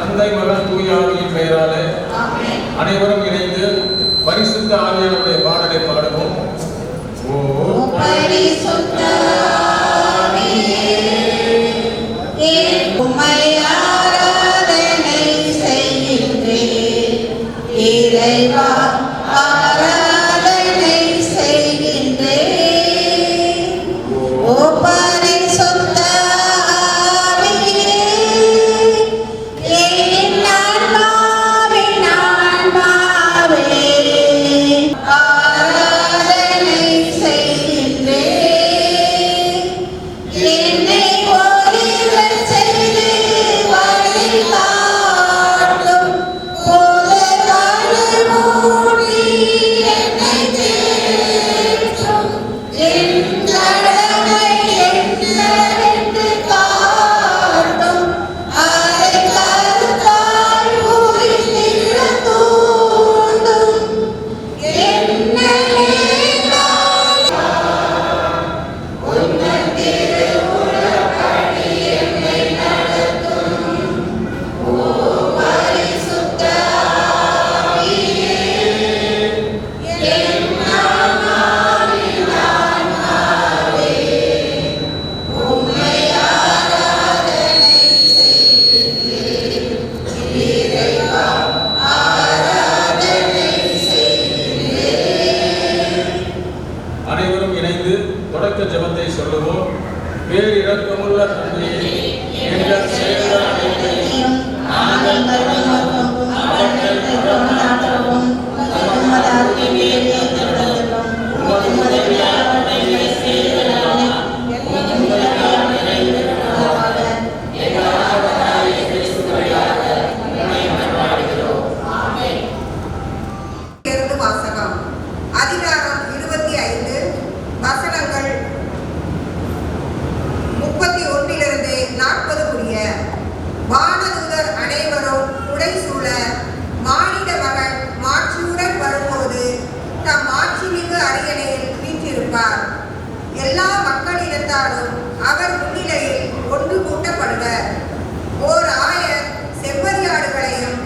தந்தை மகன் தூய ஆவியின் பெயராலே அனைவரும் இணைந்து பரிசுத்த ஆவியானவருடைய பாடலை பாடுவோம். ஓ பரிசுத்த ஆவியே, உம்மை ஆராதனை செய்கின்றேன். இறைவா ஆராதனை செய்கின்றேன். ஓ பரிசுத்த ஜெபத்தை சொல்லுவோம். பேரிரக்கமுள்ள தந்தையே, எங்கள் செயல்கள் அனைத்தையும் நாங்கள் மறவாமலும் அவற்றை மறவாமலும் உமது அருளிலே ஏற்றுக்கொள்ளும். உமது உதவியாளரை செய்தலாக எங்கள் ஆண்டவராகிய கிறிஸ்து வழியாக உம்மை மன்றாடுகிறோம். ஆமென். வாசகம் அதிகாரம் 25 வசனங்கள் 31 40 முடிய. வானதூதர் அனைவரும் புடைசூழ மானிட மகன் மாட்சியுடன் வரும்போது தம் ஆட்சிமிகு அரியணையில் வீற்றிருப்பார். எல்லா மக்களினத்தாரும் அவர் முன்னிலையில் ஒன்று கூட்டப்படுவர். ஓர் ஆயர் செவ்வரியாடுகளையும்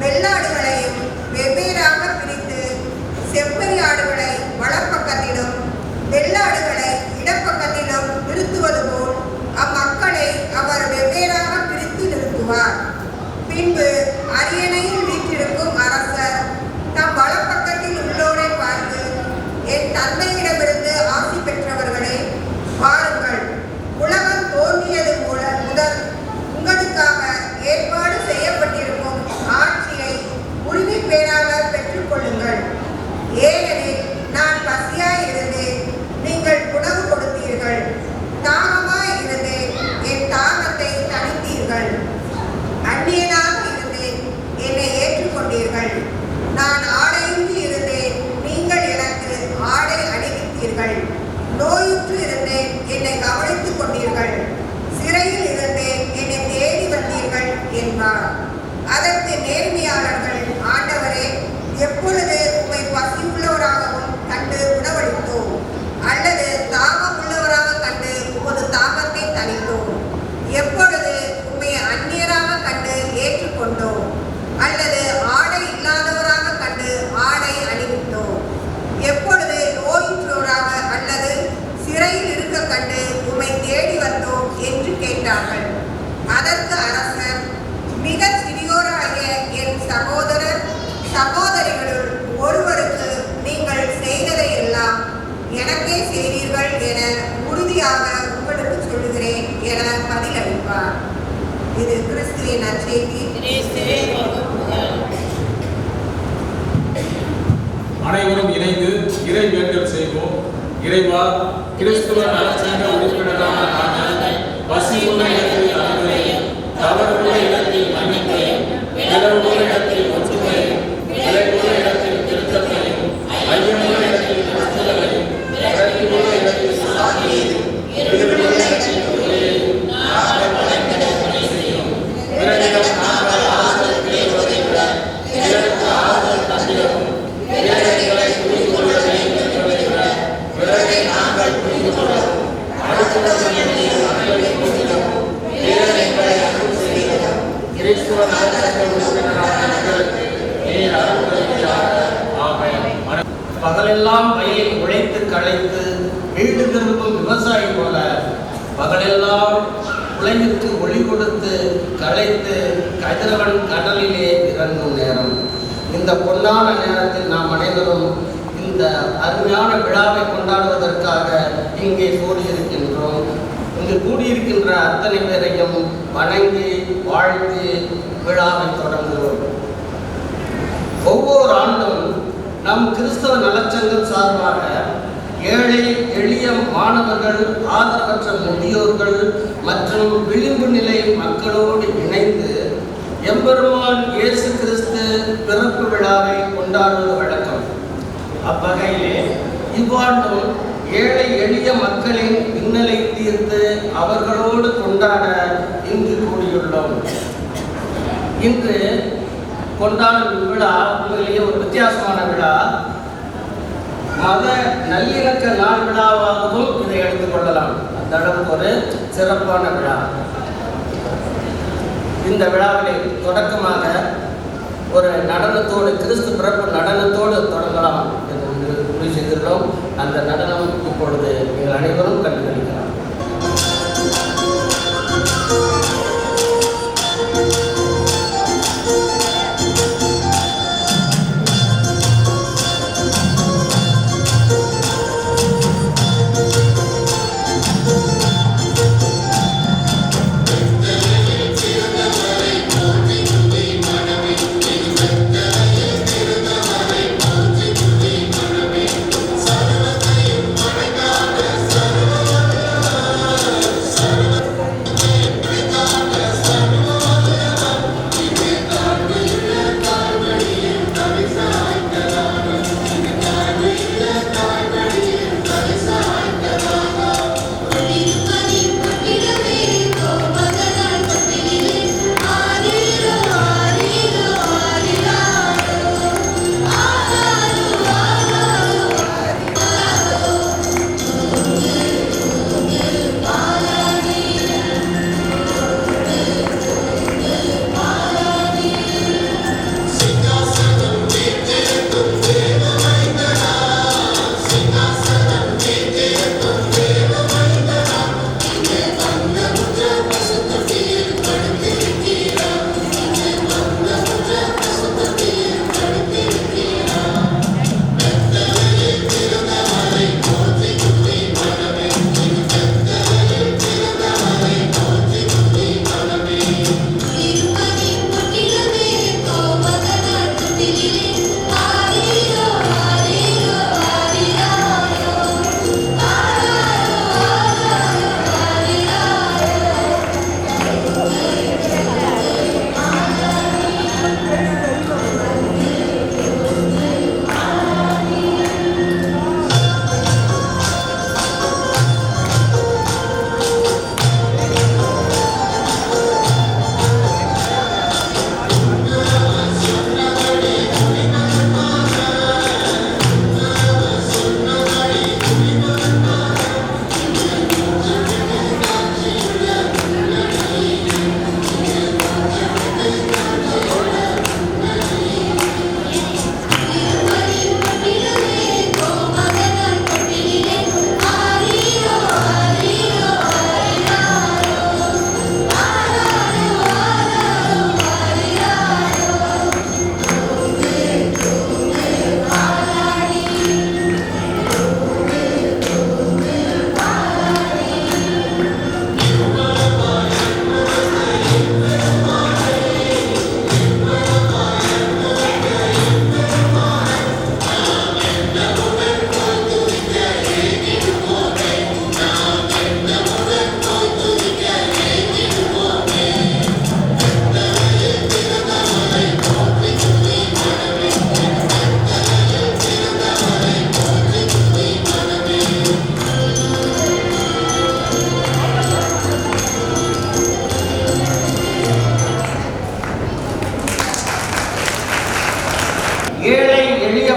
வெள்ளாடுகளையும் வெவ்வேறாக பிரித்து செவ்வரியாடுகளை வலப்பக்கத்திலும் வெள்ளாடுகளை இடப்பக்கத்திலும் நிறுத்துவது போல் அம்மக்களை அவர் வெவ்வேறாக பிரித்து நிறுத்துவார். பின்பு அரியணையில் வீற்றிருக்கும் அரசர் தம் வலப்பக்கத்தில் உள்ளோரை பார்த்து, என் தந்தையிடமிருந்து ஆசி பெற்றவர்களே, வாருங்கள், உலகம் தோன்றியது முதல் உங்களுக்காக ஏற்பாடு செய்யப்பட்டிருக்கும் ஆட்சியை உரிமை பேராக பெற்றுக்கொள்ளுங்கள். ஏனெனில் நான் பசியாய் இருந்தேன், நீங்கள் உணவு கொடுத்தீர்கள். தாகமாய் இருந்தேன், என் தாகத்தை தணித்தீர்கள். அந்நியனாக இருந்தேன், என்னை ஏற்றுக்கொண்டீர்கள். நான் ஆடையின்றி இருந்தேன், நீங்கள் எனக்கு ஆடை அணிவித்தீர்கள். நோயுற்று இருந்தேன், என்னை கவனித்துக் கொண்டீர்கள். சிறையில் இருந்தேன், என்னை தேடி வந்தீர்கள் என்பார். அதற்கு நேர்மையாளர்கள், ஆண்டவரே, எப்பொழுது உம்மை பசி உள்ளவராகவும் கண்டு உணவளித்தோம், அல்லது தாகம் உள்ளவராக கண்டு உமது தாகத்தை தணித்தோம்? எப்பொழுது உம்மை அந்நியராக கண்டு ஏற்றுக்கொண்டோம், அல்லது ஆடை இல்லாதவராக கண்டு ஆடை அணிவித்தோம்? எப்பொழுது நோயுற்றோராக அல்லது சிறையில் இருக்க கண்டு உம்மை தேடி வந்தோம் என்று கேட்டார்கள். அதற்கு அரசர், மிக சிறியோராகிய என் சகோதரர் சகோதரிகளுள் ஒருவருக்கு நீங்கள் செய்ததை எல்லாம் எனக்கே செய்தீர்கள் என உறுதியாக உங்களுக்கு சொல்லுகிறேன் என பதிலளிப்பார். இது கிறிஸ்துவின் நற்செய்தி. அனைவரும் இணைந்து இறை வேண்டல் செய்வோம். இறைவா, கிறிஸ்துவ நற்செய்த உறுப்பினரான நாங்கள் பசியுள்ள இடத்தில் அன்பையும், தவறுள்ள இடத்தில் மன்னிப்பையும், பிளவுள்ள இடத்தில் ஒற்றுமையும், விளைவுள்ள இடத்தில் திருத்தத்தையும், ஐயமுள்ள இடத்தில் கிறிஸ்துவையும், இறக்கியுள்ள இடத்தில் சாட்சியையும், எதிர்வுள்ள இடத்தில் உண்மையையும் நாங்கள் வழங்கிட துணை செய்யும். பிறரிடம் நாங்கள் ஆறுதல் தேடுவதை விட பிறருக்கு ஆறுதல் தந்திடவும், பிறரை புரிந்து கொள்ள வேண்டும் என்பதை விட பிறரை நாங்கள் புரிந்து கொள்ளவும், அடுத்தவர்கள் மீது அன்பை கொண்டிடவும், பிறர் எங்களை அன்பு செய்யவும், கிறிஸ்துவ பகலெல்லாம் வயலில் உழைத்து களைத்து வீடு திரும்பும் விவசாயி போல பகலெல்லாம் உலகிற்கு ஒளி கொடுத்து களைத்து கதிரவன் கடலிலே இறங்கும் நேரம். இந்த பொன்னான நேரத்தில் நாம் அனைவரும் இந்த அருமையான விழாவை கொண்டாடுவதற்காக இங்கே கூடியிருக்கின்றோம். இங்கு கூடியிருக்கின்ற அத்தனை பேரையும் வணங்கி வாழ்த்தி விழாவை தொடங்குவோம். ஒவ்வொரு ஆண்டும் நம் கிறிஸ்தவ நலச்சங்கம் சார்பாக ஏழை எளிய மாணவர்கள், ஆதரவற்ற முதியோர்கள் மற்றும் விளிம்பு நிலை மக்களோடு இணைந்து எம்பெருமான் இயேசு கிறிஸ்து பிறப்பு விழாவை கொண்டாடுவது வழக்கம். அவ்வகையிலே இவ்வாண்டும் ஏழை எளிய மக்களின் இன்னலை தீர்த்து அவர்களோடு கொண்டாட இங்கு கூடியுள்ளோம். இன்று கொண்டாடும் விழா உண்மையிலேயே ஒரு வித்தியாசமான விழா. மத நல்லிணக்க நாள் விழாவாகவும் இதை எடுத்துக்கொள்ளலாம். அந்த அளவுக்கு ஒரு சிறப்பான விழா. இந்த விழாவிலே தொடக்கமாக ஒரு நடனத்தோடு, கிறிஸ்து பிறப்பு நடனத்தோடு தொடங்கலாம் என்று முடிவு செய்துள்ளோம். அந்த நடனம் இப்பொழுது நீங்கள் அனைவரும் கண்டுகளிக்கலாம்.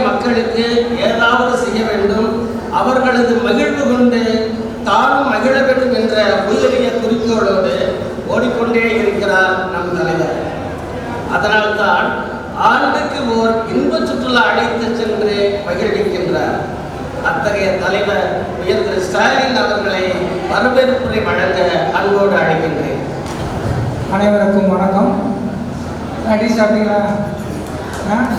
மக்களுக்கு ஏதாவது செய்ய வேண்டும், அவர்களது மகிழ்வு கொண்டு தானும் மகிழ வேண்டும் என்ற உயரிய குறிக்கோளோடு ஓடிக்கொண்டே இருக்கிறார் நம் தலைவர். அதனால்தான் ஆண்டுக்கு ஓர் இன்ப சுற்றுலா அழைத்து சென்று மகிழ்விக்கின்றார். அத்தகைய தலைவர் உயர் திரு ஸ்டாலின் அவர்களை வரவேற்புரை வழங்க அன்போடு அழைக்கின்றேன். அனைவருக்கும் வணக்கம். அடி சாப்பிட்டீங்களா? நான்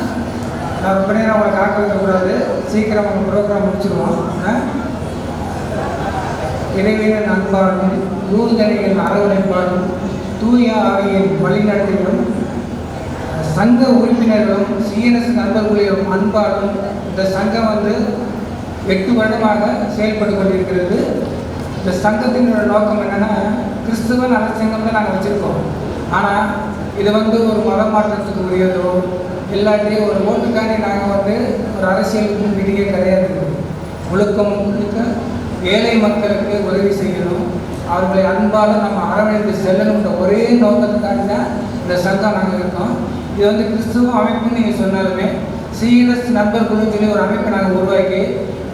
ரொம்ப நேரம் அவங்களை காக்க வைக்கக்கூடாது, சீக்கிரம் அவங்க ப்ரோக்ராம் முடிச்சிடுவோம். இறைவனின் அன்பாலும் தூதரின் அரவணைப்பாலும் தூய ஆவியின் வழிநடத்திலும் சங்க உறுப்பினர்களும் சிஎன்எஸ் நண்பர்களும் அன்பாலும் இந்த சங்கம் 8 வருடமாக செயல்பட்டு கொண்டிருக்கிறது. இந்த சங்கத்தினோட நோக்கம் என்னென்னா, கிறிஸ்துவ நலச்சங்கம் தான் நாங்கள் வச்சுருக்கோம். ஆனால் இது ஒரு மத மாற்றத்துக்கு உரியதோ இல்லாட்டி ஒரு ஓட்டுக்காண்டி நாங்கள் ஒரு அரசியல் விதியே கிடையாது. முழுக்க ஏழை மக்களுக்கு உதவி செய்யணும், அவர்களை அன்பால் நம்ம அரவணைத்து செல்லணுன்ற ஒரே நோக்கத்துக்காண்டி தான் இந்த சங்கம் நாங்கள் இருக்கோம். இது கிறிஸ்துவ அமைப்புன்னு நீங்கள் சொன்னாலுமே சிஎன்எஸ் நண்பர்களும் சொல்லி ஒரு அமைப்பை நாங்கள் உருவாக்கி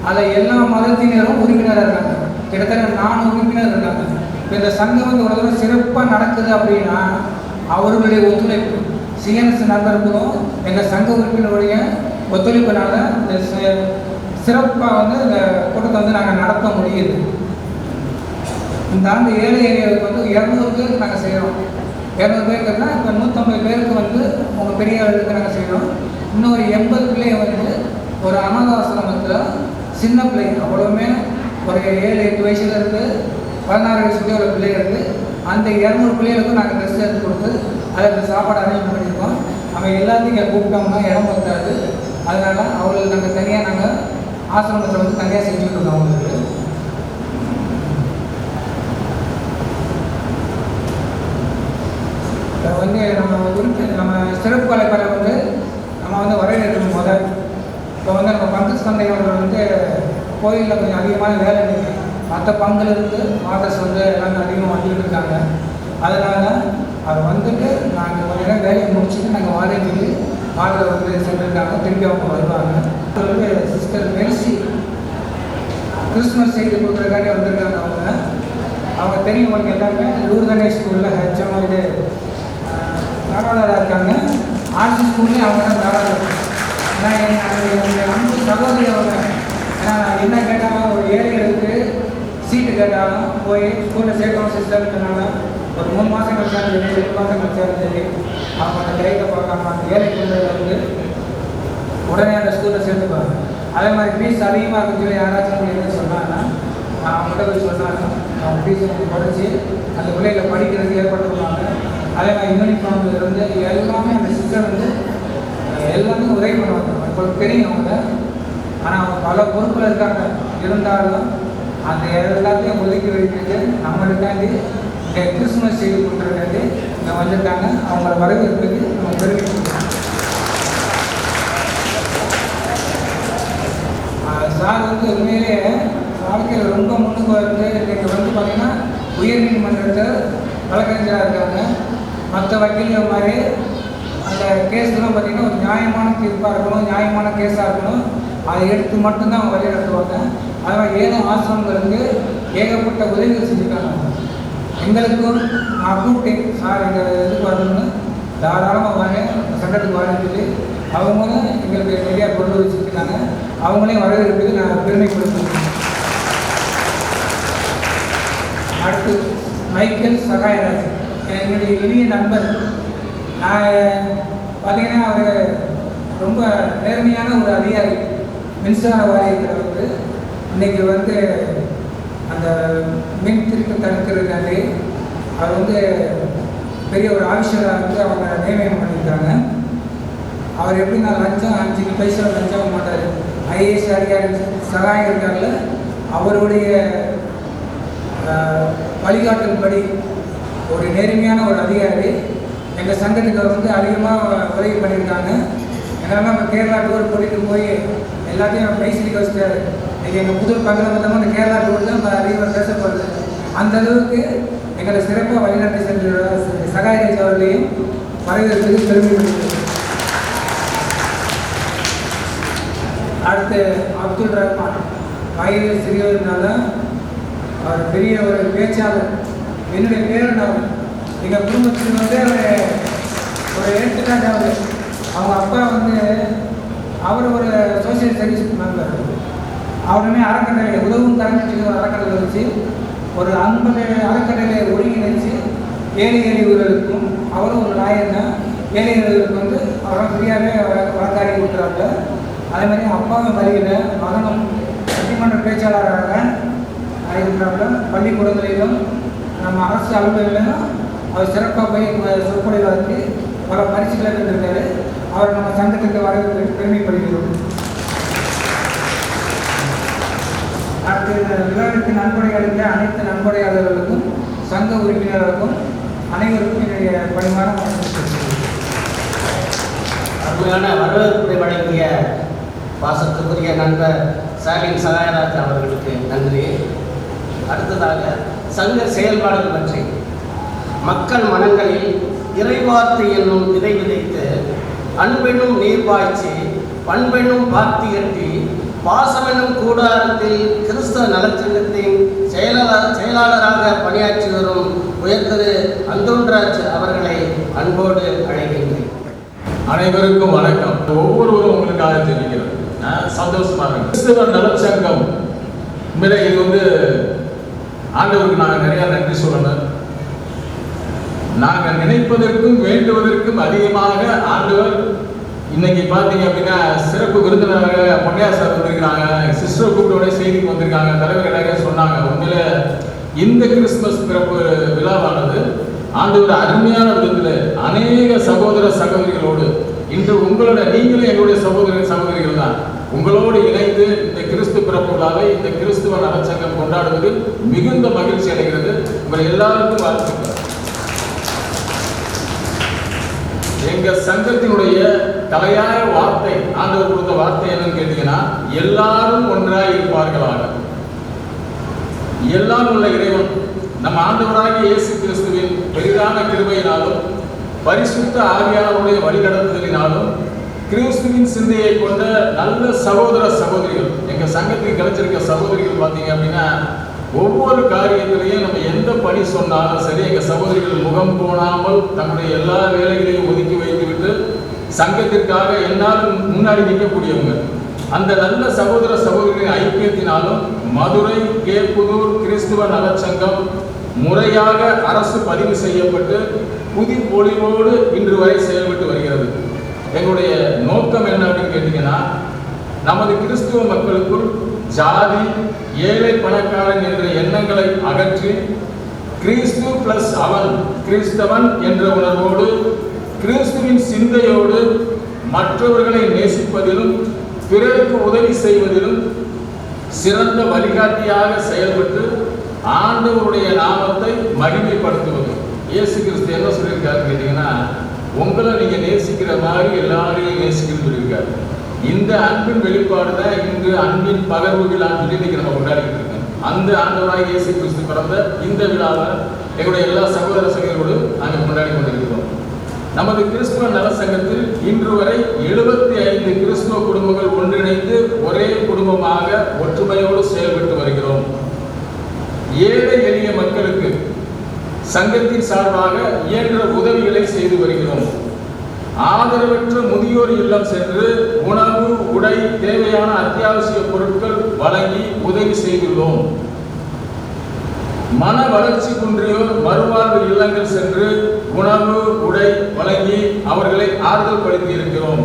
அதில் எல்லா மதத்தினரும் உறுப்பினராக இருக்காங்க. கிட்டத்தட்ட 4 உறுப்பினர் இருக்காங்க. இப்போ இந்த சங்கம் ஒரு தடவை சிறப்பாக நடக்குது அப்படின்னா அவர்களுடைய ஒத்துழைப்பு, சிஎன்எஸ் நண்பர்களும் எங்கள் சங்க உறுப்பினருடைய ஒத்துழைப்பினால இந்த சிறப்பாக இந்த கூட்டத்தை நாங்கள் நடத்த முடியுது. இந்த ஆண்டு ஏழை ஏரியாவுக்கு 200 பேருக்கு நாங்கள் செய்கிறோம். 200 பேருக்குன்னா இப்போ 150 பேருக்கு உங்கள் பெரிய அளவுக்கு நாங்கள் செய்கிறோம். இன்னொரு 80 பிள்ளைய ஒரு அனாதாசிரமத்தில் சின்ன பிள்ளை, அவ்வளோவுமே ஒரு 7-8 வயசுலேருந்து 16 வயசுலேயே ஒரு பிள்ளை இருக்குது. அந்த 200 பிள்ளைகளுக்கும் நாங்கள் ட்ரெஸ் எடுத்து கொடுத்து அதில் சாப்பாடு அரேஞ்ச் பண்ணியிருக்கோம். அவங்க எல்லாத்தையும் இங்கே கூப்பிட்டோம்னா இடம் பத்தாது. அதனால் அவங்களுக்கு நாங்கள் தனியாக ஆசிரமத்தில் தனியாக செஞ்சுட்டு இருக்கோம். அவங்களுக்கு நம்ம சிறப்பு அழைப்பாளர் நம்ம வரவேற்கணும். இப்போ நம்ம பங்கு சந்தைகள் கோயிலில் கொஞ்சம் அதிகமான வேலை இருக்குது. மற்ற பங்குலேருந்து மாதர்ஸ் எல்லாமே அதிகமாக வந்துட்டு இருக்காங்க. அதனால் அது நாங்கள் கொஞ்ச நேரம் வேலையை முடிச்சுட்டு நாங்கள் வாடகைக்கு மாதர் சென்றிருக்காங்க. திருப்பி அவங்க வருவாங்க. சிஸ்டர் மெர்சி கிறிஸ்துமஸ் செய்து கொடுக்குறதுக்காண்டி வந்திருக்காங்க. அவங்க தெரியும் உங்களுக்கு எல்லாருமே லூர்தனே ஸ்கூலில் ஹெச்எம் தாராளராக இருக்காங்க. ஆர்சி ஸ்கூல்லேயும் அவங்க தான் தாராளம். ஏன்னா என்னுடைய அன்பு சகோதரி அவங்க, ஏன்னா நான் என்ன கேட்டாலும் ஒரு ஏழைகளுக்கு சீட்டு கேட்டாலும் போய் ஸ்கூலில் சேர்க்கணும் சிஸ்டர்னு சொன்னாங்க. ஒரு 3 மாதம் கழிச்சாலும் சரி, 2 மாதம் கழிச்சாலும் சரி, அவங்க அந்த டைத்தை பார்க்காம அந்த ஏழை குழந்தைகளை உடனே அந்த ஸ்கூலில் சேர்த்துப்பாங்க. அதே மாதிரி ஃபீஸ் அதிகமாக இருக்குன்னு சொல்லி யாராச்சும் எதுன்னு சொன்னாங்கன்னா அவங்கள்ட்ட போய் சொன்னாங்க, அவங்க ஃபீஸை குறைச்சி அந்த பிள்ளைகளை படிக்கிறதுக்கு ஏற்பட்டுருவாங்க. அதே மாதிரி யூனிஃபார்மில் இருந்து எல்லாமே அந்த சிஸ்டர் எல்லாமே உதவி பண்ணுவாங்க. உங்களுக்கு தெரியும் அவங்க. ஆனால் அவங்க பல பொறுப்பில் இருக்காங்க. இருந்தாலும் அந்த எல்லாத்தையும் ஒதுக்கி வைக்கிறது நம்மளுக்காண்டி இங்கே கிறிஸ்துமஸ் செய்து கொடுக்குறதுக்காண்டி இங்கே வந்திருக்காங்க. அவங்கள வரவேற்புக்கு நம்ம தெரிவிக்கிறோம். சார் உண்மையிலே வாழ்க்கையில் ரொம்ப முன்னுக்கு இன்றைக்கு பார்த்தீங்கன்னா உயர்நீதிமன்றத்தை வழக்கறிஞராக இருக்காங்க. மற்ற வக்கீல்கள் மாதிரி அந்த கேஸ்லாம் பார்த்திங்கன்னா ஒரு நியாயமான தீர்ப்பாக இருக்கணும், நியாயமான கேஸாக இருக்கணும். அதை எடுத்து மட்டும்தான் அவங்க வழி நடத்துவாங்க. அதனால் ஏதோ ஆசிரமங்களுக்கு ஏகப்பட்ட உதவிகள் செஞ்சுருக்காங்க. எங்களுக்கும் நான் கூப்பிட்டேன், சார் எங்கள் இதுக்கு வரணும்னு தாராளமாக வாங்க, சட்டத்துக்கு வாங்க சொல்லி அவங்களும் எங்களுக்கு நிறையா கொண்டு வச்சுருக்காங்க. அவங்களையும் வரவேற்புக்கு நான் பெருமைப்படுத்துகிறேன். அடுத்து மைக்கேல் சகாயராஜ், என்னுடைய இனிய நண்பர். நான் பார்த்தீங்கன்னா அவர் ரொம்ப நேர்மையான ஒரு அதிகாரி. மின்சார வாரியத்தில் இன்றைக்கி அந்த மின் திருத்தம் தடுக்கிறதுக்காண்டி அவர் பெரிய ஒரு ஆஃபீஸராக அவங்க நியமனம் பண்ணியிருக்காங்க. அவர் எப்படின்னா லஞ்சம் 5 பைசா லஞ்சம் மாட்டார். ஐஏஎஸ் அதிகாரி சகாயம் இருக்கார்ல, அவருடைய வழிகாட்டல் படி ஒரு நேர்மையான ஒரு அதிகாரி எங்கள் சங்கத்துக்கு அதிகமாக உதவி பண்ணியிருக்காங்க. எங்களால் நம்ம கேரளா டூர் கூட்டிகிட்டு போய் எல்லாத்தையும் மைசிலிக்க வச்சுட்டாரு. இன்றைக்கி எங்கள் புதூர் பக்கத்தில் பார்த்தோம்னா அந்த கேரளா டூர் தான் அதிகமாக பேசப்படுது. அந்தளவுக்கு எங்களை சிறப்பாக வழிநடத்தி சென்ற சகாயராஜ் அவர்களையும் வரவேற்பது பெருமைப்படுகிறது. அடுத்து அப்துல் ரஹ்மான், வயதில் சிறியவர்னால அவர் பெரிய ஒரு பேச்சாளர். என்னுடைய பேரன் அவர். எங்கள் குடும்பத்துக்கு அவர் ஒரு எடுத்துக்காட்டு அவங்க அப்பா வந்து அவர் ஒரு சோசியல் சர்வீஸ் மெம்பர். அவருமே அறக்கட்டளை உதவும் கரண்ட் அறக்கட்டளை வச்சு ஒரு 50 அறக்கட்டளை ஒருங்கிணைச்சு ஏழை எளியவர்களுக்கும் அவரும் ஒரு நாயர் தான். ஏழை எளியவர்களுக்கு வந்து அவரும் ஃப்ரீயாகவே வழக்காடி கொடுக்குறாங்க. அதே மாதிரி அப்பாவும் வழியில் மகனும் சட்டமன்ற பேச்சாளராக இருக்கிறாங்க. பள்ளிக்கூடங்களிலும் நம்ம அரசு அலுவலகம் அவர் சிறப்பாக போய் சொற்பொழிவாக்கி பல பரிசுகளை பெற்றிருக்காரு. அவர் நம்ம சங்கத்துக்கு வரவேற்று பெருமைப்படுகிறோம். அடுத்து இந்த விழாவிற்கு நன்கொடையளித்த அனைத்து நன்கொடையாளர்களுக்கும் சங்க உறுப்பினர்களுக்கும் அனைவருக்கும் என்னுடைய பணிவான அருமையான வரவேற்புரை வழங்கிய பாசத்துக்குரிய நண்பர் ஸ்டாலின் சகாயராஜ் அவர்களுக்கு நன்றி. அடுத்ததாக சங்க செயல்பாடுகள் பற்றி மக்கள் மனங்களில் இறைவார்த்தை என்னும் விதை விதைத்து அன்பெனும் நீர் பாய்ச்சி பண்பெனும் பாத்தி கட்டி பாசமெனும் கூடாரத்தில் கிறிஸ்தவ நலச்சங்கத்தின் செயலாளராக பணியாற்றி வரும் உயர்திரு அந்தோன்ராஜ் அவர்களை அன்போடு அழைக்கின்றேன். அனைவருக்கும் வணக்கம். ஒவ்வொருவரும் உங்களுக்காக தெரிவிக்கிறேன். சந்தோஷமா இருக்கு. கிறிஸ்தவ நலச்சங்கம் உண்மையிலே இது வந்து ஆண்டவருக்கு நாங்கள் நிறைய நன்றி சொல்லணும். நாங்கள் நினைப்பதற்கும் வேண்டுவதற்கும் அதிகமாக ஆண்டவர் இன்னைக்கு பார்த்தீங்க அப்படின்னா சிறப்பு விருந்தினராக பொன்னியா சார் வந்திருக்கிறாங்க. சிஸ்டர் கூப்பிட்டோட செய்திக்கு வந்திருக்காங்க. தலைவர் எல்லாரும் சொன்னாங்க. உண்மையில இந்த கிறிஸ்துமஸ் பிறப்பு விழாவானது ஆண்டவர் அருமையான விதத்தில் அநேக சகோதர சகோதரிகளோடு இன்று உங்களோட நீங்களும் எங்களுடைய சகோதரிகள் தான் உங்களோடு இணைந்து இந்த கிறிஸ்து பிறப்பு விழாவை இந்த கிறிஸ்துவ நலச்சங்கம் கொண்டாடுவது மிகுந்த மகிழ்ச்சி அடைகிறது. உங்கள் எல்லாருக்கும் வாழ்த்துக்கள். எங்க சங்கத்தினுடைய தலையாய வார்த்தை ஆண்டவர் கொடுத்த வார்த்தை என்னன்னு கேட்டீங்கன்னா எல்லாரும் ஒன்றாய் இருப்பார்களாக. எல்லாம் உள்ள இறைவன் நம்ம ஆண்டவராகிய இயேசு கிறிஸ்துவின் பெரிதான கிருபையினாலும் பரிசுத்த ஆவியானவருடைய வழிநடத்துதலினாலும் கிறிஸ்துவின் சிந்தையை கொண்ட நல்ல சகோதர சகோதரிகள் எங்க சங்கத்துக்கு கிடைச்சிருக்க சகோதரிகள் பார்த்தீங்க அப்படின்னா ஒவ்வொரு காரியத்திலையும் நம்ம எந்த பணி சொன்னாலும் சரி எங்க சகோதரிகள் முகம் போனாமல் தன்னுடைய எல்லா வேலைகளையும் ஒதுக்கி வைத்துவிட்டு சங்கத்திற்காக என்னால் முன்னாடி நிற்கக்கூடியவங்க. அந்த நல்ல சகோதர சகோதரிகளின் ஐக்கியத்தினாலும் மதுரை கேப்புதூர் கிறிஸ்துவ நலச்சங்கம் முறையாக அரசு பதிவு செய்யப்பட்டு புதி பொலிவோடு இன்று வரை செயல்பட்டு வருகிறது. எங்களுடைய நோக்கம் என்ன அப்படின்னு கேட்டீங்கன்னா நமது கிறிஸ்துவ மக்களுக்குள் ஜாதி ஏழை பணக்காரன் என்ற எண்ணங்களை அகற்றி கிறிஸ்து பிளஸ் அவன் கிறிஸ்தவன் என்ற உணர்வோடு கிறிஸ்துவின் சிந்தையோடு மற்றவர்களை நேசிப்பதிலும் பிறருக்கு உதவி செய்வதிலும் சிறந்த வழிகாட்டியாக செயல்பட்டு ஆண்டவருடைய நாமத்தை மகிமைப்படுத்துவது. இயேசு கிறிஸ்து என்ன சொல்லியிருக்காரு கேட்டீங்கன்னா உங்களை நீங்க நேசிக்கிற மாதிரி எல்லாரையும் நேசிக்கணும்னு சொல்லியிருக்காரு. இந்த அன்பின் வெளிப்பாடு தான் இன்று அன்பின் பகர்வு விழான்னு சொல்லி இன்னைக்கு நம்ம கொண்டாடிட்டு இருக்கோம். அந்த ஆண்டவராக இயேசு கிறிஸ்து பிறந்த இந்த விழாவை எங்களுடைய எல்லா சகோதர சகோதரோடு நாங்கள் கொண்டாடி கொண்டிருக்கிறோம். நமது கிறிஸ்துவ நல சங்கத்தில் இன்று வரை 75 கிறிஸ்துவ குடும்பங்கள் ஒன்றிணைந்து ஒரே குடும்பமாக ஒற்றுமையோடு செயல்பட்டு வருகிறோம். ஏழை எளிய மக்களுக்கு சங்கத்தின் சார்பாக இயன்ற உதவிகளை செய்து வருகிறோம். ஆதரவற்ற முதியோர் இல்லம் சென்று உணவு உடை தேவையான அத்தியாவசிய பொருட்கள் வழங்கி உதவி செய்துள்ளோம். மன வளர்ச்சி குன்றியோர் மறுவாழ்வு இல்லங்கள் சென்று உணவு உடை வழங்கி அவர்களை ஆறுதல் படுத்தி இருக்கிறோம்.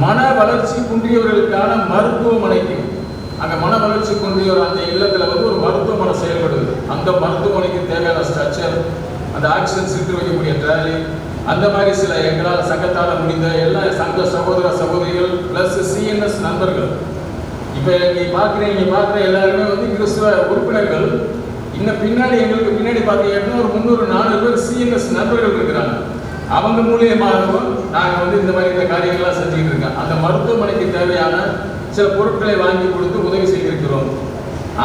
மன வளர்ச்சி குன்றியவர்களுக்கான மருத்துவமனைக்கு அங்க மன வளர்ச்சி குன்றியோர் அந்த இல்லத்துல வந்து ஒரு மருத்துவமனை செயல்படுது. அந்த மருத்துவமனைக்கு தேவையான ஸ்ட்ரக்சர், அந்த ஆக்சிஜன் சிலிண்டர் வைக்கக்கூடிய ட்ராலி, அந்த மாதிரி சில எங்களால் சங்கத்தால் முடிந்த எல்லா சங்க சகோதர சகோதரிகள் பிளஸ் சிஎன்எஸ் நண்பர்கள் இப்போ நீங்க பார்க்குற எல்லாருமே வந்து கிறிஸ்துவ உறுப்பினர்கள். இன்னும் பின்னாடி எங்களுக்கு பின்னாடி பார்த்தீங்கன்னா ஒரு 300-400 பேர் சிஎன்எஸ் நண்பர்கள் இருக்கிறாங்க. அவங்க மூலியமாகவும் நாங்கள் வந்து இந்த மாதிரி இந்த காரியங்கள்லாம் செஞ்சுக்கிட்டு இருக்கோம். அந்த மருத்துவமனைக்கு தேவையான சில பொருட்களை வாங்கி கொடுத்து உதவி செய்திருக்கிறோம்.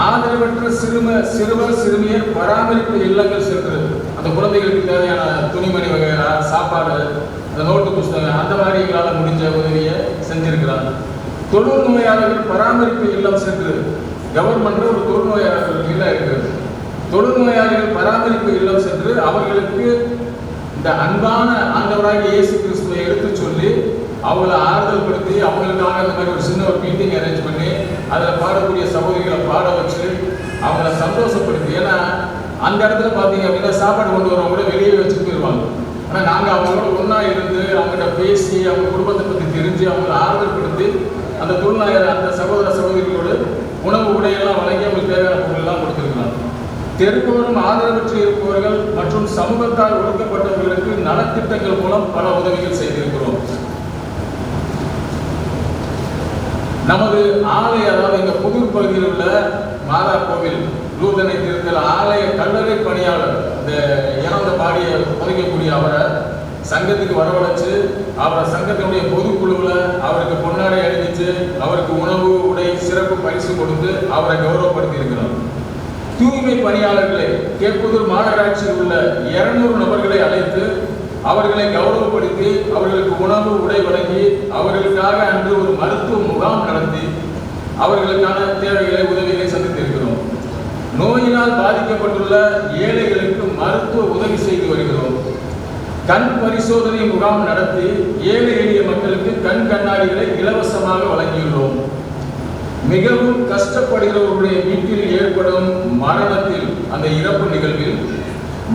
ஆதரவற்ற சிறுவர் சிறுமியர் பராமரிப்பு இல்லங்கள் சென்று அந்த குழந்தைகளுக்கு தேவையான துணிமணி வகைரா, சாப்பாடு, அந்த நோட்டு புஸ்தகம், அந்த மாதிரி எங்களால் முடிஞ்ச உதவியை செஞ்சிருக்கிறாங்க. தொழு நோயாளர்கள் பராமரிப்பு இல்லம் சென்று கவர்மெண்ட் ஒரு தொழு நோயாளர்கள் இல்லம் இருக்கிறது. தொழு நோயாளிகள் பராமரிப்பு இல்லம் சென்று அவர்களுக்கு இந்த அன்பான ஆண்டவராகிய இயேசு கிறிஸ்துவை எடுத்து சொல்லி அவங்கள ஆறுதல் படுத்தி அவங்களுக்காக இந்த மாதிரி ஒரு சின்ன ஒரு மீட்டிங் அரேஞ்ச் பண்ணி அதில் பாடக்கூடிய சகோதரிகளை பாட வச்சு அவங்கள சந்தோஷப்படுத்தி. ஏன்னா அந்த இடத்துல பார்த்தீங்க அப்படின்னா சாப்பாடு கொண்டு வரவங்க கூட வெளியே வச்சுட்டு போயிடுவாங்க. ஆனால் நாங்கள் அவங்களோட ஒன்றா இருந்து அவங்ககிட்ட பேசி அவங்க குடும்பத்தை பற்றி தெரிஞ்சு அவங்கள ஆறுதல் படுத்தி அந்த தொழிலாளர் அந்த சகோதர சகோதரிகளோடு உணவு உடையெல்லாம் வழங்கி அவங்களுக்கு தேவையான பொருளெல்லாம் கொடுத்துருக்கலாம். தெருவோரம் ஆதரவற்று இருப்பவர்கள் மற்றும் சமூகத்தால் ஒடுக்கப்பட்டவர்களுக்கு நலத்திட்டங்கள் மூலம் பல உதவிகள் செய்திருக்கிறோம். நமது ஆலய, அதாவது எங்க புதூர் பகுதியில் உள்ள மாதா கோவில் லூர்தனை திருத்தல் ஆலய கல்லறை பணியாளர், இந்த இறந்த பாடியை புதைக்கக்கூடிய அவரை சங்கத்துக்கு வரவழைச்சு அவரை சங்கத்தினுடைய பொதுக்குழுவில் அவருக்கு பொன்னாடை அணிவிச்சு அவருக்கு உணவு உடை சிறப்பு பரிசு கொடுத்து அவரை கௌரவப்படுத்தி இருக்கிறார். தூய்மை பணியாளர்களை கேப்புதூர் மாநகராட்சியில் உள்ள 200 நபர்களை அழைத்து அவர்களை கௌரவப்படுத்தி அவர்களுக்கு உணவு உடை வழங்கி அவர்களுக்காக அன்று ஒரு மருத்துவ முகாம் நடத்தி அவர்களுக்கான தேவைகளை உதவிகளை சந்தித்திருக்கிறோம். நோயினால் பாதிக்கப்பட்டுள்ள ஏழைகளுக்கு மருத்துவ உதவி செய்து வருகிறோம். கண் பரிசோதனை முகாம் நடத்தி ஏழை எளிய மக்களுக்கு கண் கண்ணாடிகளை இலவசமாக வழங்கியுள்ளோம். மிகவும் கஷ்டப்படுகிறவர்களுடைய வீட்டில் ஏற்படும் மரணத்தில், அந்த இறப்பு நிகழ்வில்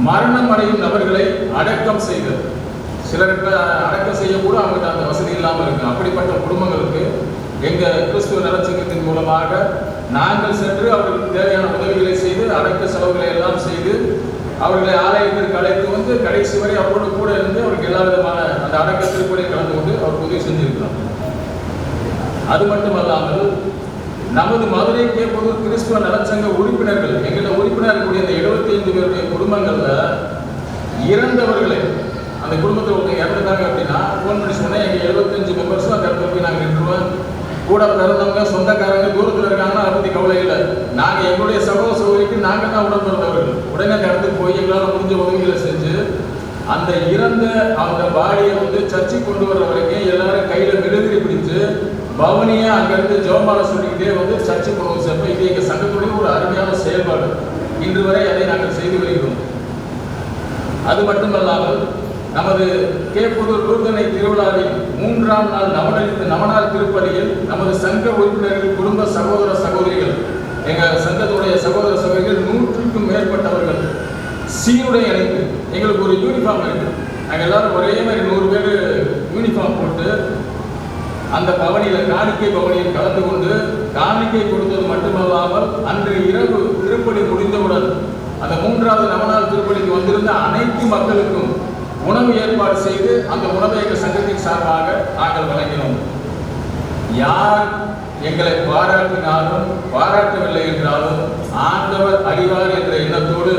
மரணம் அடையும் நபர்களை அடக்கம் செய்தல். சிலருக்கு அடக்கம் செய்ய கூட அவங்களுக்கு அந்த வசதி இல்லாமல் இருக்கு. அப்படிப்பட்ட குடும்பங்களுக்கு எங்க கிறிஸ்துவ நலச்சங்கத்தின் மூலமாக நாங்கள் சென்று அவர்களுக்கு தேவையான உதவிகளை செய்து அடக்க செலவுகளை எல்லாம் செய்து அவர்களை ஆலயத்திற்கு அழைத்து வந்து கடைசி வரை அவரோடு கூட இருந்து அவருக்கு எல்லா விதமான அந்த அடக்க திருப்பலை கலந்து கொண்டு அவருக்கு உதவி செஞ்சிருக்கிறோம். அது மட்டுமல்லாமல் நமது மதுரை கேப்புதூர் கிறிஸ்துவ நலச்சங்க உறுப்பினர்கள், எங்களோட உறுப்பினர்கள் கூடிய அந்த 75 பேருடைய குடும்பங்கள்ல இறந்தவர்களை, அந்த குடும்பத்தில் ஒருத்தர் இறந்துட்டாங்க அப்படின்னா ஃபோன் பண்ணி சொன்னா எங்க 75 மெம்பர்ஸும் அந்த இடத்துல போய் நாங்கள் நின்றுவோம். கூட பிறந்தவங்க சொந்தக்காரங்க தூரத்தில் இருக்காங்கன்னா அதை பற்றி கவலை இல்லை. நாங்கள் எங்களுடைய சகோதர சகோதரிக்கு நாங்கள் தான் உடன் பிறந்தவர்கள். உடனே அந்த இடத்துக்கு போய் எங்களால் முடிஞ்ச உதவிகளை செஞ்சு அந்த இறந்த அந்த பாடியை வந்து சர்ச்சைக்கு கொண்டு வர்ற வரைக்கும் எல்லாரும் கையில் மெழுதிரி பிடிச்சு பவனியா அங்கிருந்து ஜெபமாலை சொல்லிக்கிட்டே வந்து சர்ச்சை கொண்டு வந்து சேர்ப்போம். இது எங்கள் சங்கத்துடைய ஒரு அருமையான செயல்பாடு. இன்று வரை அதை நாங்கள் செய்து வருகிறோம். அது மட்டுமல்லாமல் நமது கேப்புதூர் லூர்தனை திருவிழாவின் 3ஆம் நாள் நவநாள் திருப்பலியில் நமது சங்க உறுப்பினர்கள் குடும்ப சகோதர சகோதரிகள், எங்கள் சங்கத்துடைய சகோதர சகோதரிகள் 100க்கும் மேற்பட்டவர்கள் சீருடை அணிந்து, எங்களுக்கு ஒரு யூனிஃபார்ம் இருக்கு, நாங்கள் எல்லாரும் ஒரே மாதிரி 100 பேர் யூனிஃபார்ம் போட்டு அந்த பவனியில் காணிக்கை பவனியில் கலந்து கொண்டு காணிக்கை கொடுத்தது மட்டுமல்லாமல் அன்று இரவு திருப்பலி முடிந்தவுடன் அந்த 3வது நவநாள் திருப்பலிக்கு வந்திருந்த அனைத்து மக்களுக்கும் உணவு ஏற்பாடு செய்து அந்த உணவை எங்கள் சங்கத்தின் சார்பாக நாங்கள் வழங்கினோம். யார் எங்களை பாராட்டினாலும் பாராட்டவில்லை என்றாலும் ஆண்டவர் அறிவார் என்ற எண்ணத்தோடு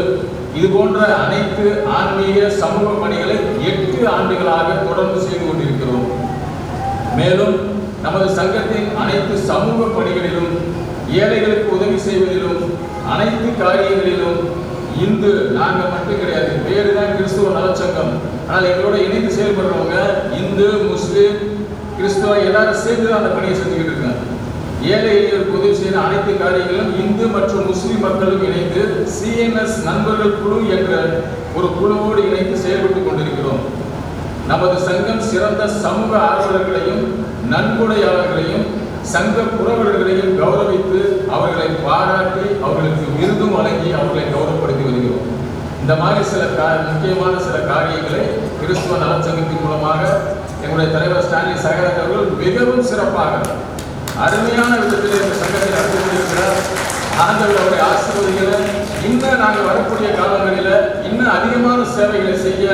இது போன்ற அனைத்து ஆன்மீக சமூக பணிகளை 8 ஆண்டுகளாக தொடர்ந்து செய்து கொண்டிருக்கிறோம். மேலும் நமது சங்கத்தின் அனைத்து சமூக பணிகளிலும் ஏழைகளுக்கு உதவி செய்வதிலும் அனைத்து காரியங்களிலும் இந்து நாங்கள் மட்டும் கிடையாது, பேரு தான் கிறிஸ்துவ நலச்சங்கம். ஆனால் எங்களோட இணைந்து செயல்படுறவங்க இந்து முஸ்லீம் கிறிஸ்துவ எல்லாரும் சேர்ந்து அந்த பணியை செஞ்சுக்கிட்டு இருக்காங்க. ஏழை எளியருக்கு உதவி செய்கிற அனைத்து காரியங்களும் இந்து மற்றும் முஸ்லீம் மக்களும் இணைந்து சிஎன்எஸ் நண்பர்கள் குழு என்ற ஒரு குழுவோடு இணைந்து செயல்பட்டு கொண்டிருக்கிறோம். நமது சங்கம் சிறந்த சமூக ஆர்வலர்களையும் நன்கொடையாளர்களையும் சங்க புரவலர்களையும் கௌரவித்து அவர்களை பாராட்டி அவர்களுக்கு விருதும் வழங்கி அவர்களை கௌரவப்படுத்தி வருகிறோம். இந்த மாதிரி சில முக்கியமான சில காரியங்களை கிறிஸ்துவ நலச்சங்கத்தின் மூலமாக எங்களுடைய தலைவர் ஸ்டான்லி சகரத் அவர்கள் மிகவும் சிறப்பாக அருமையான விதத்தில் இந்த சங்கத்தை நடத்தி கொண்டிருக்கிறார். ஆண்டவர் அவரை ஆசீர்வதிக்கிற இன்னும் நாங்கள் வரக்கூடிய காலங்களில் இன்னும் அதிகமான சேவைகளை செய்ய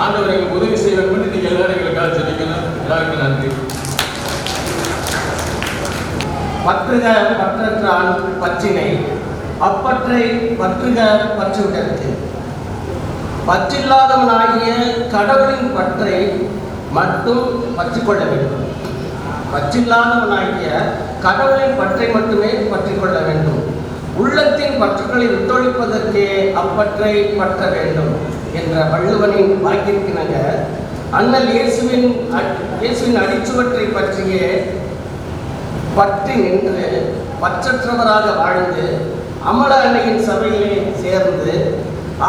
ஆண்டவர் எங்களுக்கு உதவி செய்ய வேண்டும். நீங்கள் எல்லாரும் எங்களுக்காக ஜெபிக்கணும். எல்லாருக்கும் நன்றி. பற்றுக பற்றற்றான் பற்றினை அப்பற்றை பற்றுக பற்றுவிடற்கு. பற்றில்லாதவனாகிய கடவுளின் பற்றை மட்டும் பற்றிக்கொள்ள வேண்டும். பற்றில்லாதவனாகிய கடவுளின் பற்றை மட்டுமே பற்றிக்கொள்ள வேண்டும். உள்ளத்தின் பற்றுக்களை விட்டொழிப்பதற்கே அப்பற்றை பற்ற வேண்டும் என்ற வள்ளுவனின் வாக்கிற்கிணங்க அண்ணல் இயேசுவின் அடிச்சுவற்றை பற்றிய பற்றி நின்று பற்றற்றவராக வாழ்ந்து அமல அன்னையின் சபையிலே சேர்ந்து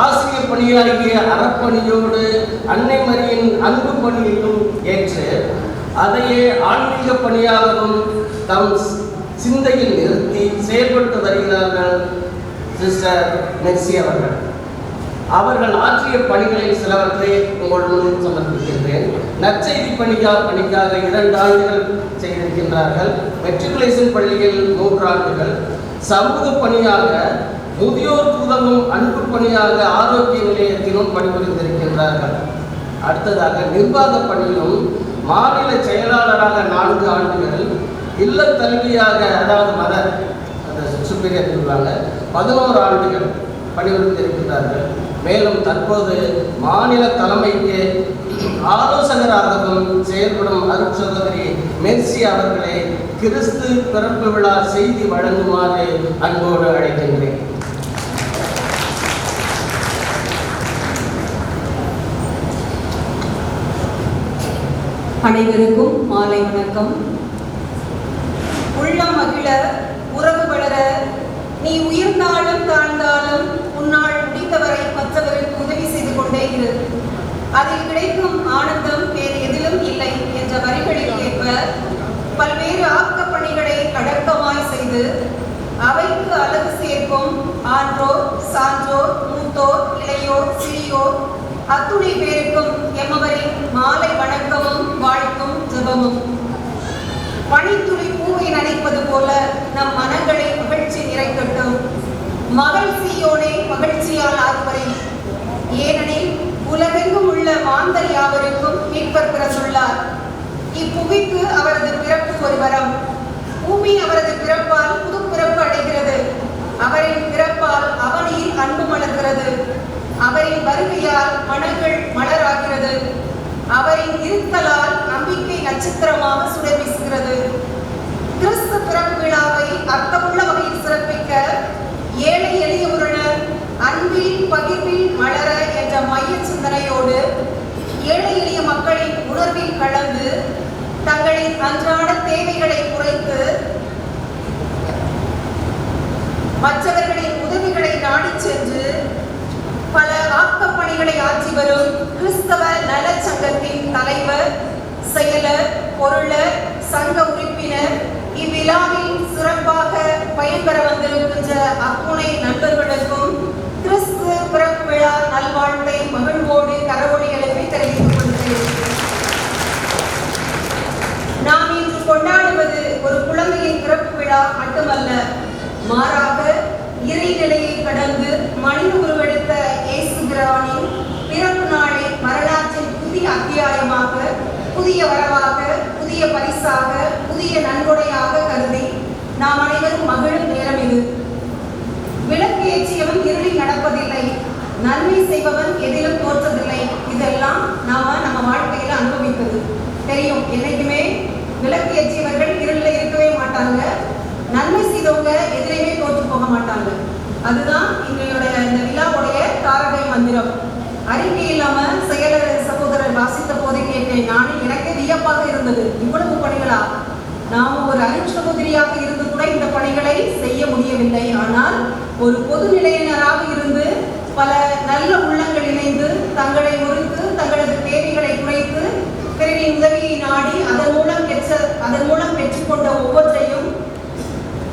ஆசிரியர் பணியாகிய அறப்பணியோடு அன்னை மரியின் அன்பு பணியையும் ஏற்று அதையே ஆன்மீக பணியாகவும் தம் சிந்தையில் நிறுத்தி செயல்பட்டு வருகிறார்கள் சிஸ்டர் மெர்சி அவர்கள். அவர்கள் ஆற்றிய பணிகளில் சிலவற்றை உங்களுடன் சமர்ப்பிக்கின்றேன். நற்செய்தி பணிக்காக 2 ஆண்டுகள் செய்திருக்கின்றார்கள். மெட்ரிகுலேஷன் பள்ளியில் 3 ஆண்டுகள். சமூக பணியாக முதியோர் உதவும் அன்பு பணியாக ஆரோக்கிய நிலையத்திலும் பணிபுரிந்திருக்கின்றார்கள். அடுத்ததாக நிர்வாக பணியிலும் மாநில செயலாளராக 4 ஆண்டுகள், இல்ல கல்வியாக அதாவது மதர் சுப்பீரியர் சொல்வாங்க 11 ஆண்டுகள் பணிபுரிந்திருக்கிறார்கள். மேலும் தற்போது மாநில தலைமைக்கு ஆலோசகராகவும் செயல்படும் அருட்சகோதரி மெர்சி அவர்களை கிறிஸ்து பிறப்பு விழா செய்தி வழங்குமாறு அன்போடு அழைக்கின்றேன். அனைவருக்கும் மாலை வணக்கம். உள்ளம் மகிழ, உறவு வளர, நீ உயர்ந்தாலும் தாழ்ந்தாலும் உன்னால் முடிந்தவரை மற்றவருக்கு உதவி செய்து கொண்டே இரு. அதில் கிடைக்கும் ஆனந்தம் வேறு எதிலும் இல்லை என்ற வரிகளில் ஏற்ப பல்வேறு ஆக்கப் பணிகளை அடக்கமாய் செய்து அவைக்கு அழகு சேர்க்கும் ஆன்றோர், சான்றோர், மூத்தோர், இளையோர், சிறியோர் அத்துணை பேருக்கும் எம்மவரின் மாலை வணக்கமும் வாழ்த்தும் ஜெபமும். பனித்துளி பூவை நனைப்பது போல நம் மனங்களை மகிழ்ச்சி நிறைக்கட்டும். மகள் சீயோனை மகிழ்ச்சியால் ஆர்ப்பரை. ஏனெனில் உலகெங்கும் உள்ள மாந்தர் யாவருக்கும் மீட்பர் பிறந்துள்ளார். இப்புவிக்கு அவரது பிறப்பு ஒரு வரம். பூமி அவரது பிறப்பால் புது பிறப்பு அடைகிறது. அவரின் பிறப்பால் அவனியில் அன்பு மலர்கிறது. அவரின் வருகையால் மனங்கள் மலராகிறது. அவரின் இருத்தலால் நம்பிக்கை நட்சத்திரமாக சுடர் வீசுகிறது. கிறிஸ்து பிறப்பு விழாவை அர்த்தமுள்ள வகையில் சிறப்பிக்க ஏழை எளிய உறவினர் அன்பில் பகிர்வில் மலர என்ற மைய சிந்தனையோடு ஏழை எளிய மக்களின் உணர்வில் கலந்து தங்களின் அன்றாட தேவைகளை குறைத்து மற்றவர்களின் உதவிகளை நாடி சென்று பல ஆக்கப் பணிகளை ஆற்றி வரும் கிறிஸ்தவ நல சங்கத்தின் தலைவர், செயலர், பொருளர், சங்க உறுப்பினர், இவ்விழாவில் சிறப்பாக பயன்பெற வந்திருக்கின்ற அத்துணை நண்பர்களுக்கும் கிறிஸ்து பிறப்பு விழா நல்வாழ்த்தை மகிழ்வோடு கரவொலி எழுப்பி தெரிவித்துக் கொள்கிறேன். நாம் இன்று கொண்டாடுவது ஒரு குழந்தையின் பிறப்பு விழா மட்டுமல்ல, மாறாக இறைநிலையை கடந்து மனித உருவெடுத்த இயேசு பிரானின் பிறப்பு நாளை வரலாற்றின் புதிய அத்தியாயமாக, புதிய வரவாக, புதிய பரிசாக, புதிய நன்கொடையாக கருதி நாம் அனைவரும் மகிழும் நேரம் இது. விளக்கு ஏற்றியவன் இருளில் நடப்பதில்லை, நன்மை செய்பவன் எதிலும் தோற்றதில்லை. இதெல்லாம் நம்ம வாழ்க்கையில அனுபவிப்பது தெரியும். என்னைக்குமே விளக்கு ஏற்றியவர்கள் இருளில் இருக்கவே மாட்டாங்க, நன்மை செய்தவங்க எதிரையுமே தோற்று போக மாட்டாங்க. அதுதான் எங்களுடைய இந்த விழாவுடைய தாரகை மந்திரம். அறிக்கை இல்லாம செயலர் சகோதரர் வாசித்த போதை கேட்டேன். நானும் எனக்கே வியப்பாக இருந்தது. இவ்வளவு பணிகளா? நாம் ஒரு அருட்சகோதரியாக இருந்து கூட இந்த பணிகளை செய்ய முடியவில்லை. ஆனால் ஒரு பொது நிலையினராக இருந்து பல நல்ல உள்ளங்கள் இணைந்து தங்களை முறித்து தங்களது தேவைகளை குறைத்து பிறரின் உதவியை நாடி அதன் மூலம் பெற்றுக்கொண்ட ஒவ்வொன்றையும்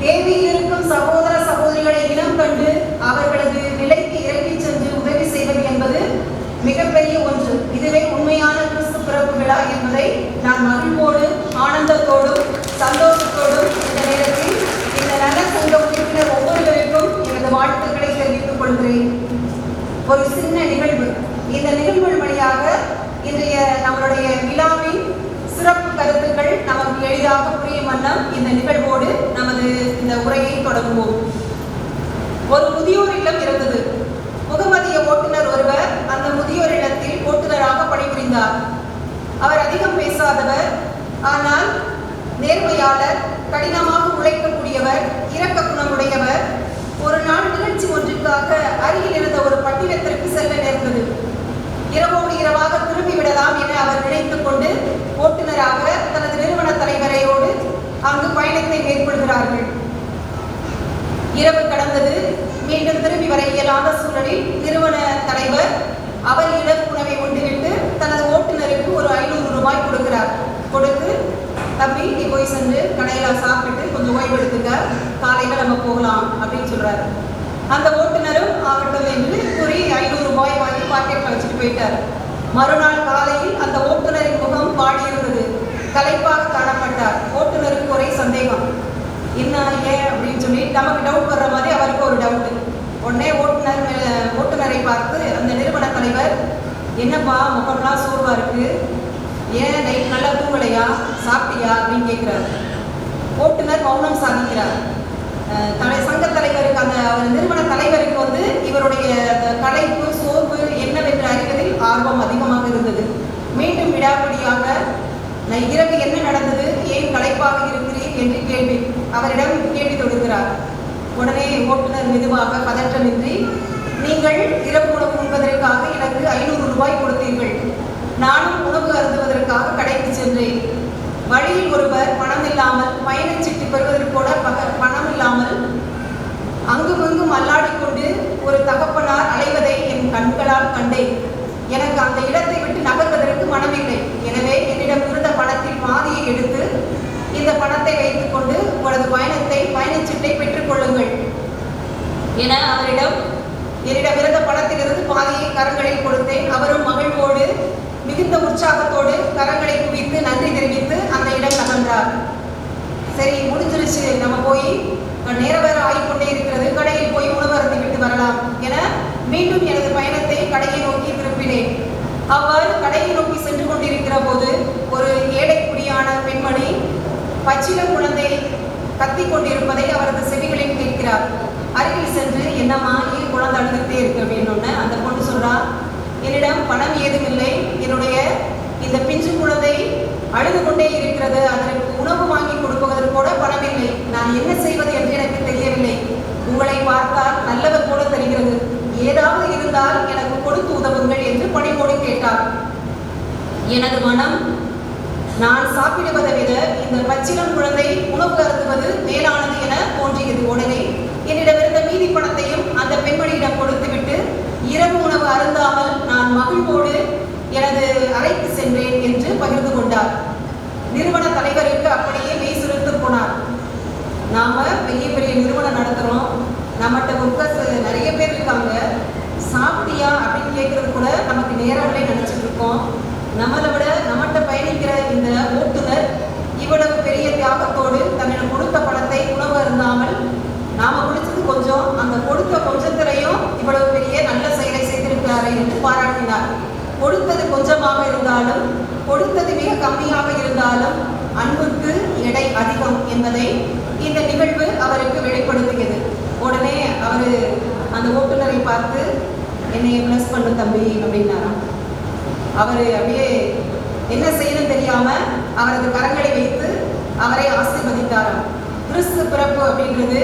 தேவையில் இருக்கும் சகோதர சகோதரிகளை இனம் கண்டு அவர்களது நிலைக்கு இறங்கி சென்று உதவி செய்வது என்பது மிகப்பெரிய ஒன்று. இதுவே உண்மையான கிறிஸ்து பிறப்பு விழா என்பதை நான் மகிழ்வோடு, ஆனந்தத்தோடும், சந்தோஷத்தோடும் இந்த நேரத்தில் இந்த நல சங்க உறுப்பினர் ஒவ்வொருவருக்கும் எனது வாழ்த்துக்களை தெரிவித்துக் கொள்கிறேன். ஒரு சின்ன நிகழ்வு. இந்த நிகழ்வுகள் வழியாக இன்றைய நம்மளுடைய விழாவின் சிறப்பு கருத்துக்கள் நமக்கு எளிதாக புரியும் வண்ணம் இந்த நிகழ்வோடு நமது இந்த உரையை தொடங்குவோம். ஒரு முதியோர் இல்லம் இருந்தது. முகமதிய ஓட்டுநர் ஒருவர் அந்த முதியோர் இல்லத்தில் ஓட்டுநராக பணிபுரிந்தார். அவர் அதிகம் பேசாதவர், ஆனால் நேர்மையாளர், கடினமாக உழைக்கக்கூடியவர், இரக்க குணமுடையவர். ஒரு நாள் நிகழ்ச்சி ஒன்றுக்காக அருகில் இருந்த ஒரு பட்டினத்திற்கு செல்ல நேர்ந்தது. இரவோடு இரவாக திரும்பி விடலாம் என அவர் நினைத்துக் கொண்டு ஓட்டுநராக தனது நிறுவன தலைவரையோடு அங்கு பயணத்தை மேற்கொள்கிறார்கள். இரவு கடந்தது. மீண்டும் திரும்பி வர இயலாத சூழலில் நிறுவன தலைவர் அவர் இரவு உணவை உண்டுவிட்டு போய் சென்று கடையில் சாப்பிட்டு கொஞ்சம் ஓய்வு எடுத்துங்க, காலையில் நம்ம போகலாம் அப்படின்னு சொல்கிறாரு. அந்த ஓட்டுநரும் ஆகட்டும் என்று கூறி 500 ரூபாய் வாங்கி பாக்கெட்டில் வச்சுட்டு போயிட்டார். மறுநாள் காலையில் அந்த ஓட்டுநரின் முகம் வாடியிருந்தது. களைப்பாக காணப்பட்டார். ஓட்டுநருக்கு ஒரே சந்தேகம், என்ன ஏன் அப்படின்னு சொல்லி நமக்கு டவுட் வர்ற மாதிரி அவருக்கு ஒரு டவுட்டு. உடனே ஓட்டுநரை பார்த்து அந்த நிறுவன தலைவர், என்னப்பா முகம்லாம் சோர்வாக இருக்குது, ஏன் நைட் நல்லா தூங்கலையா, சாப்பிட்டியா அப்படின்னு கேட்குறாரு. ஓட்டுநர் மௌனம் சாதிக்கிறார். சங்க தலைவருக்கு அவர் நிறுவன தலைவருக்கு வந்து இவருடைய களைப்பு சோர்வு என்னவென்று அறிவதில் ஆர்வம் அதிகமாக இருந்தது. மீண்டும் விடாப்பிடியாக இரவு என்ன நடந்தது, ஏன் களைப்பாக இருக்கிறீர் என்று அவரிடம் கேள்வி தொடுக்கிறார். உடனே ஓட்டுநர் மெதுவாக பதற்றமின்றி, நீங்கள் இரவு உணவு உண்பதற்காக எனக்கு 500 ரூபாய் கொடுத்தீர்கள், நானும் உணவு அருந்துவதற்காக கடைக்கு சென்றேன். வழியில் ஒருவர் பணம் இல்லாமல், பயணச்சீட்டு பெறுவதற்கு கூட பணம் இல்லாமல் அங்குமிங்கும் அல்லாடிக்கொண்டு ஒரு தகப்பனார் அலைவதை என் கண்களால் கண்டேன். எனக்கு அந்த இடத்தை விட்டு நகர்வதற்கு மனமில்லை. எனவே என்னிடம் இருந்த பணத்தில் பாதியை எடுத்து இந்த பணத்தை வைத்துக் கொண்டு உங்களது பயணச்சீட்டை பெற்றுக் கொள்ளுங்கள் என என்னிடம் இருந்த பணத்திலிருந்து பாதியை கரங்களில் கொடுத்தேன். அவரும் மகிழ்வோடு மிகுந்த உற்சாகத்தோடு கரங்களை குவித்து நன்றி தெரிவித்து அந்த இடம் நகர்ந்தார். சரி, முடிஞ்சிருச்சு, நம்ம போய் நேர வேற ஆகிக்கொண்டே இருக்கிறது, கடையில் போய் உணவு அருந்தி விட்டு வரலாம் என மீண்டும் எனது பயணத்தை கடையை நோக்கி திருப்பினேன். அவ்வாறு கடையை நோக்கி சென்று கொண்டிருக்கிற போது ஒரு ஏழை குடியான பெண்மணி பச்சிளம் குழந்தை கத்திக் கொண்டிருப்பதை அவரது செவிகளில் கேட்கிறார். அருகில் சென்று, என்னம்மா ஏன் குழந்தை அழுதுகிட்டே இருக்கு அப்படின்னு அந்த பொண்ணு சொல்றா, என்னிடம் பணம் ஏதும் இல்லை, என்னுடைய இந்த பிஞ்சு குழந்தை அழுது கொண்டே இருக்கிறது, அதற்கு உணவு வாங்கி கொடுப்பதற்கு கூட பணம் இல்லை, நான் என்ன செய்வது என்று எனக்கு தெரியவில்லை, உங்களை பார்த்தால் நல்லவர் போல தெரிகிறது, ஏதாவது இருந்தால் எனக்கு கொடுத்து உதவுங்கள் என்று பணிவோடு கேட்டார். எனது மனம், நான் சாப்பிடுவதை விட இந்த பச்சிளம் குழந்தை உணவு அருந்துவது மேலானது என தோன்றியது. உடனே என்னிடமிருந்த மீதி பணத்தையும் அந்த பெண்மணியிடம் கொடுத்துவிட்டு இரவு உணவு அருந்தாமல் நான் மகிழ்வோடு எனது அறைக்கு சென்றேன் என்று பகிர்ந்து கொண்டார். நிறுவன தலைவருக்கு அப்படியே மெய் சிலிர்த்து போனார். நாம பெரிய பெரிய நிறுவனம் நடத்துகிறோம், நம்மகிட்ட ஒர்க்கர்ஸ் நிறைய பேர் இருக்காங்க, சாப்பிட்டியா அப்படின்னு கேட்கறது கூட நமக்கு நேரங்களே நினைச்சிட்டு இருக்கோம். நம்மகிட்ட பயணிக்கிற இந்த ஓட்டுநர் இவ்வளவு பெரிய தியாகத்தோடு தன்னிடம் கொடுத்த பணத்தை உணவு அருந்தாமல் நாம குடிச்சது கொஞ்சம், அந்த கொடுத்த கொஞ்சத்திலையும் இவ்வளவு பெரிய நல்ல செயலை செய்திருக்கிறாரே என்று பாராட்டினார். கொடுத்தது கொஞ்சமாக இருந்தாலும், கொடுத்தது மிக கம்மியாக இருந்தாலும் அன்புக்கு எடை அதிகம் என்பதை இந்த நிகழ்வு அவருக்கு வெளிப்படுத்தியது. உடனே அவர் அந்த ஓட்டுநரை பார்த்து, என்னை பிளஸ் பண்ணு தம்பி அப்படின்னாராம். அவர் அப்படியே என்ன செய்யணும் தெரியாம அவரது கரங்களை வைத்து அவரை ஆசீர்வதித்தாராம். கிறிஸ்து பிறப்பு அப்படின்றது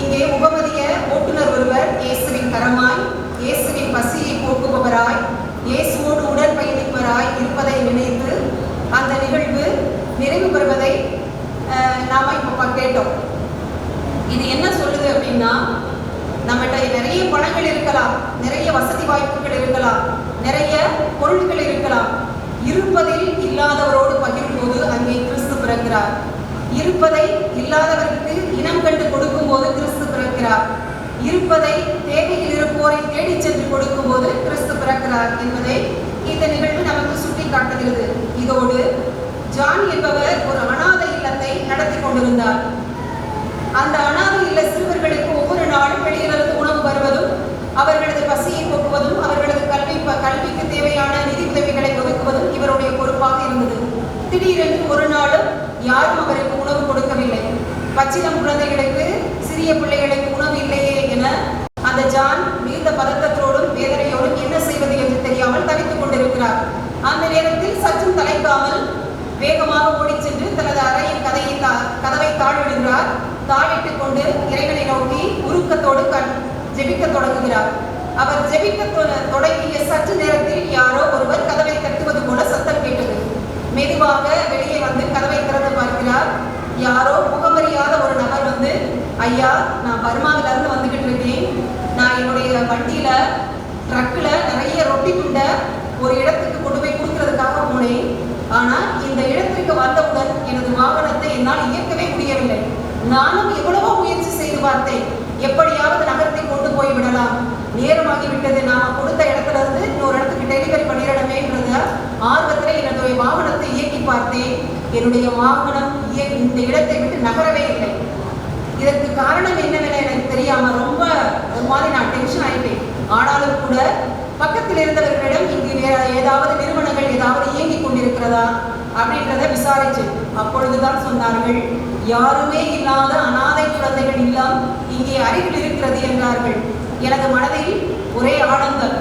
இங்கே உபமதிய ஓட்டுநர் ஒருவர் இயேசுவின் கரமாய், இயேசுவின் பசியை போக்குபவராய், இயேசுவோடு உடன் பயணிப்பவராய் இருப்பதை நினைத்து அந்த நிகழ்வு நிறைவு பெறுவதை நாம இப்போ கேட்டோம். இது என்ன சொல்லுது அப்படின்னா, நம்மகிட்ட நிறைய பணங்கள் இருக்கலாம், நிறைய வசதி வாய்ப்புகள் இருக்கலாம், நிறைய பொருட்கள் இருக்கலாம், இருப்பதில் இல்லாதவரோடு பகிரும்போது அங்கே கிறிஸ்து பிறக்கிறார். இருப்பதை இல்லாதவருக்கு இனம் கண்டு கொடுக்கும் போது கிறிஸ்து பிறக்கிறார். இருப்பதை தேவையில் இருப்போரை தேடி சென்று கொடுக்கும் போது கிறிஸ்து பிறக்கிறார் என்பதை இந்த நிகழ்வு நமக்கு சுட்டி காட்டுகிறது. இதோடு ஜான் என்பவர் ஒரு அனாதை இல்லத்தை நடத்தி கொண்டிருந்தார். அந்த அனாதை இல்ல சிறுவர்களுக்கு ஒவ்வொரு நாளும் வெளியிலிருந்து உணவு வருவதும், அவர்களது பசியை போக்குவதும், அவர்களது கல்விக்கு தேவையான நிதி உதவிகளை ஒதுக்குவதும் இவருடைய பொறுப்பாக இருந்தது. திடீரென்று ஒரு நாளும் யாரும் அவருக்கு உணவு கொடுக்கவில்லை. பச்சிளம் குழந்தைகளுக்கு, சிறிய பிள்ளைகளுக்கு உணவு இல்லையே என அந்த ஜான் மிகுந்த பதற்றத்தோடும் வேதனையோடும் என்ன செய்வது என்று தெரியாமல் தவித்துக் கொண்டிருக்கிறார். அந்த நேரத்தில் சற்றும் தலைக்காமல் வேகமாக ஓடிச் சென்று தனது அறையின் கதவை தாழிடுகிறார். தாழிட்டுக் கொண்டு இறைவனை நோக்கி உருக்கத்தோடு ஜெபிக்க தொடங்குகிறார். அவர் ஜெபிக்க தொடங்கிய சற்று நேரத்தில் யாரோ ஒருவர் கதவை தட்டுவது போல சத்தம் கேட்டது. மெதுவாக வெளியே வந்து கதவை திறந்து பார்க்கிறார். யாரோ முகமறியாத ஒரு நபர் வந்து, ஐயா, நான் பர்மாவில இருந்து வந்துகிட்டு இருக்கேன், நான் என்னுடைய வண்டியில ட்ரக்கில் நிறைய ரொட்டி துண்டை ஒரு இடத்துக்கு கொண்டு போய் கொடுக்கறதுக்காக போனேன், ஆனால் இந்த இடத்திற்கு வந்தவுடன் எனது வாகனத்தை என்னால் இயக்கவே முடியவில்லை. நானும் எவ்வளவோ முயற்சி செய்து பார்த்தேன், எப்படியாவது நகரத்தை கொண்டு போய் விடலாம். நேரமாகிவிட்டது, நாம் கொடுத்த இடத்துல இருந்து இன்னொரு இடத்துக்கு டெலிவரி பண்ணிடணுமேன்றத ஆர்வத்தில் என்னுடைய வாகனத்தை இயக்கி பார்த்தேன். என்னுடைய வாகனம் இந்த இடத்தை விட்டு நகரவே இல்லை. இதற்கு காரணம் என்னவென எனக்கு தெரியாம ரொம்ப ஒரு மாதிரி நான் டென்ஷன் ஆயிட்டேன். ஆனாலும் கூட பக்கத்தில் இருந்தவர்களிடம் இங்கு வேற ஏதாவது நிறுவனங்கள் ஏதாவது இயங்கிக் கொண்டிருக்கிறதா அப்படின்றத விசாரிச்சேன். அப்பொழுதுதான் சொன்னார்கள், யாருமே இல்லாத அனாதை குழந்தைகள் இல்லம் இங்கே அருகில் இருக்கிறது என்றார்கள். எனது மனதில் ஒரே ஆனந்தம்.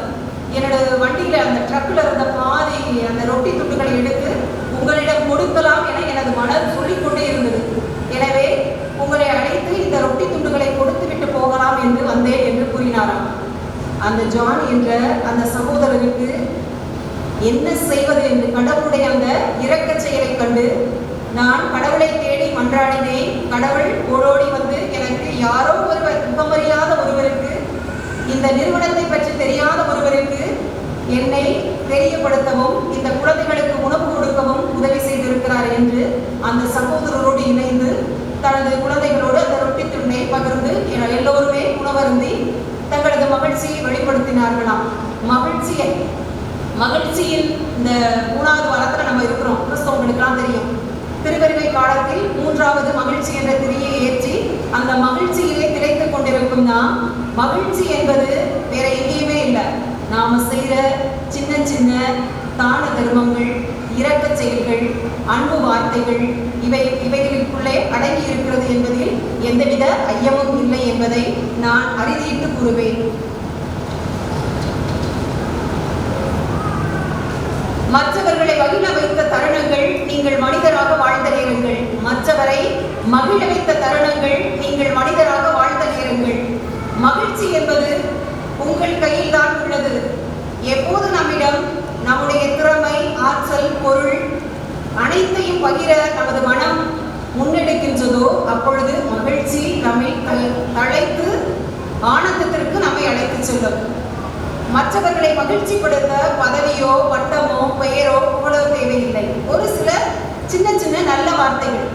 என்னோட வண்டியில அந்த ட்ரக்ல இருந்த பாதி அந்த ரொட்டி துண்டுகளை எடுத்து உங்களிடம் கொடுக்கலாம் என எனது மனம் சொல்லிக்கொண்டே இருந்தது. எனவே உங்களை அழைத்து இந்த ரொட்டி துண்டுகளை கொடுத்து விட்டு போகலாம் என்று வந்தேன் என்று கூறினாராம். அந்த ஜான் என்ற அந்த சகோதரருக்கு என்ன செய்வது என்று கடவுளுடைய அந்த இரக்க செயலை கண்டு நான் கடவுளை தேடி மன்றாடினேன். கடவுள் ஓடோடி வந்து எனக்கு யாரோ ஒருவர், முகமறியாத ஒருவருக்கு, இந்த நிறுவனத்தை பற்றி தெரியாத ஒருவருக்கு என்னை தெரியப்படுத்தவும் இந்த குழந்தைகளுக்கு உணவு கொடுக்கவும் உதவி செய்திருக்கிறார் என்று அந்த சகோதரரோடு இணைந்து தனது குழந்தைகளோடு அந்த ரொட்டி துண்டை பகிர்ந்து எல்லோருமே உணவருந்தி தங்களது மகிழ்ச்சியை வெளிப்படுத்தினார்களாம். மகிழ்ச்சியில் இந்த 3வது வாரத்தில் நம்ம இருக்கிறோம். கிறிஸ்தவங்களுக்கெல்லாம் தெரியும், திருவருகை காலத்தில் 3வது மகிழ்ச்சி என்ற திரியை ஏற்றி அந்த மகிழ்ச்சியிலே திளைத்துக் கொண்டிருக்கும் நாம், மகிழ்ச்சி என்பது வேற எங்கேயுமே இல்லை. நாம செய்கிற சின்ன சின்ன தான தர்மங்கள், இரக்க செயல்கள், அன்பு வார்த்தைகள், இவைகளுக்குள்ளே அடங்கி இருக்கிறது என்பதில் எந்தவித ஐயமும் இல்லை என்பதை நான் அறுதியிட்டு கூறுவேன். மற்றவர்களை மகிழ வைத்த தருணங்கள் நீங்கள் மனிதராக வாழ்ந்த நேரங்கள். மற்றவரை மகிழ வைத்த தருணங்கள் நீங்கள் மனிதராக வாழ்ந்த நேரங்கள். மகிழ்ச்சி என்பது உங்கள் கையில் தான் உள்ளது. எப்போது நம்மிடம் நம்முடைய திறமை, ஆற்றல், பொருள் அனைத்தையும் பகிர நமது மனம் முன்னெடுக்கின்றதோ அப்பொழுது மகிழ்ச்சி நம்மை அழைத்து ஆனந்தத்திற்கு நம்மை அழைத்து செல்லும். மற்றவர்களை மகிழ்ச்சிப்படுத்த பதவியோ, பட்டமோ, பெயரோ, புகழோ தேவையில்லை. ஒரு சில சின்ன சின்ன நல்ல வார்த்தைகள்,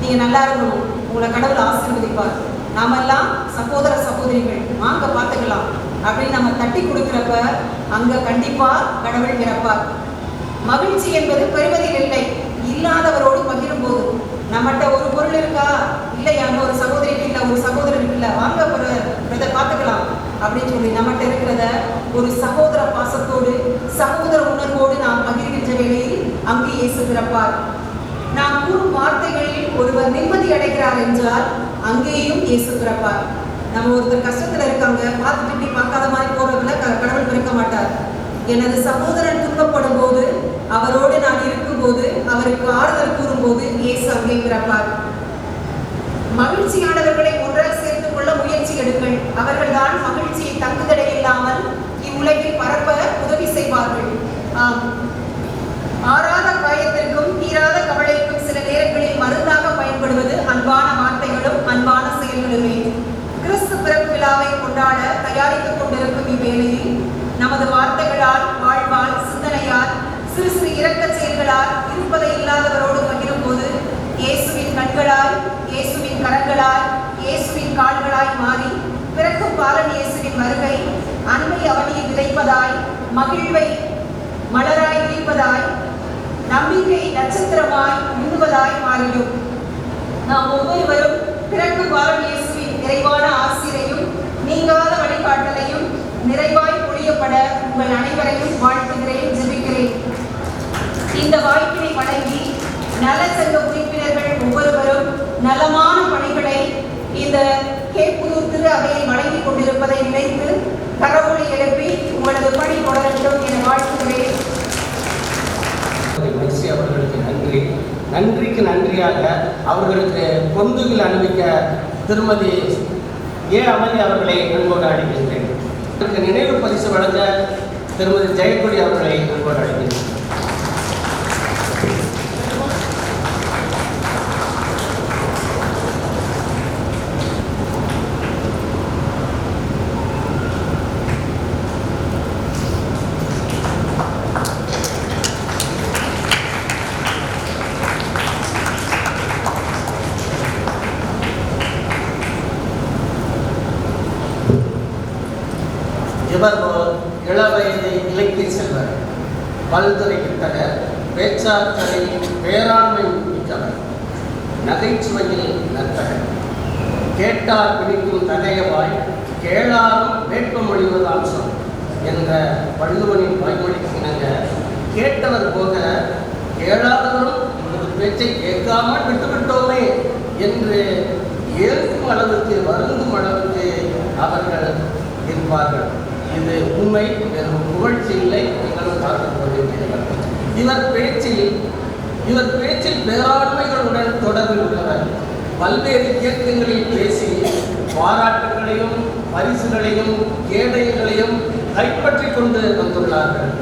நீங்க நல்லா இருக்கணும், உங்களை கடவுள் ஆசீர்வதிப்பார், நாமெல்லாம் சகோதர சகோதரிகள், வாங்க பார்த்துக்கலாம் அப்படின்னு நம்ம தட்டி கொடுக்கிறப்ப அங்க கண்டிப்பா கடவுள் பிறப்பார். மகிழ்ச்சி என்பது பெறுவதில் இல்லை, இல்லாதவரோடு பகிரும் போது. நம்மகிட்ட ஒரு பொருள் இருக்கா, இல்லை அங்க ஒரு சகோதரிக்கு இல்லை, ஒரு சகோதரருக்கு இல்லை, வாங்க ஒரு பார்த்துக்கலாம் அப்படின்னு சொல்லி நம்மகிட்ட இருக்கிறத ஒரு சகோதர பாசத்தோடு, சகோதர உணர்வோடு நாம் பகிர்கின்ற வேளையில் அங்கே இயேசு பிறப்பார். நாம் கூறும் வார்த்தைகளில் ஒருவர் நிம்மதி அடைகிறார் என்றால் அங்கேயும் இயேசு பிறப்பார். நம்ம ஒருத்தர் கஷ்டத்துல இருக்காங்க, பார்த்துட்டு இப்படி பார்க்காத மாதிரி போறதுல கடவுள் பிறக்க மாட்டார். எனது சகோதரன் துன்பப்படும் போது, அவரோடு நான் இருக்கும்போது, அவருக்கு ஆறுதல் கூறும்போது இயேசு அங்கே பிறப்பார். மகிழ்ச்சியானவர்களை ஒன்றாக சேர்த்துக் கொள்ள முயற்சி எடுங்கள். அவர்கள்தான் மகிழ்ச்சியை தங்குதடை இல்லாமல் இவ்வுலகில் பரப்ப உதவி செய்வார்கள். ஆறாத காயத்திற்கும் தீராத கவலைக்கும் சில நேரங்களில் மருந்தாக பயன்படுவது அன்பான வார்த்தைகளும் அன்பான செயல்களுமே. கிறிஸ்து பிறப்பு விழாவை கொண்டாட தயாரித்துக் கொண்டிருக்கும் இவ்வேளையில் நமது வார்த்தைகளால், வாழ்வால், சிந்தனையால், சிறு சிறு இரக்க செயல்களால் இருப்பதை இல்லாதவரோடு பகிரும் போது இயேசுவின் கண்களாய், இயேசுவின் கரங்களாய், இயேசுவின் கால்களாய் மாறி பிறக்கும் பாலன் இயேசுவின் வருகை அன்பை அவனியில் விதைப்பதாய், மகிழ்வை மலராய் விரிப்பதாய், நம்பிக்கை நட்சத்திரமாய் மின்னுவதாய் மாறிடும். நாம் ஒவ்வொருவரும் பிறக்கும் பாலன் இயேசுவின் நிறைவான ஆசிரையும் நீங்காத வழிகாட்டலையும் நிறைவாய் பொழியப்பட உங்கள் அனைவரையும் வாழ்த்துகிறேன், ஜெபிக்கிறேன். இந்த வாய்ப்பினை வழங்கி நலச்சங்க உறுப்பினர்கள் ஒவ்வொருவரும் நலமான பணிகளை இந்த கேப்புதூர் திரு அவையை வழங்கிக் கொண்டிருப்பதை நினைத்து கரவொலி எழுப்பி உங்களது பணி தொடரட்டும் என வாழ்த்துகிறேன். அவர்களுக்கு நன்றி. நன்றிக்கு நன்றியாக அவர்களுக்கு பொந்துகள் அணிவிக்க திருமதி ஏ அமளி அவர்களை அன்போடு அழைக்கின்றேன். நினைவு பரிசு வழங்க திருமதி ஜெயக்குடி அவர்களை அன்போடு அழைக்கின்றேன். இளவயது இலக்கிய செல்வர், பல்துறை வித்தகர், பேச்சாற்றலில் பேராண்மை மிக்கவர், நகைச்சுவையில் நர்த்தகர், கேட்டார் பிடிக்கும் தகையவாய் கேளாரும் வேட்பமொழிவது அம்சம் என்ற வள்ளுவனின் வாய்மொழிக்கு இணங்க கேட்டவர் போக கேளாதவரும் ஒரு பேச்சை கேட்காமல் விட்டுவிட்டோமே என்று ஏற்கும் அளவுக்கு வருந்தும் அளவுக்கு அவர்கள் இருப்பார்கள். இது உண்மை, வெறும் புகழ்ச்சி இல்லை. நீங்களும் பார்க்க போகிறீர்கள். இவர் பேச்சில் பேராண்மைகளுடன் தொடர்பில் உள்ளவர். பல்வேறு இயக்கங்களில் பேசி பாராட்டுகளையும் பரிசுகளையும் கேடயங்களையும் கைப்பற்றி கொண்டு வந்துள்ளார்கள்.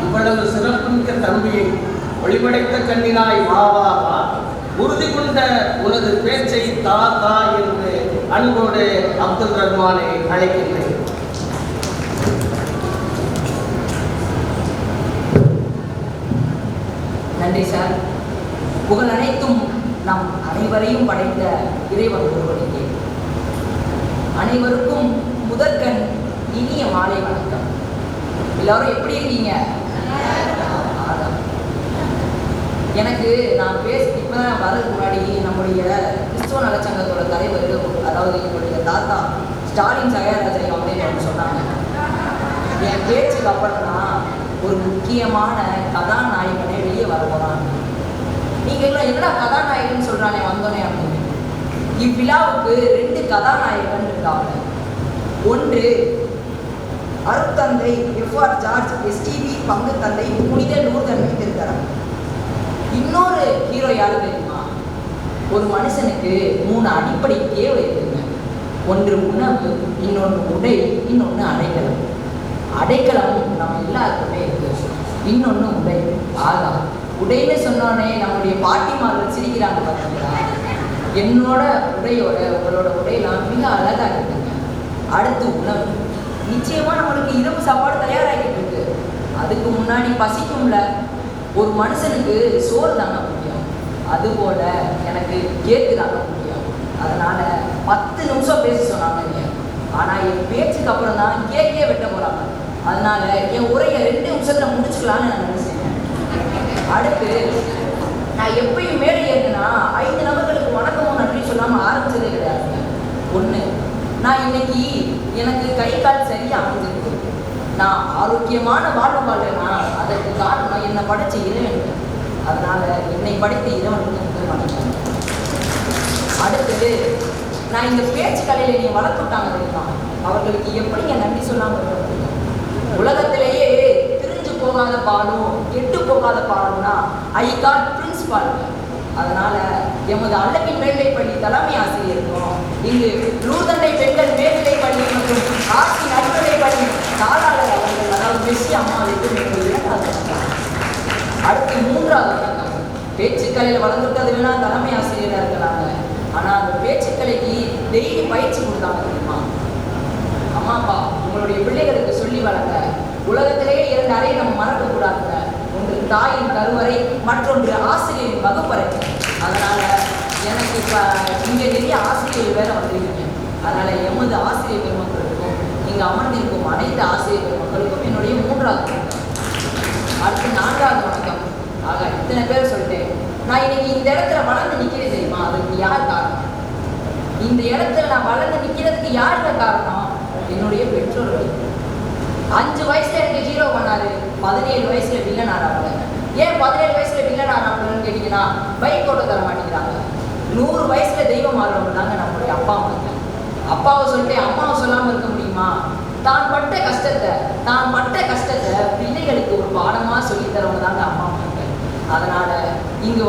இவ்வளவு சிறப்புமிக்க தம்பியை ஒளிபடைத்த கண்ணினாய் வா வா வா, உறுதி கொண்ட உனது பேச்சை தா தா என்று அன்போடு அப்துல் ரஹ்மானை அழைக்கின்றேன். நன்றி சார். புகழ் அனைத்தும் நம் அனைவரையும் படைத்த இறைவன் ஒருவனுக்கே. அனைவருக்கும் முதற்கண் இனிய மாலை வணக்கம். எல்லாரும் எப்படி இருக்கீங்க? எனக்கு நான் இப்பதான் வரதுக்கு முன்னாடி நம்முடைய கிறிஸ்துவ நலச்சங்கத்தோட தலைவர், அதாவது எங்களுடைய தாத்தா ஸ்டாலின் சகாயராஜன் வந்து சொன்னாங்க, என் பேச்சுக்கு அப்புறம் தான் ஒரு முக்கியமான கதாநாயகனே வெளியே வர போறாங்க. நீங்க எல்லாம் என்னடா கதாநாயகன் சொல்றானே வந்தோனே அப்படின்னு. இவ்விழாவுக்கு 2 கதாநாயகன் இருக்காங்க. ஒன்று அருட்தந்தை எஃப்ஆர் ஜார்ஜ் எஸ்டிபி பங்கு தந்தை புனித நூர்தன் வைத்திருக்கிறார். இன்னொரு ஹீரோ யாரு தெரியுமா? ஒரு மனுஷனுக்கு 3 அடிப்படை தேவை இருக்குங்க. ஒன்று உணவு, இன்னொன்று உடை, இன்னொன்று அடைக்கலம். அடைக்கலம் நம்ம எல்லாருக்குமே இருக்கு. இன்னொன்று உடை. ஆகா, உடைன்னு சொன்னோடனே நம்முடைய பாட்டிமார்கள் சிரிக்கிறாங்க பார்த்தீங்களா? என்னோட உடையோட உங்களோட உடையெல்லாம் மிக அழகா இருக்குங்க. அடுத்து உணவு. நிச்சயமா நம்மளுக்கு இரவு சாப்பாடு தயாராகிட்டு இருக்கு. அதுக்கு முன்னாடி பசிக்கும்ல. ஒரு மனுஷனுக்கு சோறு தாங்க முக்கியம். அதுபோல எனக்கு கேக்கு தாங்க முக்கியம். அதனால 10 நிமிஷம் பேச சொன்னாங்க. ஆனா என் பேச்சுக்கு அப்புறம் தான் கேக்கே வெட்ட போறாங்க. அதனால என் உரையை 2 நிமிஷத்துல முடிச்சுக்கலான்னு நான் நினைச்சேன். அடுத்து நான் எப்பயும் மேலே ஏறுனா 5 நபர்களுக்கு வணக்கமும் நன்றி சொல்லாம ஆரம்பிச்சதே கிடையாதுங்க. 1, நான் இன்னைக்கு எனக்கு கை கால் சரியா அமைஞ்சிருக்கு. நான் ஆரோக்கியமான வாழ்வு வாழ்றேன்னா அதற்கு காரணம் என்னை படைச்ச இறைவன். அதனால என்னை படைத்த இறைவனுக்கு வணக்கம். அடுத்தது, நான் இந்த பேச்சு கலையில நீ வளர்த்துட்டாங்க தெரியுமா? அவர்களுக்கு எப்படிங்க நன்றி சொல்லாம இருக்க முடியும்? உலகத்திலேயே திரிஞ்சு போகாத பாலும் கெட்டு போகாத பாலும்னா ஐ காட் பிரின்சிபால். அதனால எமது அல்லவின் மேல்நிலை பள்ளி தலைமை ஆசிரியருக்கும் இங்கு நூர்தண்டை பெண்கள் மேல்நிலை பள்ளி மற்றும் ஆசி நடுநிலை பள்ளி தாளாளர் அவர்கள், அதாவது மெஸ்ஸி அம்மாவிற்கு அடுத்து 3வது வணக்கம். பேச்சுக்கலையில் வளர்ந்துட்டது வேணா தலைமை ஆசிரியராக இருக்கிறாங்க. ஆனா அந்த பேச்சுக்கலைக்கு டெய்லி பயிற்சி கொடுத்தாங்க தெரியுமா? அம்மா அப்பா உங்களுடைய பிள்ளைகளுக்கு சொல்லி வளர்ங்க. உலகத்திலேயே 2 அறையை நம்ம மறக்கக்கூடாதுங்க. ஒன்று தாயின் கருவறை, மற்றொன்று ஆசிரியரின் வகுப்பறை. அதனால எனக்கு இப்போ இங்கே நிறைய ஆசிரியர் வேலை வந்திருக்கீங்க. அதனால எமது ஆசிரியர் பெருமக்களுக்கும் இங்கே அமர்ந்திருக்கும் அனைத்து ஆசிரியர் பெருமக்களுக்கும் என்னுடைய 3வது வணக்கம். அடுத்து 4வது வணக்கம். ஆக இத்தனை பேர் சொல்லிட்டேன். நான் இன்னைக்கு இந்த இடத்துல வளர்ந்து நிற்கிறது தெரியுமா? அதுக்கு யார் காரணம்? இந்த இடத்துல நான் வளர்ந்து நிற்கிறதுக்கு யாருங்க காரணம்? என்னுடைய பெற்றோர்கள். 5 வயசுல எனக்கு ஹீரோ பண்ணாரு, 17 வயசுல வில்லன் ஆறாங்க. ஏன் 17 வயசுல வில்லன் ஆறாங்கன்னு கேட்டீங்கன்னா, பைக் ஓட்ட தர மாட்டேங்கிறாங்க. 100 வயசுல தெய்வம் ஆடுறவங்க தாங்க நம்மளுடைய அப்பா அம்மா. அப்பாவை சொல்லிட்டு அம்மாவை சொல்லாம இருக்க முடியுமா? தான் பட்ட கஷ்டத்தை பிள்ளைகளுக்கு ஒரு பாடமா சொல்லி தரவங்க தாங்க அம்மா அம்மாக்கள். அதனால இங்கு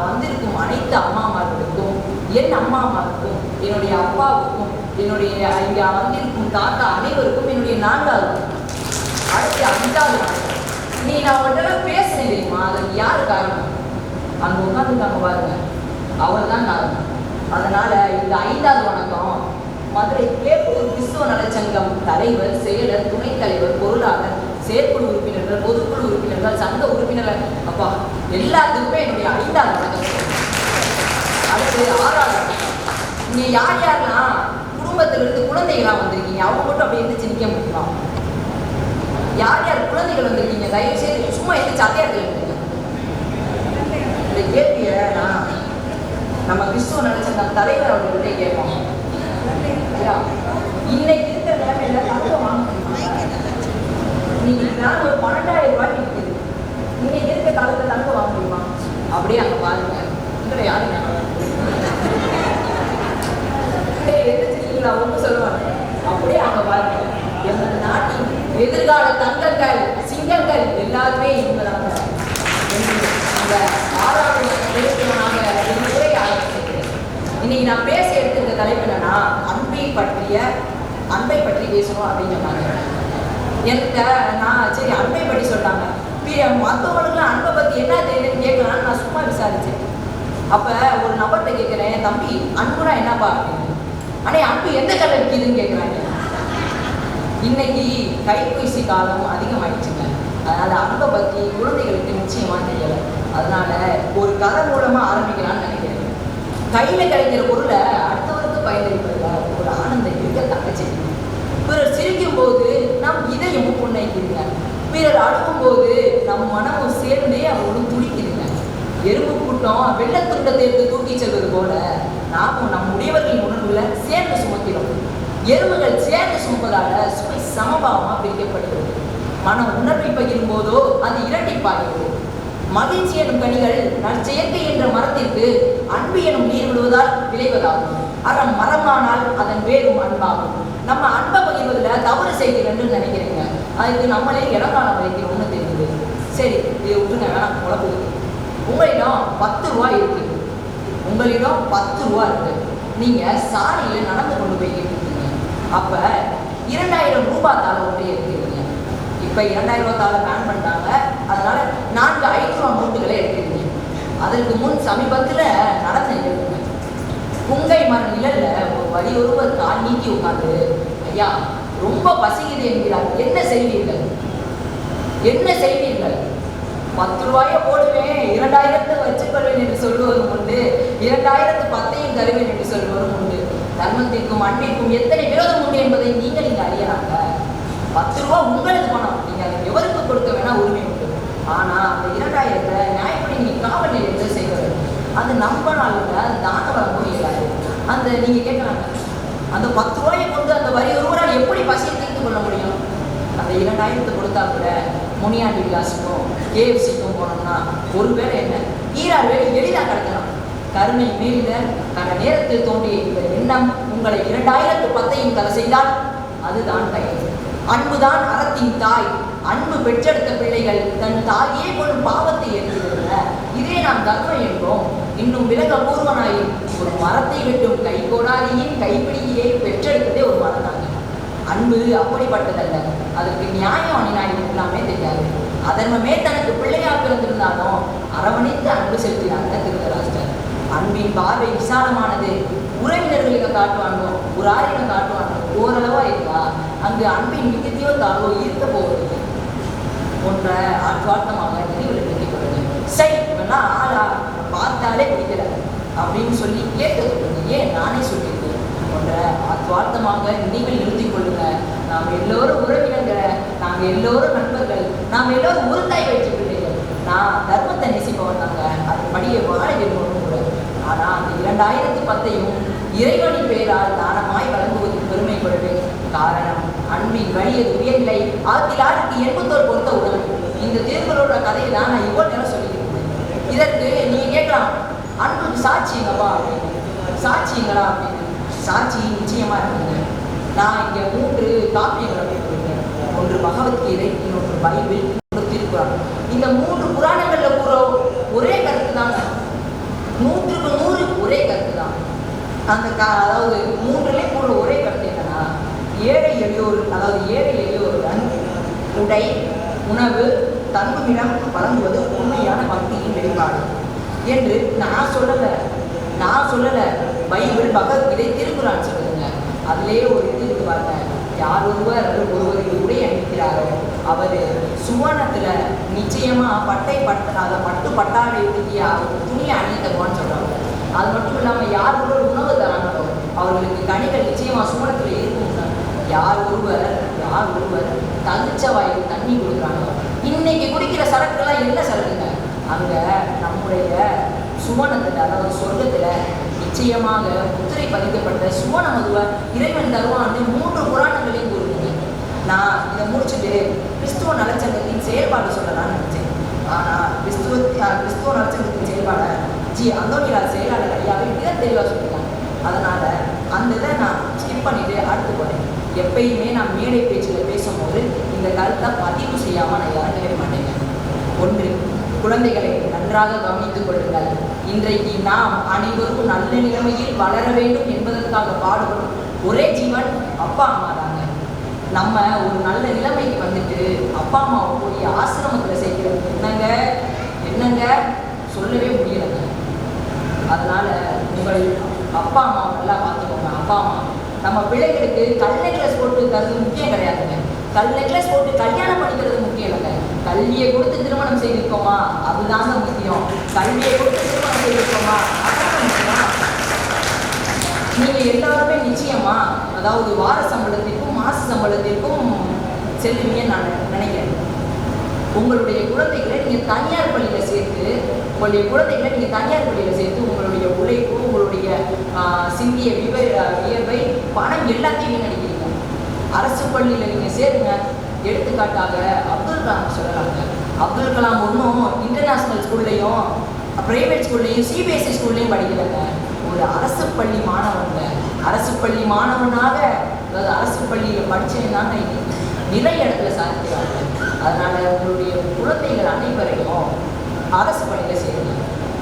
வந்திருக்கும் அனைத்து அம்மாமார்களுக்கும், என் அம்மாமாருக்கும், என்னுடைய அப்பாவுக்கும், என்னுடைய இங்க வந்திருக்கும் தாத்தா அனைவருக்கும் என்னுடைய 4வது. அடுத்து 5வது வணக்கம். நீ நான் உங்கள்கிட்ட பேசுனேன் தெரியுமா? அதுக்கு யார் காரணம்? அங்கே உட்காந்துருக்காங்க பாருங்க, அவர் தான் காரணம். அதனால இந்த 5வது வணக்கம் மதுரை கேப்பூர் கிறிஸ்துவ நலச்சங்கம் தலைவர், செயலர், துணைத் தலைவர், பொருளாளர், செயற்குழு உறுப்பினர்கள், பொதுக்குழு உறுப்பினர்கள், சங்க உறுப்பினர்கள், அப்பா எல்லாத்துக்குமே என்னுடைய 5வது வணக்கம். அடுத்து 6வது வணக்கம். நீங்க யாரெல்லாம் குடும்பத்திலிருந்து குழந்தைகளாக வந்திருக்கீங்க, அவங்க மட்டும் அப்படி இருந்துச்சு நிற்க முடியுமா? யார் யார் குழந்தைகள் வந்திருக்கீங்க? தயவு செய்து சும்மா எந்த சத்தையாக இருக்குங்க. இந்த கேள்வியை நம்ம கிறிஸ்துவ நினைச்ச நம்ம தலைவர் அவர்கள்ட்ட கேட்போம். இன்னைக்கு இருக்கிற நிலைமையில தங்கம் வாங்க நீங்க நான் ஒரு 12,000 ரூபாய்க்கு இருக்குது. இன்னைக்கு இருக்க காலத்துல தங்கம் வாங்க முடியுமா? அப்படியே அங்க பாருங்க. இதுல யாருங்க எதிர்த்துட்டீங்களா? ஒன்றும் சொல்லுவாங்க. அப்படியே அங்க பாருங்க. எங்கள் நாட்டின் எதிர்கால தங்கங்கள், சிங்கங்கள் எல்லாருமே இவங்கதாங்க. இந்த 6வது பேசுவனாக உரை ஆரம்பிச்சிருக்கேன். இன்னைக்கு நான் பேச எடுத்துக்கிற தலைப்பு என்னன்னா அன்பை பற்றி பேசணும் அப்படின்னு சொன்னாங்க. எனக்கு நான் சரி அன்பை பற்றி சொல்லிட்டாங்க. மற்றவங்களுக்குலாம் அன்பை பற்றி என்ன தெரியுதுன்னு கேட்கலான்னு நான் சும்மா விசாரிச்சேன். அப்போ ஒரு நபர்கிட்ட கேட்குறேன், தம்பி அன்புனா என்னப்பா அப்படின்னு. ஆனால் அன்பு எந்த கலர் இருக்குதுன்னு கேட்குறாங்க. இன்னைக்கு கைபேசி காலம் அதிகமாயிடுச்சுங்க. அதனால அன்பை பற்றி குழந்தைகளுக்கு நிச்சயமா தெரியலை. அதனால ஒரு கதை மூலமா ஆரம்பிக்கலாம்னு நினைக்கிறேன். கையில கிடைக்கிற பொருளை அடுத்தவருக்கு பயனளிப்பதில் ஒரு ஆனந்தம் இருக்க தங்கச்சி. பிறர் சிரிக்கும் போது நம் இதயமும் புன்னகைக்குதுங்க. பிறர் அழுகும் போது நம் மனமும் சேர்ந்தே அவங்களும் துடிக்குதுங்க. எறும்பு கூட்டம் வெள்ளத்துண்டத்தை எடுத்து தூக்கி செல்வது போல நாமும் நம் உடையவர்களின் உணர்வுகளை சேர்ந்து சுமக்கிறோம். எறும்புகள் சேர்ந்து சுமப்பதால சுமை சமபாவமா பிரிக்கப்படுகிறது. மனம் உணர்வை பகிரும் போதோ அது இரட்டிப்பாகிறது. மகிழ்ச்சி எனும் கனிகள் நற்செயற்கை என்ற மரத்திற்கு அன்பு எனும் நீர் விடுவதால் விளைவதாகும். அறம் மரமானால் அதன் வேறும் அன்பாகும். நம்ம அன்பை பகிர்வதில் தவறு செய்கிறேன்னு நினைக்கிறீங்க. அதுக்கு நம்மளே இடக்காலம் வைக்கிறோம்னு தெரியுது. சரி, இதை விட்டுங்க, வேணாம் குழப்பம். உங்களிடம் 10 ரூபாய் இருக்கு. உங்களிடம் 10 ரூபா இருக்கு. நீங்க சாலையில் நடந்து கொண்டு போய்கிட்டு இருக்கீங்க. அப்ப 2000 ரூபாய் தாளை ஒன்றே இருக்கிறீங்க. இப்ப 2000 ரூபாய் தாளை பேன் பண்ணிட்டாங்க. அதனால 4 5 ரூபா நோட்டுகளை எடுக்கிறீங்க. அதற்கு முன் சமீபத்துல நடந்த நிகழ்வுங்க. புங்கை மர நிழல்ல ஒரு வழி ஒருவர் கால் நீக்கி உட்கார்ந்து, ஐயா ரொம்ப பசிக்குது என்கிறார். என்ன செய்வீர்கள்? என்ன செய்வீர்கள்? 10 ரூபாயை போடுவேன், 2000 வச்சுக்கொள்வேன் என்று சொல்லுவதும் உண்டு, 2000 10ஐயும் தருவேன் என்று சொல்லுவதும் உண்டு. தர்மத்திற்கும் அன்பிற்கும் எத்தனை விரோதம் உண்டு என்பதை நீங்கள் இங்க அறியலாங்க. 10 ரூபா உங்களுக்கு பணம், நீங்க அதை எவருக்கு கொடுக்க வேணா உரிமை உண்டு. ஆனா அந்த 2000 நியாயப்படி நீங்க காவல் நிலையத்தில் செய்வது அது நம்பனாலுங்க தான வர முடியாது. அந்த நீங்க கேட்கலாங்க, அந்த 10 ரூபாயை கொண்டு அந்த வரி ஒருவரால் எப்படி பசியை தீர்த்து கொள்ள முடியும்? அந்த 2000 கொடுத்தா கூட முனியாண்டி விலாசுக்கும் KFCக்கும் போனோம்னா ஒருவேளை என்ன ஈராறு வேலை எளிதாக கிடைக்கலாம். கருணை மேலிட அந்த நேரத்தில் தோன்றிய இந்த எண்ணம் உங்களை 2000 10ஐயும் தலை செய்தால் அதுதான் கைது. அன்புதான் அறத்தின் தாய். அன்பு பெற்றெடுத்த பிள்ளைகள் தன் தாயே கொள்ளும் பாவத்தை ஏற்கிறது. இதே நாம் தர்மம் என்போம். இன்னும் விலக பூர்வனாய் ஒரு மரத்தை வெட்டும் கைகோடாரியின் கைப்பிடியை பெற்றெடுத்ததே ஒரு மரம் தாங்க. அன்பு அப்படிப்பட்டதல்ல. அதற்கு நியாயம் அநியாயம் எல்லாமே தெரியாது. அதர்மமே தனக்கு பிள்ளையாக பிறந்திருந்தாலும் அரவணைத்து அன்பு செலுத்தினாங்க திருதராஷ்டிரர். அன்பின் பார்வை விசாலமானது. உறவினர்களுக்கு காட்டுவானோ ஒரு 1000 காட்டுவானோ ஓரளவா இருக்கா அங்கு அன்பின் மிகுதியோ தாழ்வோ இருக்க போவது போன்ற ஆத்வார்த்தமாக நினைவுகளை நினைக்கிறது. சரி, இவெல்லாம் ஆளா பார்த்தாலே பிடிக்கல அப்படின்னு சொல்லி கேட்க ஏன் நானே சொல்லியிருக்கேன் போன்ற ஆத்வார்த்தமாக நினைவில் நிறுத்திக் கொள்ளுங்க. நாம் எல்லோரும் உறவினர்கள், நாம் எல்லோரும் நண்பர்கள், நாம் எல்லோரும் ஒரு தாய் வச்சு பிள்ளைகள். நான் தர்மத்தை நேசிப்பவன் தாங்க, அது படியை வாழ விரும்பணும் கூட. ஆனால் அந்த 2000 10ஐயும் இறைவனின் பெயரால் தானமாய் வழங்குவதற்கு பெருமைப்படுவேன். காரணம் அன்பின் வழியது உயர்நிலை. 1981 பொறுத்த உடல் இந்த தேர்தலோட கதையை தான் நான் இவ்வளோ நேரம் சொல்லியிருக்கேன். இதற்கு நீங்க கேட்கலாம், அன்புக்கு சாட்சிங்கப்பா அப்படின்னு. சாட்சிங்களா அப்படின்னு. சாட்சி நிச்சயமா இருக்குங்க. நான் இங்க 3 காப்பியங்களை போட்டிருக்கேன். ஒன்று பகவத்கீதை, இன்னொன்று பைபிள், இன்னொரு திருக்குறான். இந்த 3 புராணங்கள்ல கூற ஒரே கருத்து தாங்க. 100க்கு 100 ஒரே கருத்து தான். அந்த அதாவது 3லே கூற ஒரே கருத்து என்னன்னா, ஏழை எளியோருடன் உடை, உணவு, தங்குமிடம் வழங்குவது உண்மையான பக்தியின் வெளிப்பாடு என்று நான் சொல்லலை. பைபிள், பகவத்கீதை, திருக்குறான் சொல்லுங்க. அதிலே ஒரு இது இருக்கு பாருங்க. யார் ஒருவர் உடை அணிக்கிறாரோ அவர் சுவனத்துல நிச்சயமா பட்டு பட்டாடை உடுத்திய துணியை அணிய தருவான்னு சொல்றாங்க. அது மட்டும் இல்லாம யார் ஒருவர் உணவு தராங்களோ அவர்களுக்கு கனிகள் நிச்சயமா சுவனத்துல இருக்கும். யார் ஒருவர் யார் ஒருவர் தகுச்ச வாயில் தண்ணி கொடுக்குறாங்க. இன்னைக்கு குடிக்கிற சரக்குலாம் என்ன சரக்குங்க? அங்க நம்முடைய சுவனத்துல, அதாவது சொர்க்கத்துல நிச்சயமாக முத்திரை பதிக்கப்பட்ட சுவன மதுவை இறைவன் தருவான்னு 3 புராணங்களையும் கூறுங்க. நான் இதை முடிச்சுட்டு கிறிஸ்துவ நலச்சங்கத்தின் செயல்பாடு சொல்லலாம்னு நினைச்சேன். ஆனா கிறிஸ்துவ நலச்சங்கத்தின் செயல்பாடை அந்தோனியார் செயலாளர் ஐயாவே மிக தெளிவாக சொல்லியிருக்காங்க. அதனால அந்த இதை நான் ஸ்கிப் பண்ணிட்டு அடுத்து போறேன். எப்பயுமே நான் மேடை பேச்சில் பேசும்போது இந்த கருத்தை பதிவு செய்யாமல் நான் இறங்கவே மாட்டேங்க. 1, குழந்தைகளை நன்றாக கவனித்துக் கொள்ளுங்கள். இன்றைக்கு நாம் அனைவரும் நல்ல நிலைமையில் வளர வேண்டும் என்பதற்காக பாடுபடும் ஒரே ஜீவன் அப்பா அம்மா தாங்க. நம்ம ஒரு நல்ல நிலைமைக்கு வந்துட்டு அப்பா அம்மாவை போய் ஆசிரமத்தில் சேர்க்கிறது என்னங்க சொல்லவே முடியலைங்க. அதனால உங்கள் அப்பா அம்மாவை நல்லா பார்த்துக்கோங்க. அப்பா அம்மா நம்ம பிள்ளைகளுக்கு கல் நெக்லஸ் போட்டு தருவது முக்கியம் கிடையாதுங்க. கல் நெக்லஸ் போட்டு கல்யாணம் பண்ணிக்கிறது முக்கியம் இல்லைங்க. கல்வியை கொடுத்து திருமணம் செய்திருக்கோமா அதுதாங்க முக்கியம். கல்வியை கொடுத்து திருமணம் செய்திருக்கோமா அதான் முக்கியம். நீங்க எல்லாருமே நிச்சயமா அதாவது வார சம்பளத்திற்கும் மாச சம்பளத்திற்கும் செல்லுவீங்கன்னு நான் நினைக்கிறேன். உங்களுடைய குழந்தைகளை நீங்க தனியார் பள்ளியில சேர்த்து உங்களுடைய உழைப்பு, உங்களுடைய சிந்திய வியர்வை, பணம் எல்லாத்தையும் வீணடிக்கிறீங்க. அரசு பள்ளியில நீங்க சேருங்க. எடுத்துக்காட்டாக அப்துல் கலாம் சொல்லலாங்க. அப்துல் கலாம் ஒன்றும் இன்டர்நேஷனல் ஸ்கூல்லையும் பிரைவேட் ஸ்கூல்லையும் சிபிஎஸ்சி ஸ்கூல்லையும் படிக்கலைங்க. ஒரு அரசு பள்ளி மாணவங்க. அரசு பள்ளி மாணவனாக அதாவது அரசு பள்ளியில் படிச்சேன்னாங்க இன்னைக்கு நிறைய இடத்துல சாதிக்கிறாங்க. அதனால உங்களுடைய குழந்தைகள் அனைவரையும் அரசு பள்ளியில் சேருங்க.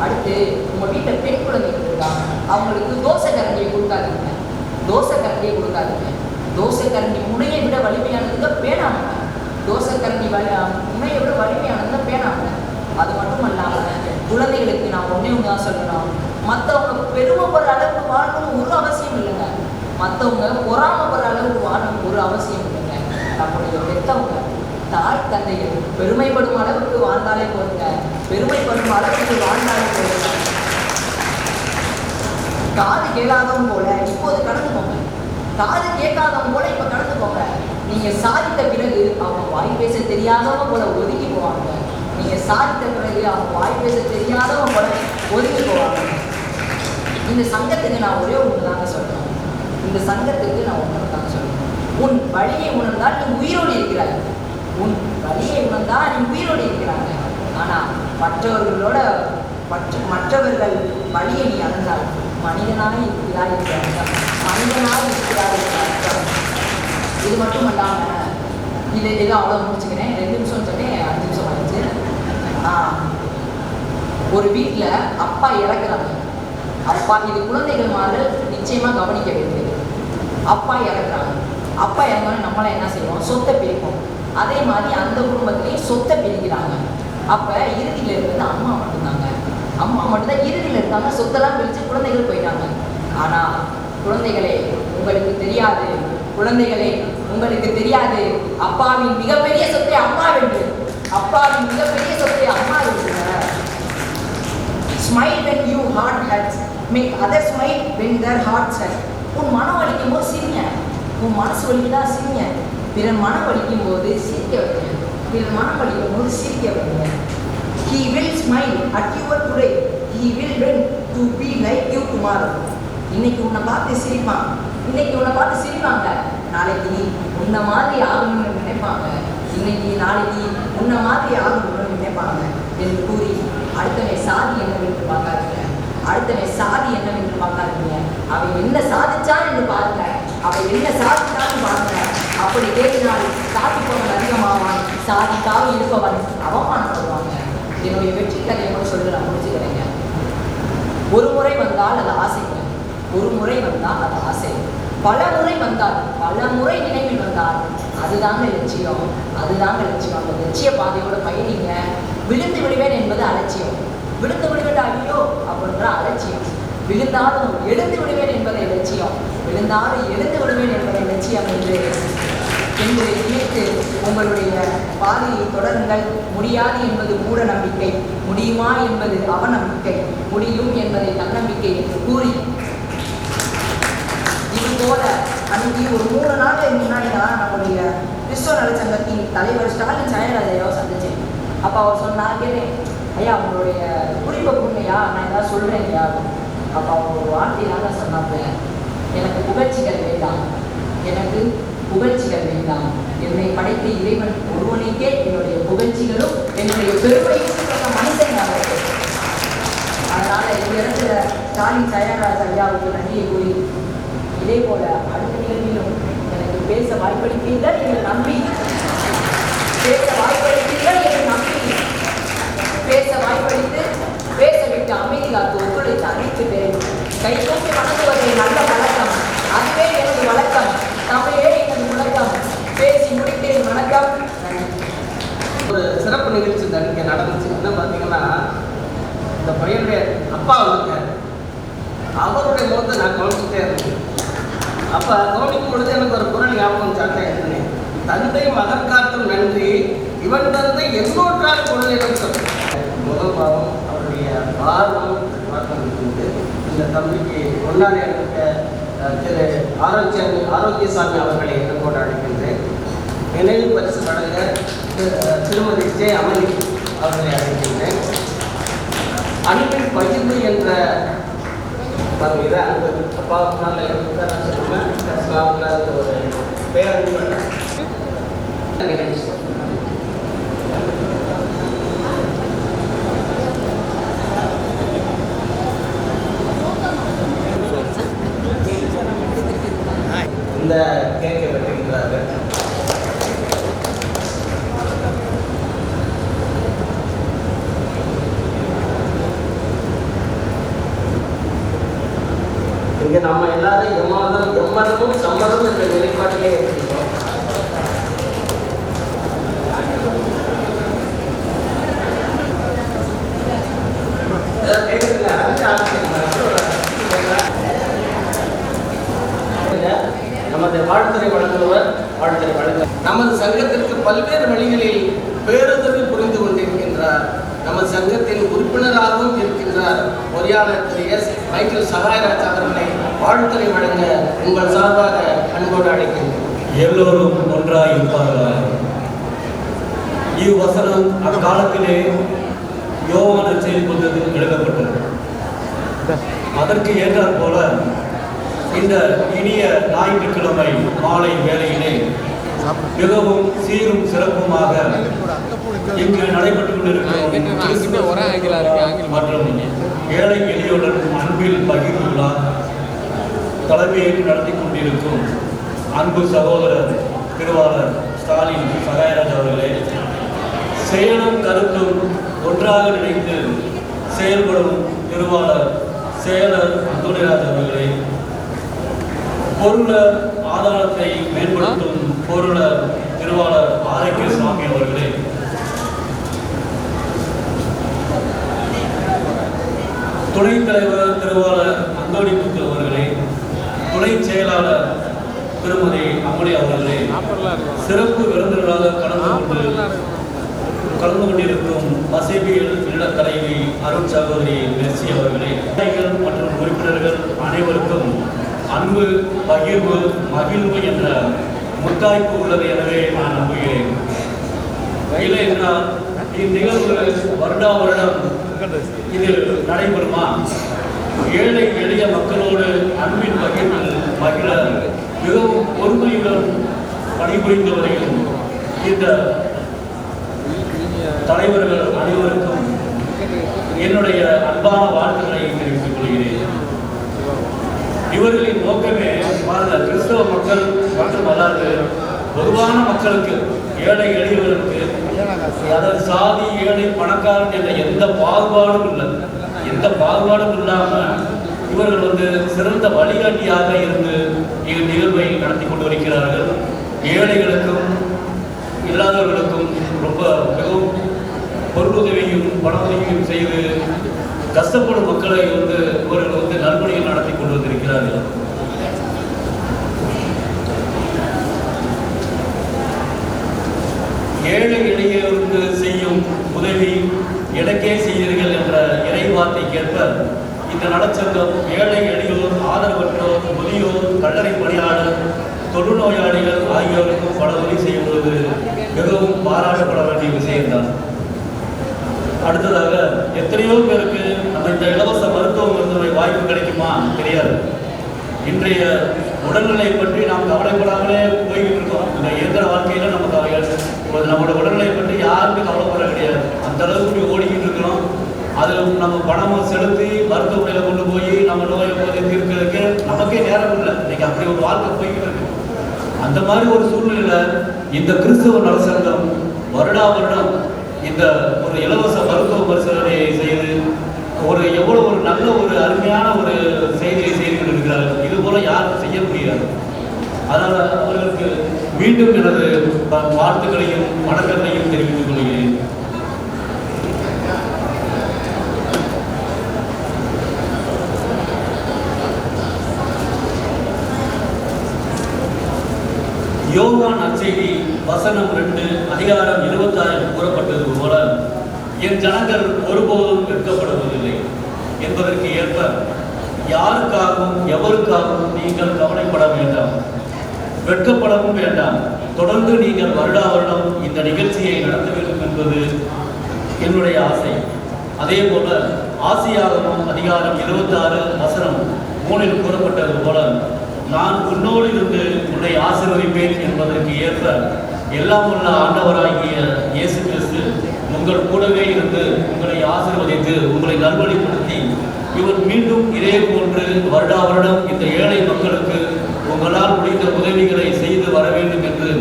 அடுத்து உங்கள் வீட்டில் பெண் குழந்தைகள் இருக்காங்க, அவங்களுக்கு தோசை கரண்டியை கொடுக்காதீங்க. தோசை கரண்டி முனையை விட வலிமையானதுங்க பேனாங்க. தோசை கரண்டி முனையை விட வலிமையானதுங்க பேனாங்க. அது மட்டும் இல்லாமல் குழந்தைகளுக்கு நான் ஒன்றே தான் சொல்லணும், மற்றவங்க பெருமைப்படுற அளவுக்கு வாழணும் ஒரு அவசியம் இல்லைங்க. மற்றவங்க பொறாமப்படுற அளவுக்கு வாழணும் ஒரு அவசியம் இல்லைங்க. நம்முடைய பெற்றவங்க தாய் தந்தைகள் பெருமைப்படும் அளவுக்கு வாழ்ந்தாலே போதுங்க. பெருமைப்படும் அளவுக்கு வாழ்ந்தாலே போதுங்க. காது கேளாதவங்க போல இப்போது கடந்து போங்க. காது கேட்காதவங்க போல இப்ப கடந்து போங்க. நீங்க சாதித்த பிறகு அவங்க வாய் பேச தெரியாதவங்க போல ஒதுக்கி போவாங்க. நீங்க சாதித்த பிறகு அவங்க வாய் பேச தெரியாதவங்க போல ஒதுக்கி போவாங்க. இந்த சங்கத்துக்கு நான் ஒரே ஒன்று தாங்க சொல்றேன். உன் வழியை உணர்ந்தால் நீ உயிரோடு இருக்கிறாய். ஆனா மற்றவர்கள் வழியை நீ அடைந்தால் மனிதனாக இருக்கிறாய் என்ற அர்த்தம். இது மட்டும் இல்லாம இது ஏதோ அவ்வளோ முடிச்சுக்கிறேன். 2 நிமிஷம் சொன்னேன், 5 நிமிஷம் ஆயிடுச்சு. ஒரு வீட்டில் அப்பா இறக்குறாங்க. இது குழந்தைகள் மாதிரி நிச்சயமா கவனிக்க வேண்டியது. அப்பா இறந்தாலும் நம்மள என்ன செய்வோம், சொத்தை பிரிப்போம். அதே மாதிரி அந்த குடும்பத்திலையும் சொத்தை பிரிக்கிறாங்க. அப்ப இறுதியில இருக்கிறது அம்மா மட்டும்தான் இறுதியில இருக்காங்க. சொத்தெல்லாம் பிரிச்சு குழந்தைகள் போயிட்டாங்க. ஆனா குழந்தைகளே உங்களுக்கு தெரியாது அப்பாவின் மிகப்பெரிய சொத்தை அம்மா வென்று. Smile when you heart hurts, make others smile when their hearts hurt. உன் மனம் வலிக்கும் போது சிரிங்க. உன் மனசு வலிக்குதா சிரிங்க. பிறர் மனம் வலிக்கும் போது சிரிக்க வைங்க. He will smile at you today. He will bend to be like you tomorrow. இன்னைக்கு உன்னை பார்த்து சிரிப்பாங்க. நாளைக்கு உன்னை மாதிரி ஆகணும்னு நினைப்பாங்க. நாளைக்கு உன்னை மாதிரி ஆகணும்னு நினைப்பாங்க என்று கூறி அடுத்தவன் சாதி என்னவென்று பார்க்காதீங்க. அவன் என்ன சாதிச்சான் என்று பாருங்க. அப்படி கேட்கிறான் சாதிப்பவன் அதிகமாவான், சாதிக்காக இருப்பவன் அவமானப்படுவாங்க. என்னுடைய வெற்றி கதையை கூட சொல்லி நான் முடிச்சுக்கிறேங்க. ஒரு முறை வந்தால் அது ஆசைங்க. பல முறை நினைவில் வந்தால் அதுதாங்க லட்சியம். அந்த லட்சிய பாதையோட பயணிங்க. விழுந்து விடுவேன் என்பது அலட்சியம். விழுந்து விடுவேன் ஐயோ அப்படின்ற அலட்சியம். விழுந்தாலும் எழுந்து விடுவேன் என்பதை லட்சியம். என்று நினைத்து உங்களுடைய பாதையை தொடருங்கள். முடியாது என்பது மூட நம்பிக்கை, முடியுமா என்பது அவநம்பிக்கை, முடியும் என்பதை தன்னம்பிக்கை என்று கூறி இது போல அன்னைக்கு ஒரு 3 நாட்களுக்கு முன்னாடி தான் நம்முடைய கிறிஸ்துவ நலச்சங்கத்தின் தலைவர் ஸ்டாலின் சாயராஜையாவை சந்திச்சேன். அப்போ அவர் சொன்னார், கேட்டேன், ஐயா உங்களுடைய குறிப்பை கொடுங்கய்யா, நான் ஏதாவது சொல்கிறேன் ஐயா. அப்போ அவர் ஒரு வார்த்தையாக சொன்னாங்க, எனக்கு புகழ்ச்சிகள் வேண்டாம், எனக்கு புகழ்ச்சிகள் வேண்டாம், என்னை படைத்த இறைவன் ஒருவனுக்கே என்னுடைய புகழ்ச்சிகளும் என்னுடைய பெருமையும் சொன்ன மனிதன் அவர்கள். அதனால் இந்த இடத்துல ஸ்டாலின் சாயராஜ் ஐயாவுக்கு நன்றியை கூறி, இதே போல அடுத்த நிகழ்விலும் எனக்கு பேச வாய்ப்பளித்தீர்கள் என்று நம்பி பேச வாய்ப்பளித்து பேச விட்டு அமைதி காத்து ஒத்துழைத்த அனைத்து பேரும் கை தூக்கி வணங்குவதை நல்ல வழக்கம், அதுவே எனது வழக்கம், தமிழே எனது முழக்கம். பேசி முடித்தேன். வணக்கம். ஒரு சிறப்பு நிகழ்ச்சி தான் இங்கே நடந்துச்சு. என்ன பார்த்தீங்கன்னா, இந்த பையனுடைய அப்பா வந்து அவருடைய முகத்தை நான் கவனிச்சுட்டே இருந்தேன். அப்போ கவனிக்கும் பொழுது எனக்கு ஒரு குரல் ஞாபகம் சாட்டேன். தந்தை மகன் காட்டும் நன்றி, இவன் தந்தை எண்ணூற்றால் பொருள் எனக்கு முதல் பாவம் அவருடைய ஆர்வம் பார்த்து இந்த தம்பிக்கு கொண்டாடி அளித்த திரு ஆரோக்கியசாமி அவர்களை என்னோடு அழைக்கின்றேன். நினைவு பரிசு வழங்க திருமதி ஜே அமளி அவர்களை அழைக்கின்றேன். அன்பின் பகிர்வு என்ற இதை அன்பு அப்பாவுக்குனால ஒரு பேரன்பு இந்த கேட்க பெற்றிருக்கிறார்கள். இங்க நம்ம எல்லாரும் எம்மதமும் சம்மதம் என்ற நிலைப்பாட்டிலே இருக்கின்றோம். நமது வாழ்த்துறை வழங்குவர் வாழ்த்துறை வழங்க நமது சங்கத்திற்கு பல்வேறு வழிகளில் பேருதவி புரிந்து கொண்டிருக்கின்றார். நமது சங்கத்தின் உறுப்பினராகவும் இருக்கின்றார் பொறியாளர் திரு எஸ் மைக்கேல் சகாயராஜ் அவர்களை வாழ்த்துறை வழங்க உங்கள் சார்பாக அன்போடு அழைக்கின்றோம். எல்லோரும் ஒன்றாய் இருப்பார்களாக. இவ்வசனம் அக்காலத்திலே யோவான் நற்செய்தி புத்தகத்தில் எழுதப்பட்டது. அதற்கு ஏற்றாற் போல இந்த இனிய ஞாயிற்றுக்கிழமை மாலை வேளையிலே மிகவும் சீரும் சிறப்புமாக இங்கு நடைபெற்றுக் கொண்டிருக்கும் மற்றும் ஏழை எளியோடன் அன்பில் பகிர்ந்துள்ள தலைமையேற்று நடத்தி கொண்டிருக்கும் அன்பு சகோதரர் திருவாளர் ஸ்டாலின் சகாயராஜ் அவர்களே, செயலும் கருத்தும் ஒன்றாக நினைத்து செயல்படும் திருவாளர் செயலர் அந்தோணிராஜ் அவர்களே, பொருளர் ஆதாரத்தை மேம்படுத்தும் பொருளர் திருவாளர் ஆரோக்கிய சுவாமி அவர்களே, துணைத் தலைவர் திருவாளர் அந்தோணிமுத்து அவர்களே, துணை செயலாளர் திருமதி அம்மணி அவர்களே, சிறப்பு விருந்தினராக கலந்து கொண்டிருக்கும் பசேபியல் இல்ல தலைவி அருண் சகோதரி மெர்சி அவர்களே, மற்றும் உறுப்பினர்கள் அனைவருக்கும் அன்பு, பகிர்வு, மகிழ்வு என்ற முத்தாய்ப்பு உள்ளது எனவே நான் நம்புகிறேன். இல்லை என்றால் இந்நிகழ்வு வருடா வருடம் இது நடைபெறுமா? ஏழை எளிய மக்களோடு அன்பின் பகிர்வு மகிழ மிகவும் பொறுமையுடன் பணிபுரிந்து வருகிறோம். இந்த தலைவர்கள் அனைவருக்கும் என்னுடைய அன்பான வாழ்த்துக்களை தெரிவித்துக் கொள்கிறேன். இவர்களின் நோக்கமே கிறிஸ்தவ மக்கள் மற்றும் அல்லாது பொதுவான மக்களுக்கு, ஏழை எளியவர்களுக்கு, அதாவது சாதி, ஏழை, பணக்காரன் என்ற எந்த பாகுபாடும் இல்லாமல் இவர்கள் சிறந்த வழிகாட்டியாக இருந்து நிகழ்வை நடத்தி கொண்டு வருகிறார்கள். ஏழைகளுக்கும் இல்லாதவர்களுக்கும் மிகவும் பொருளுதவியும் பண உதவியும் செய்து கஷ்டப்படும் மக்களை இவர்கள் நல்வழியில் நடத்தி கொண்டு வந்திருக்கிறார்கள். ஏழை எளியவருக்கு செய்யும் உதவி எனக்கே செய்தீர்கள் என்ற இறைவார்த்தைக்கேற்ப இந்த நலச்சங்கம் ஏழை எளியோர், ஆதரவற்றோர், முதியோர், கல்லறை பணியாளர், தொழுநோயாளிகள் ஆகியோருக்கும் பல உதவி செய்வது மிகவும் பாராட்டப்பட வேண்டிய விஷயம்தான். அடுத்ததாக எத்தனையோ பேருக்கு நம்ம இந்த இலவச மருத்துவ மருத்துவ வாய்ப்பு கிடைக்குமா தெரியாது. இன்றைய உடல்நிலை பற்றி நாம் கவலைப்படாமலே போய்கிட்டு இருக்கோம். இந்த இயந்திர வாழ்க்கையில் நம்மளோட உடல்நிலை பற்றி யாருமே கவலைப்பட கிடையாது. அந்த அளவுக்கு ஓடிக்கிட்டு இருக்கிறோம். அதில் நம்ம பணமும் செலுத்தி மருத்துவமனையில் கொண்டு போய் நம்ம நோயை தீர்க்கிறதுக்கு நமக்கே நேரம் இல்லை. இன்னைக்கு அப்படி ஒரு வாழ்க்கை போய்கிட்டு இருக்கு. அந்த மாதிரி ஒரு சூழ்நிலையில் இந்த கிறிஸ்தவ நலசங்கம் வருடா வருடம் இந்த ஒரு இலவச மருத்துவ பரிசோதனையை செய்து எவ்வளவு ஒரு நல்ல ஒரு அருமையான ஒரு செய்தியை செய்து கொண்டிருக்கிறார்கள். இது போல யாரும் செய்ய முடியாது. அதனால் அவர்களுக்கு மீண்டும் எனது வாழ்த்துக்களையும் வணக்கங்களையும் தெரிவித்துக் கொள்கிறேன். யோவான் நற்செய்தி வசனம் 2 அதிகாரம் 26 கூறப்பட்டது போல என் ஜனங்கள் ஒருபோதும் வெட்கப்படுவதில்லை என்பதற்கு ஏற்ப யாருக்காகவும் எவருக்காகவும் நீங்கள் கவலைப்பட வேண்டாம், வெட்கப்படவும் வேண்டாம். தொடர்ந்து நீங்கள் வருடா வருடம் இந்த நிகழ்ச்சியை நடத்த வேண்டும் என்பது என்னுடைய ஆசை. அதே போல ஆசியாகமம் அதிகாரம் 26 வசனம் 3 கூறப்பட்டது போல நான் உன்னோடு இருந்து உன்னை ஆசீர்வதிப்பேன் என்பதற்கு ஏற்ப எல்லாம் உள்ள ஆண்டவராகிய இயேசு கிறிஸ்து உங்கள் கூடவே இருந்து உங்களை ஆசீர்வதித்து உங்களை நல்வழிப்படுத்தி இவர் மீண்டும் இதே போன்று வருடா வருடம் இந்த ஏழை மக்களுக்கு உங்களால் முடிந்த உதவிகளை செய்து வர வேண்டும் என்று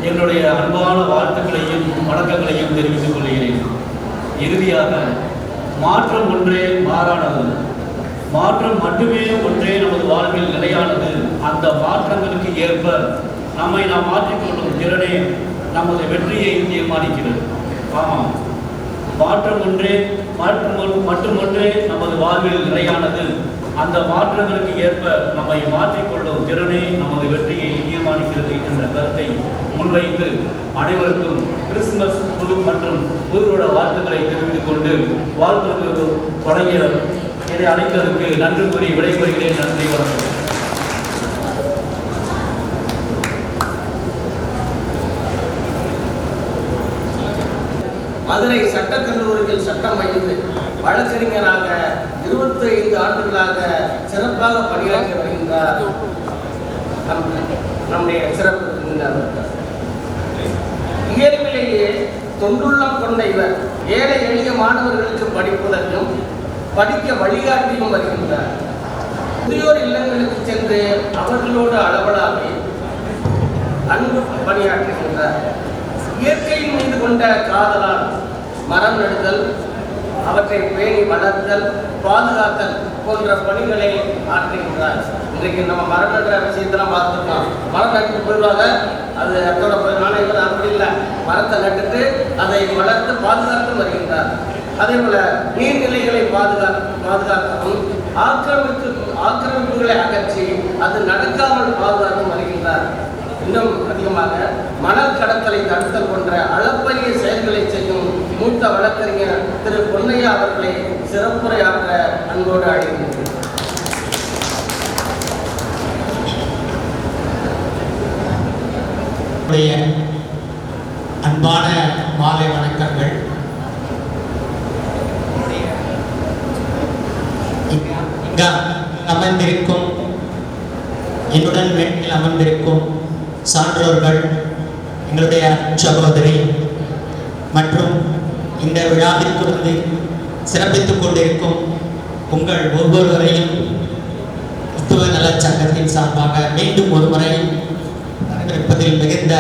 என்னுடைய அன்பான வாழ்த்துக்களையும் வணக்கங்களையும் தெரிவித்துக் கொள்கிறேன். இறுதியாக மாற்றம் ஒன்றே மாறானது, மாற்றம் மட்டுமே ஒன்றே நமது வாழ்வில் நிலையானது. அந்த மாற்றங்களுக்கு ஏற்ப நம்மை நாம் மாற்றிக்கொள்ளும் திறனே நமது வெற்றியை தீர்மானிக்கிறது. ஆமாம், மாற்றம் மட்டுமொன்றே நமது வாழ்வில் நிலையானது. அந்த மாற்றங்களுக்கு ஏற்ப நம்மை மாற்றிக்கொள்ளும் திறனே நமது வெற்றியை தீர்மானிக்கிறது என்ற கருத்தை முன்வைத்து அனைவருக்கும் கிறிஸ்துமஸ் புது மற்றும் புதுவருட வாழ்த்துக்களை தெரிவித்துக் கொண்டு வாழ்த்துக்களுக்கு தொடங்கிய இதை அழைத்ததற்கு நன்றி கூறி விடைபெறுகிறேன். நன்றி, வணக்கம். மதுரை சட்டக்கல்லூரியில் சட்டம் பயின்று வழக்கறிஞராக 25 ஆண்டுகளாக சிறப்பாக பணியாற்றி வருகின்றார் நம்முடைய சிறப்பு விருந்தினர். இயல்பிலேயே தொண்டுள்ளம் கொண்ட இவர் ஏழை எளிய மாணவர்களுக்கு படிப்பதற்கும் படிக்க வழிகாட்டியும் வருகின்றார். முதியோர் இல்லங்களுக்கு சென்று அவர்களோடு அளவலாகி அன்பு பணியாற்றுகின்றார். இயற்கையின் மீது கொண்ட காதலால் மரம் நடுதல், அவற்றை பேணி வளர்த்தல், பாதுகாத்தல் போன்ற பணிகளை ஆற்றுகின்றார். இன்றைக்கு நம்ம மரம் நடுற விஷயத்தெல்லாம் பார்த்துருக்கோம். மரம் நட்டு போயிடுவாங்க, அது அதோட நாணயங்கள் அப்படி இல்லை. மரத்தை நட்டுட்டு அதை வளர்த்து பாதுகாத்து வருகின்றார். அதே போல நீர்நிலைகளை பாதுகாக்கவும் ஆக்கிரமிப்புகளை அகற்றி அது நடக்காமல் பாதுகாத்து வருகின்றார். இன்னும் அதிகமாக மணல் கடத்தலை தடுத்தல் போன்ற அளப்பரிய செயல்களை செய்யும் மூத்த வழக்கறிஞர் திரு பொன்னையா அவர்களை சிறப்புரையாற்ற அன்போடு அழைக்கின்றேன். அன்பான மாலை வணக்கங்கள். இங்கு அமர்ந்திருக்கும் என்னுடன் மேட்டில் அமர்ந்திருக்கும் சான்றோர்கள், எங்களுடைய சகோதரி மற்றும் இந்த விழாவிற்கு வந்து சிறப்பித்துக் கொண்டிருக்கும் உங்கள் ஒவ்வொருவரையும் கிறிஸ்துவ நலச் சங்கத்தின் சார்பாக மீண்டும் ஒரு முறை வரவேற்பதில் மிகுந்த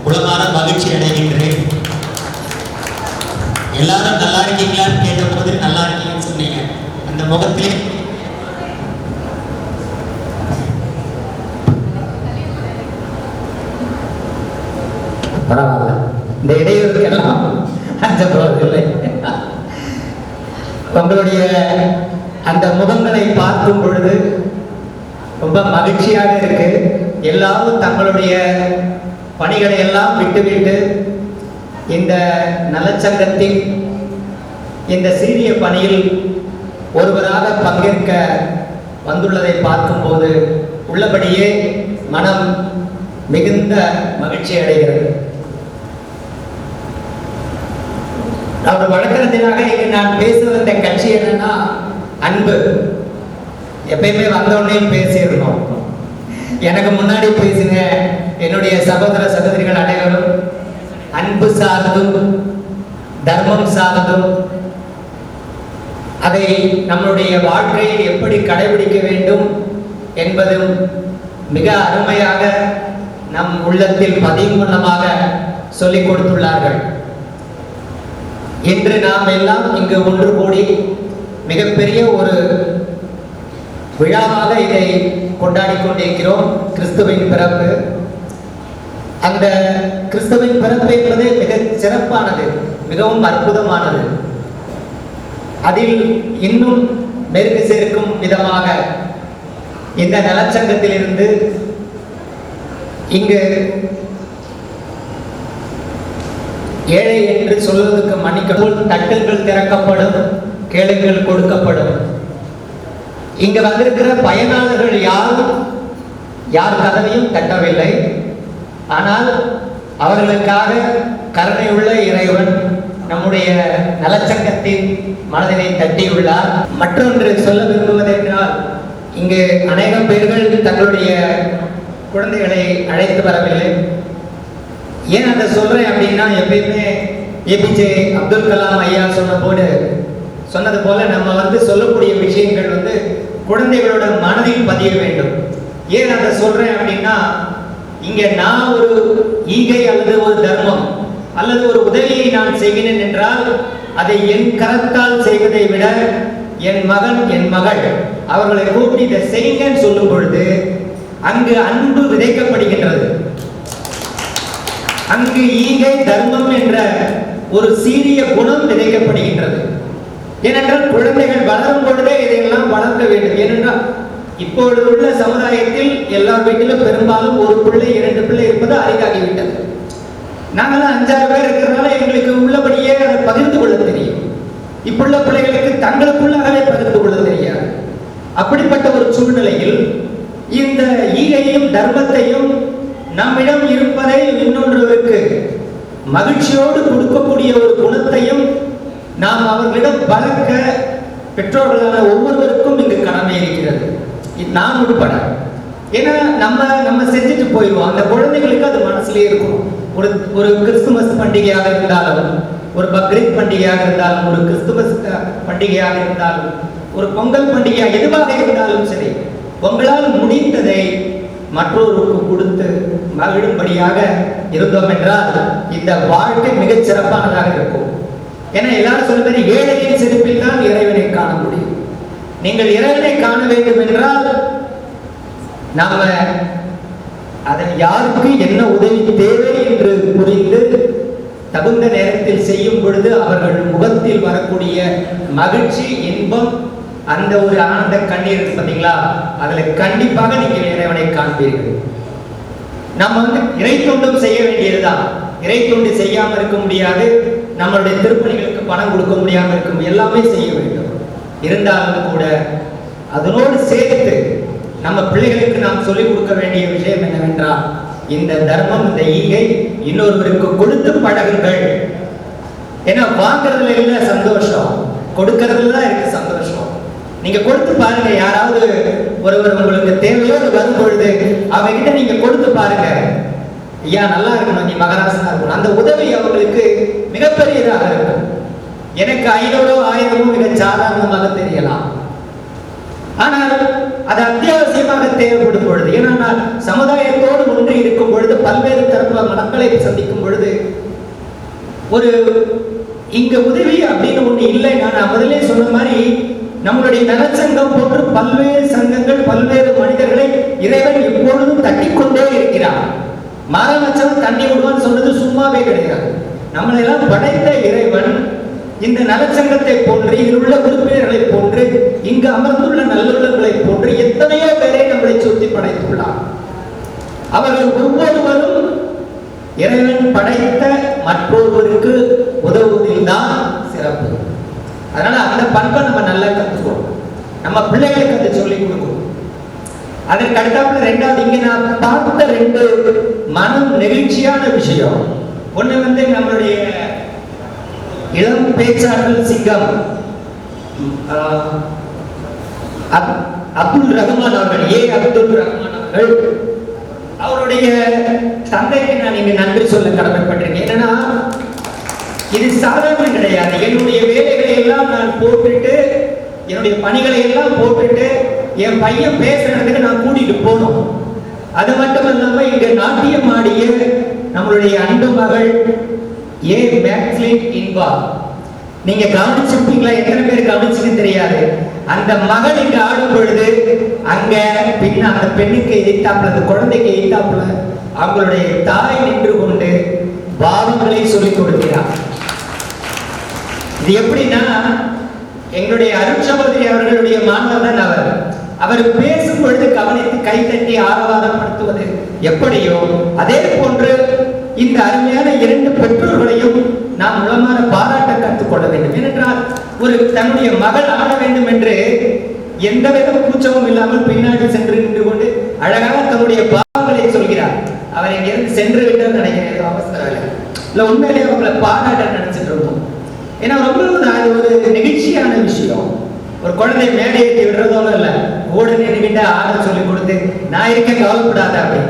உளமான மகிழ்ச்சி அடைகின்றேன். எல்லாரும் நல்லா இருக்கீங்களான்னு கேட்டபோது நல்லா இருக்கீங்கன்னு சொன்னீங்க. அந்த முகத்திலே பரவாயில்ல, இந்த இடையூறுக்கெல்லாம் அஞ்ச போவதில்லை. உங்களுடைய அந்த முகங்களை பார்க்கும் பொழுது ரொம்ப மகிழ்ச்சியாக இருக்கு. எல்லாரும் தங்களுடைய பணிகளை எல்லாம் விட்டுவிட்டு இந்த நலச்சங்கத்தின் இந்த சீரிய பணியில் ஒருவராக பங்கேற்க வந்துள்ளதை பார்க்கும்போது உள்ளபடியே மனம் மிகுந்த மகிழ்ச்சி அடைகிறது. அவர் வழக்கத்தினாக இங்கு நான் பேச வந்த கட்சி என்னன்னா அன்பு. எப்பயுமே வந்தோடனே பேசிடணும். எனக்கு முன்னாடி பேசின என்னுடைய சகோதர சகோதரிகள் அனைவரும் அன்பு சார்ந்தும் தர்மம் சார்ந்தும் அதை நம்மளுடைய வாழ்க்கையில் எப்படி கடைபிடிக்க வேண்டும் என்பதும் மிக அருமையாக நம் உள்ளத்தில் பதியும் வண்ணமாக சொல்லிக் கொடுத்துள்ளார்கள். இன்று நாம் எல்லாம் இங்கு ஒன்று கூடி மிகப்பெரிய ஒரு விழாவாக இதை கொண்டாடி கொண்டிருக்கிறோம். கிறிஸ்துவின் பிறப்பு. அந்த கிறிஸ்துவின் பிறப்பு என்பது மிக சிறப்பானது, மிகவும் அற்புதமானது. அதில் இன்னும் மெருகு சேர்க்கும் விதமாக இந்த நலச்சங்கத்திலிருந்து இங்கு ஏழை என்று சொல்வதற்கு மன்னிக்கவும், தட்டுகள் திறக்கப்படும், கேளுங்கள் கொடுக்கப்படும். இங்கு வந்திருக்கிற பயனாளர்கள் யார் கதவையும் தட்டவில்லை. ஆனால் அவர்களுக்காக கருணையுள்ள இறைவன் நம்முடைய நலச்சங்கத்தின் மனதினை தட்டியுள்ளார். மற்றொன்று சொல்ல விரும்புவது என்றால், இங்கு அநேகம் பேர்கள் தங்களுடைய குழந்தைகளை அழைத்து வரவில்லை. ஏன் அதை சொல்றேன் அப்படின்னா, எப்பயுமே ஏபிஜே அப்துல் கலாம் ஐயா சொன்னது போல நம்ம சொல்லக்கூடிய விஷயங்கள் குழந்தைகளோட மனதில் பதிய வேண்டும். ஏன் அதை சொல்றேன் அப்படின்னா, இங்க நான் ஒரு ஈகை அல்லது ஒரு தர்மம் அல்லது ஒரு உதவியை நான் செய்கிறேன் என்றால் அதை என் கரத்தால் செய்வதை விட என் மகன் என் மகள் அவர்களை கூட்டி இதை செய்யுங்கன்னு சொல்லும் பொழுது அங்கு அன்பு விதைக்கப்படுகின்றது. அங்கு ஈகை தர்மம் என்ற ஒரு சீரிய குணம் விதைக்கப்படுகின்றது. ஏனென்றால் குழந்தைகள் வளரும் பொழுதே இதையெல்லாம் வளர்க்க வேண்டும். ஏனென்றால் இப்பொழுது உள்ள சமுதாயத்தில் எல்லா வீட்டிலும் பெரும்பாலும் ஒரு பிள்ளை 2 பிள்ளை இருப்பது அரிதாகிவிட்டது. நாங்களாம் 5-6 பேர் இருக்கிறதுனால எங்களுக்கு உள்ளபடியே அதை பகிர்ந்து கொள்ள தெரியும். இப்புள்ள பிள்ளைகளுக்கு தங்களுக்குள்ளாகவே பகிர்ந்து கொள்ள தெரியாது. அப்படிப்பட்ட ஒரு சூழ்நிலையில் இந்த ஈகையும் தர்மத்தையும் நம்மிடம் இருப்பதை இன்னொன்றுக்கு மகிழ்ச்சியோடு கொடுக்கக்கூடிய ஒரு குணத்தையும் நாம் அவர்களிடம் வளர்க்க பெற்றோர்களான ஒவ்வொருவருக்கும் இங்கு கடமை இருக்கிறது, நான் உட்பட. ஏன்னா நம்ம செஞ்சுட்டு போயிடுவோம். அந்த குழந்தைகளுக்கு அது மனசுலேயே இருக்கும். ஒரு கிறிஸ்துமஸ் பண்டிகையாக இருந்தாலும், ஒரு பக்ரீத் பண்டிகையாக இருந்தாலும், ஒரு கிறிஸ்துமஸ் பண்டிகையாக இருந்தாலும், ஒரு பொங்கல் பண்டிகையாக எதுவாக இருந்தாலும் சரி, உங்களால் முடிந்ததை மற்றொருக்கு கொடுத்து மகிழும்படியாக இருந்தோம் என்றால் இந்த வாழ்க்கை மிகச் சிறப்பானதாக இருக்கும். ஏன்னா எல்லாரும் சொல்வது ஏழையின் சிரிப்பில் தான் இறைவனை காண முடியும். நீங்கள் இறைவனை காண வேண்டும் என்றால் நாம அதை யாருக்கு என்ன உதவி தேவை என்று புரிந்து தகுந்த நேரத்தில் செய்யும் பொழுது அவர்கள் முகத்தில் வரக்கூடிய மகிழ்ச்சி, இன்பம், அந்த ஒரு ஆனந்த கண்ணீர் இருக்கு பார்த்தீங்களா, அதுல கண்டிப்பாக நீங்கள் இறைவனை காண்பீர்கள். நம்ம இறை தொண்டும் செய்ய வேண்டியதுதான். இறை தொண்டு செய்யாமல் இருக்க முடியாது. நம்மளுடைய திருப்பணிகளுக்கு பணம் கொடுக்க முடியாமல் இருக்கும், எல்லாமே செய்ய வேண்டும். இருந்தாலும் கூட அதனோடு சேர்த்து நம்ம பிள்ளைகளுக்கு நாம் சொல்லிக் கொடுக்க வேண்டிய விஷயம் என்னவென்றால், இந்த தர்மம், இந்த ஈகை இன்னொருவருக்கு கொடுத்து பழகுங்கள். ஏன்னா வாங்குறதுல இல்ல சந்தோஷம், கொடுக்கறதுல தான் இருக்கு சந்தோஷம். நீங்க கொடுத்து பாருங்க. யாராவது ஒருவர் உங்களுக்கு தேவையோடு வரும் பொழுது அவங்கிட்ட நீங்க கொடுத்து பாருங்க, ஐயா நல்லா இருக்கணும், நீ மகராசனா இருக்கணும். அந்த உதவி அவங்களுக்கு மிகப்பெரியதாக இருக்கும். எனக்கு 500 1000 மிக சாதாரணமாக தெரியலாம். ஆனால் அது அத்தியாவசியமாக தேவைப்படும் பொழுது, ஏன்னா நான் சமுதாயத்தோடு ஒன்றி இருக்கும் பொழுது, பல்வேறு தரப்பு மக்களை சந்திக்கும் பொழுது, ஒரு இங்க உதவி அப்படின்னு ஒண்ணு இல்லை. நான் முதலே சொன்ன மாதிரி நம்மளுடைய நலச்சங்கம் போன்று பல்வேறு சங்கங்கள், பல்வேறு மனிதர்களை இறைவன் எப்பொழுதும் தட்டிக்கொண்டே இருக்கிறார். மரம் வச்சவன் தண்ணி விடுவான்னு சொன்னது சும்மாவே கிடையாது. நம்மளை எல்லாம் படைத்த இறைவன் இந்த நலச்சங்கத்தை போன்று, இதில் உள்ள உறுப்பினர்களை போன்று, இங்கு அமர்ந்துள்ள நல்லுள்ளங்களை போன்று எத்தனையோ பேரை நம்மளை சுற்றி படைத்துள்ளார். அவர்கள் ஒவ்வொருவரும் இறைவன் படைத்த மற்றொருவருக்கு உதவுவதில் தான் சிறப்பு. அதனால அந்த பண்பை நம்ம நல்லா கற்றுக்கணும். நம்ம பிள்ளைகளுக்கு அதை சொல்லிக் கொடுக்கணும். அதற்கு அடுத்தாப்புல ரெண்டாவது இங்க நான் பார்த்த ரெண்டு மனம் நெகிழ்ச்சியான விஷயம். ஒண்ணு வந்து நம்மளுடைய இளம் பேச்சாளர் சிங்கம் அப்துல் ரஹ்மான் அவர்கள், அப்துல் ரஹ்மான் அவர்கள், அவருடைய தந்தைக்கு நான் இங்க நன்றி சொல்ல கடமைப்பட்டிருக்கேன். என்னன்னா இது சாதாரண கிடையாது. என்னுடைய வேலைகளை எல்லாம் நான் போட்டுட்டு, என்னுடைய பணிகளை எல்லாம் போட்டுட்டு என் பையன் பேசுறதுக்கு நான் கூட்டிட்டு போனோம். அது மட்டும் இல்லாம இங்க நாட்டியம் ஆடிய நம்மளுடைய அன்பு மகள் மேக்ஸ்லின் இன்பா, நீங்க கவனிச்சிருப்பீங்களா? எத்தனை பேர் கவனிச்சுன்னு தெரியாது. அந்த மகள் இங்க ஆடும் பொழுது அங்க பின்ன அந்த பெண்ணுக்கு எதிர்த்தாப்புல, அந்த குழந்தைக்கு எதிர்த்தாப்புல அவங்களுடைய தாய் நின்று கொண்டு பாவங்களை சொல்லிக் கொடுக்கிறார். இது எப்படின்னா, எங்களுடைய அருட்சகோதரி அவர்களுடைய மாணவர் தான் அவர் பேசும் பொழுது கவனித்து கைத்தட்டி ஆரவாரப்படுத்துவது எப்படியோ அதே போன்று இந்த அருமையான இரண்டு பெற்றோர்களையும் நாம் உளமாற பாராட்ட கற்றுக்கொள்ள வேண்டும். ஏனென்றால் ஒரு தன்னுடைய மகள் ஆட வேண்டும் என்று எந்தவித கூச்சமும் இல்லாமல் பின்னாடி சென்று நின்று கொண்டு அழகாக தன்னுடைய பாவங்களை சொல்கிறார். அவர் இங்கிருந்து சென்று விட்டார் நினைக்கிறேன், அவசரம் இல்லை, உண்மையிலேயே அவங்களை பாராட்ட நினைச்சிட்டு இருந்தோம். ஏன்னா ரொம்ப ஒரு நெகிழ்ச்சியான விஷயம். ஒரு குழந்தை மேடையை விடுறதோட இல்லை, ஓடு நின்றுகிட்ட ஆட சொல்லி கொடுத்து நான் இருக்க கவலைப்படாத அப்படி.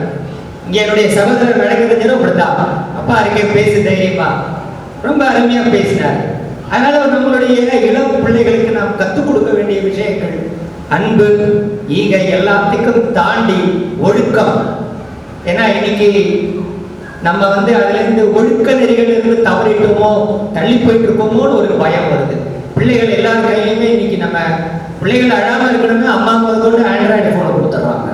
இங்க என்னுடைய சகோதரர் வழக்கறிஞரும் அப்படித்தான், அப்பா இருக்க பேசு தைரியமா, ரொம்ப அருமையா பேசினார். அதனால நம்மளுடைய இளம் பிள்ளைகளுக்கு நாம் கற்றுக் கொடுக்க வேண்டிய விஷயங்கள் அன்பு, ஈகை, எல்லாத்துக்கும் தாண்டி ஒழுக்கம். ஏன்னா இன்னைக்கு நம்ம அதுல இருந்து ஒழுக்க நெறிகள் இருந்து தவறிட்டோமோ, தள்ளி போயிட்டு இருக்கோமோன்னு ஒரு பயம் வருது. பிள்ளைகள் எல்லார் கையிலுமே இன்னைக்கு நம்ம பிள்ளைகள் அழாம இருக்கணும்னா அம்மா முதற்கொண்டு ஆண்ட்ராய்டு போனை கொடுத்துட்றாங்க.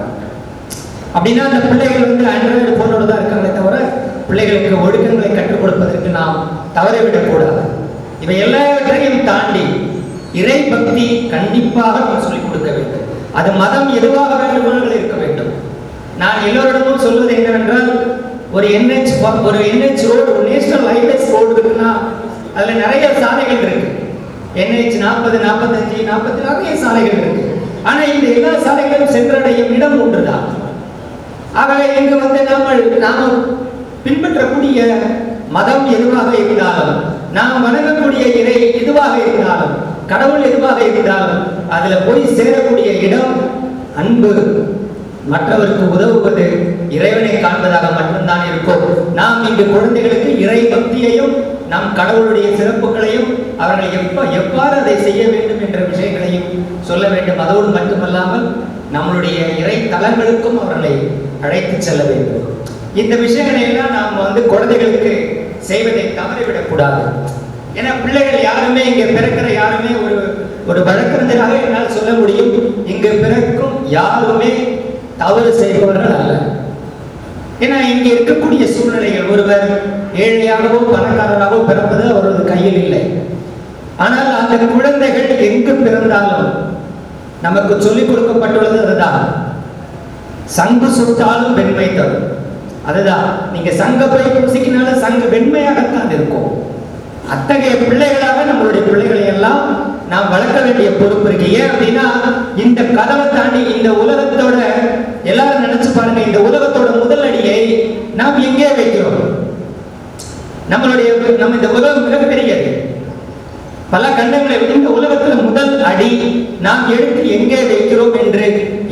அப்படின்னா அந்த பிள்ளைகள் ஆண்ட்ராய்டு போனோட தான் இருக்காங்களே தவிர பிள்ளைகளுக்கு ஒழுக்கங்களை கற்றுக் கொடுப்பதற்கு நாம் தவறிவிடக்கூடாது. இவை எல்லாவற்றையும் தாண்டி இறை பக்தி கண்டிப்பாக நாம் சொல்லிக் கொடுக்க வேண்டும். அது மதம் எதுவாக வேண்டுமானாலும் இருக்க வேண்டும். நான் எல்லோரிடமும் சொல்வது என்னவென்றால், ஒரு NH ரோடு, ஒரு நேஷனல் ஹைவேஸ் ரோடு இருக்குன்னா அதுல நிறைய சாலைகள் இருக்கு. NH 40, 45, 40 நிறைய சாலைகள் இருக்கு. ஆனா இந்த எல்லா சாலைகளும் சென்றடையும் இடம் ஒன்றுதான். ஆகவே இங்கு நாம பின்பற்றக்கூடிய மதம் எதுவாக இருந்தாலும், நாம் வணங்கக்கூடிய இறை எதுவாக இருந்தாலும், கடவுள் எதுவாக இருந்தாலும், அதுல போய் சேரக்கூடிய இடம் அன்பு, மற்றவருக்கு உதவுவது, இறைவனை காண்பதாக மட்டும்தான் இருக்கும். நாம் இங்கு குழந்தைகளுக்கு இறை பக்தியையும் நம் கடவுளுடைய சிறப்புகளையும் அவர்கள் எவ்வாறு அதை செய்ய வேண்டும் என்ற விஷயங்களையும் சொல்ல வேண்டும். அதோடு மட்டுமல்லாமல் நம்மளுடைய இறை தலங்களுக்கும் அவர்களை அழைத்து செல்ல வேண்டும். இந்த விஷயங்களை எல்லாம் நாம் குழந்தைகளுக்கு செய்வதை தவறிவிடக்கூடாது. ஏன்னா பிள்ளைகள் யாருமே இங்க பிறக்கிற யாருமே ஒரு வழக்கறிஞராக என்னால் சொல்ல முடியும், இங்கு பிறக்கும் யாருமே தவறு செய்பவர்கள் அல்ல. ஏன்னா இங்க இருக்கக்கூடிய சூழ்நிலைகள், ஒருவர் ஏழையாகவோ பணக்காரராகவோ பிறப்பது அவரது கையில் இல்லை. ஆனால் அந்த குழந்தைகள் எங்கு பிறந்தாலும் நமக்கு சொல்லிக் கொடுக்கப்பட்டுள்ளது அதுதான், சங்கு சுட்டாலும் வெண்மை தரும். அதுதான், நீங்க சங்க போய் பூசிக்கினாலும் சங்கு வெண்மையாகத்தான் இருக்கும். அத்தகைய பிள்ளைகளாக நம்மளுடைய பிள்ளைகளை எல்லாம் நாம் வளர்க்க வேண்டிய பொறுப்பு இருக்கு. ஏன் அப்படின்னா, இந்த கதவை தாண்டி இந்த உலகத்தோட, எல்லாரும் நினைச்சு பாருங்க, இந்த உலகத்தோட முதல் அடியை நாம் எங்கே வைக்கிறோம்? நம்ம இந்த உலகம் மிகப்பெரியது, பல கண்டங்களை, இந்த உலகத்துல முதல் அடி நாம் எடுத்து எங்கே வைக்கிறோம் என்று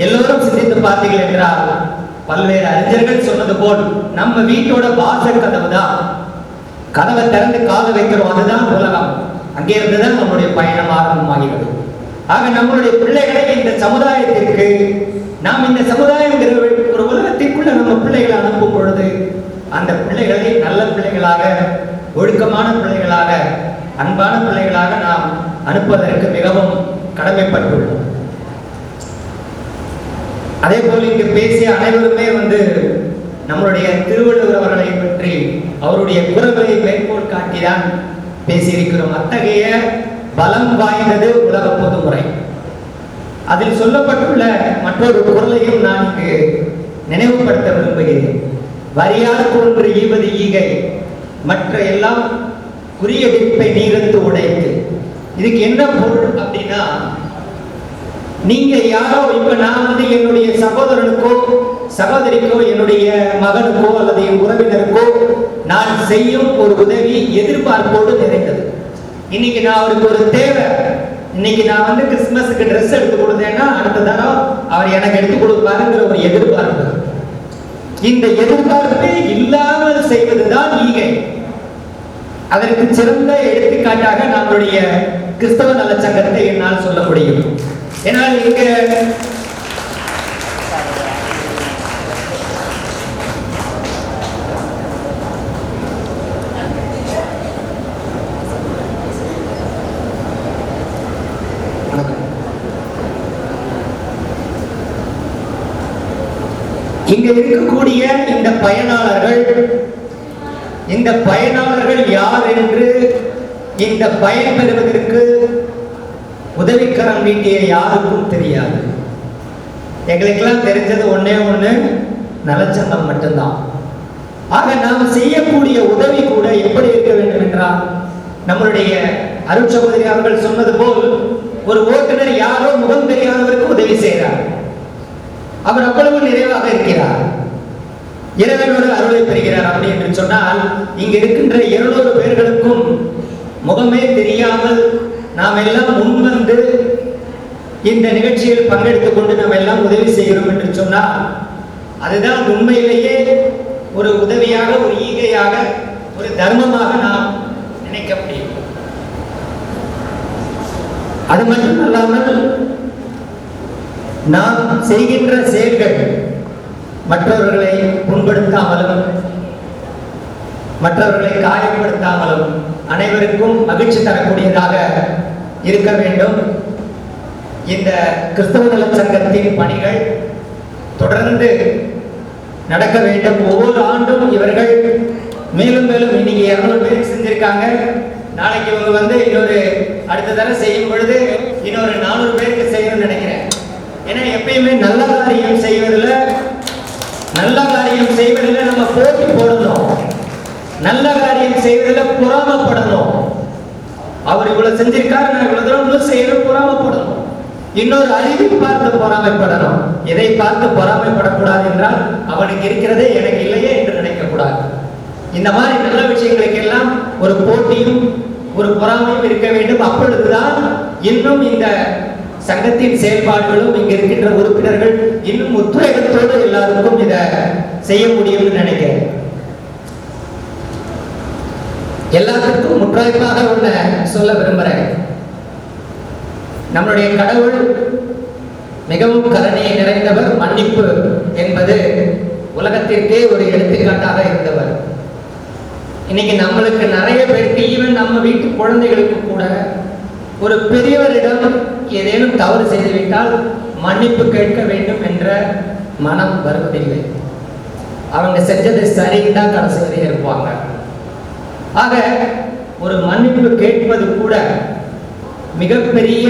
எல்லோரும் சிந்தித்து பார்த்தீர்கள் என்றால், பல்வேறு அறிஞர்கள் சொன்னது போல் நம்ம வீட்டோட வாசல் கதவு தான். கதவை திறந்து காலை வைக்கிறோம், அதுதான் உலகம். அங்கே இருந்துதான் நம்மளுடைய பயணம் ஆரம்பமாகிறது. ஆக நம்மளுடைய பிள்ளைகளை இந்த சமுதாயத்திற்கு, நாம் இந்த சமுதாயம் ஒரு உலகத்திற்குள்ள நம்ம பிள்ளைகளை அனுப்பும் பொழுது அந்த பிள்ளைகளை நல்ல பிள்ளைகளாக, ஒழுக்கமான பிள்ளைகளாக, அன்பான பிள்ளைகளாக நாம் அனுப்புவதற்கு மிகவும் கடமைப்பட்டுள்ளோம். அதே போல் இங்கு பேசிய அனைவருமே நம்மளுடைய திருவள்ளுவர் அவர்களை பற்றி அவருடைய குரல்களை மேற்கோள் காட்டிதான் பேசியிருக்கிறோம். அத்தகைய பலம் வாய்ந்தது உலக பொதுமுறை. அதில் சொல்லப்பட்டுள்ள மற்றொரு குரலையும் நான் இங்கு நினைவுபடுத்த விரும்புகிறேன். வரியார் கொன்று ஈவது ஈகை, மற்ற எல்லாம் குறிய விற்பை நீரத்து உடைத்து. இதுக்கு என்ன பொருள் அப்படின்னா, நீங்க யாரோ இப்ப நான் என்னுடைய சகோதரனுக்கோ சகோதரிக்கோ என்னுடைய மகனுக்கோ அல்லது என் உறவினருக்கோ நான் செய்யும் ஒரு உதவி எதிர்பார்ப்போடு நிறைந்தது. இன்னைக்கு நான் அவருக்கு ஒரு தேவை, இன்னைக்கு நான் கிறிஸ்துமஸுக்கு ட்ரெஸ் எடுத்து கொடுத்தேன்னா அடுத்த தரம் அவர் எனக்கு எடுத்து கொடுப்பாருங்கிற ஒரு எதிர்பார்ப்பு. இந்த எதிர்பார்ப்பு இல்லாமல் செய்வதுதான் ஈகை. அதற்கு சிறந்த எடுத்துக்காட்டாக நம்மளுடைய கிறிஸ்தவ நலச்சங்கத்தை என்னால் சொல்ல முடியும். ஏன்னால் இங்க இங்க இருக்கக்கூடிய இந்த பயனாளர்கள் யார் என்று இந்த பயன் பெறுவதற்கு உதவிக்கரம் நீட்டிய யாருக்கும் தெரியாது. எங்களுக்கெல்லாம் தெரிஞ்சது ஒண்ணே ஒண்ணு, நலச்சங்கம் மட்டும்தான். ஆக நாம் செய்யக்கூடிய உதவி கூட எப்படி இருக்க வேண்டும் என்றால், நம்மளுடைய அருட்சகோதரி அவர்கள் சொன்னது போல் ஒரு ஓட்டுநர் யாரோ முகம் தெரியாதவருக்கு உதவி செய்கிறார். அவர் அவ்வளவு நிறைவாக இருக்கிறார், இறைவனோட அருளை பெறுகிறார். அப்படி என்று சொன்னால் இங்க இருக்கின்ற 200 பேர்களுக்கும் முகமே தெரியாமல் நாம் எல்லாம் முன்வந்து இந்த நிகழ்ச்சியில் பங்கெடுத்துக் கொண்டு நாம் எல்லாம் உதவி செய்கிறோம் என்று சொன்னால் அதுதான் உண்மையிலேயே ஒரு உதவியாக, ஒரு ஈகையாக, ஒரு தர்மமாக நாம் நினைக்க முடியும். அது மட்டும் அல்லாமல் நாம் செய்கின்ற செயல்கள் மற்றவர்களை புண்படுத்தாமலும் மற்றவர்களை காயப்படுத்தாமலும் அனைவருக்கும் மகிழ்ச்சி தரக்கூடியதாக இருக்க வேண்டும். இந்த கிறிஸ்தவ நலச்சங்கத்தின் பணிகள் தொடர்ந்து நடக்க வேண்டும். ஒவ்வொரு ஆண்டும் இவர்கள் மேலும் மேலும் இன்னைக்கு 200 பேருக்கு செஞ்சிருக்காங்க. நாளைக்கு இவங்க இன்னொரு அடுத்த தடவை செய்யும் பொழுது இன்னொரு 400 பேருக்கு செய்யணும்னு நினைக்கிறேன். ஏன்னா எப்பயுமே நல்ல காரியம் செய்வதில் நம்ம போட்டி போடணும், நல்ல காரியம் செய்வதில் பொறாமப்படணும். அவர் இவ்வளவு செஞ்சிருக்காரு, நான் இவ்வளவு தூரம் செய்யணும், பொறாமப்படணும். இன்னொரு அறிவை பார்த்து பொறாமைப்படணும். எதை பார்த்து பொறாமைப்படக்கூடாது என்றால் அவனுக்கு இருக்கிறதே எனக்கு இல்லையே என்று நினைக்கக்கூடாது. இந்த மாதிரி நல்ல விஷயங்களுக்கெல்லாம் ஒரு போட்டியும் ஒரு பொறாமையும் இருக்க வேண்டும். அப்பொழுதுதான் இன்னும் இந்த சங்கத்தின் செயல்பாடுகளும் இங்க இருக்கின்ற உறுப்பினர்கள் இன்னும் உத்வேகத்தோடு எல்லாருக்கும் இதை செய்ய முடியும்னு நினைக்கிறேன். எல்லாத்துக்கும் முற்றாய்ப்பாக ஒண்ணு சொல்ல விரும்புறேன். நம்மளுடைய கடவுள் மிகவும் கருணையை நிறைந்தவர், மன்னிப்பு என்பது உலகத்திற்கே ஒரு எடுத்துக்காட்டாக இருந்தவர். இன்னைக்கு நம்மளுக்கு நிறைய பேருக்கு, ஈவன் நம்ம வீட்டு குழந்தைகளுக்கு கூட ஒரு பெரியவரிடம் ஏதேனும் தவறு செய்துவிட்டால் மன்னிப்பு கேட்க வேண்டும் என்ற மனம் வருவதில்லை. அவங்க செஞ்சது சரிதான் கடைசி வரை இருப்பாங்க. ஆக ஒரு மன்னிப்பு கேட்பது கூட மிகப்பெரிய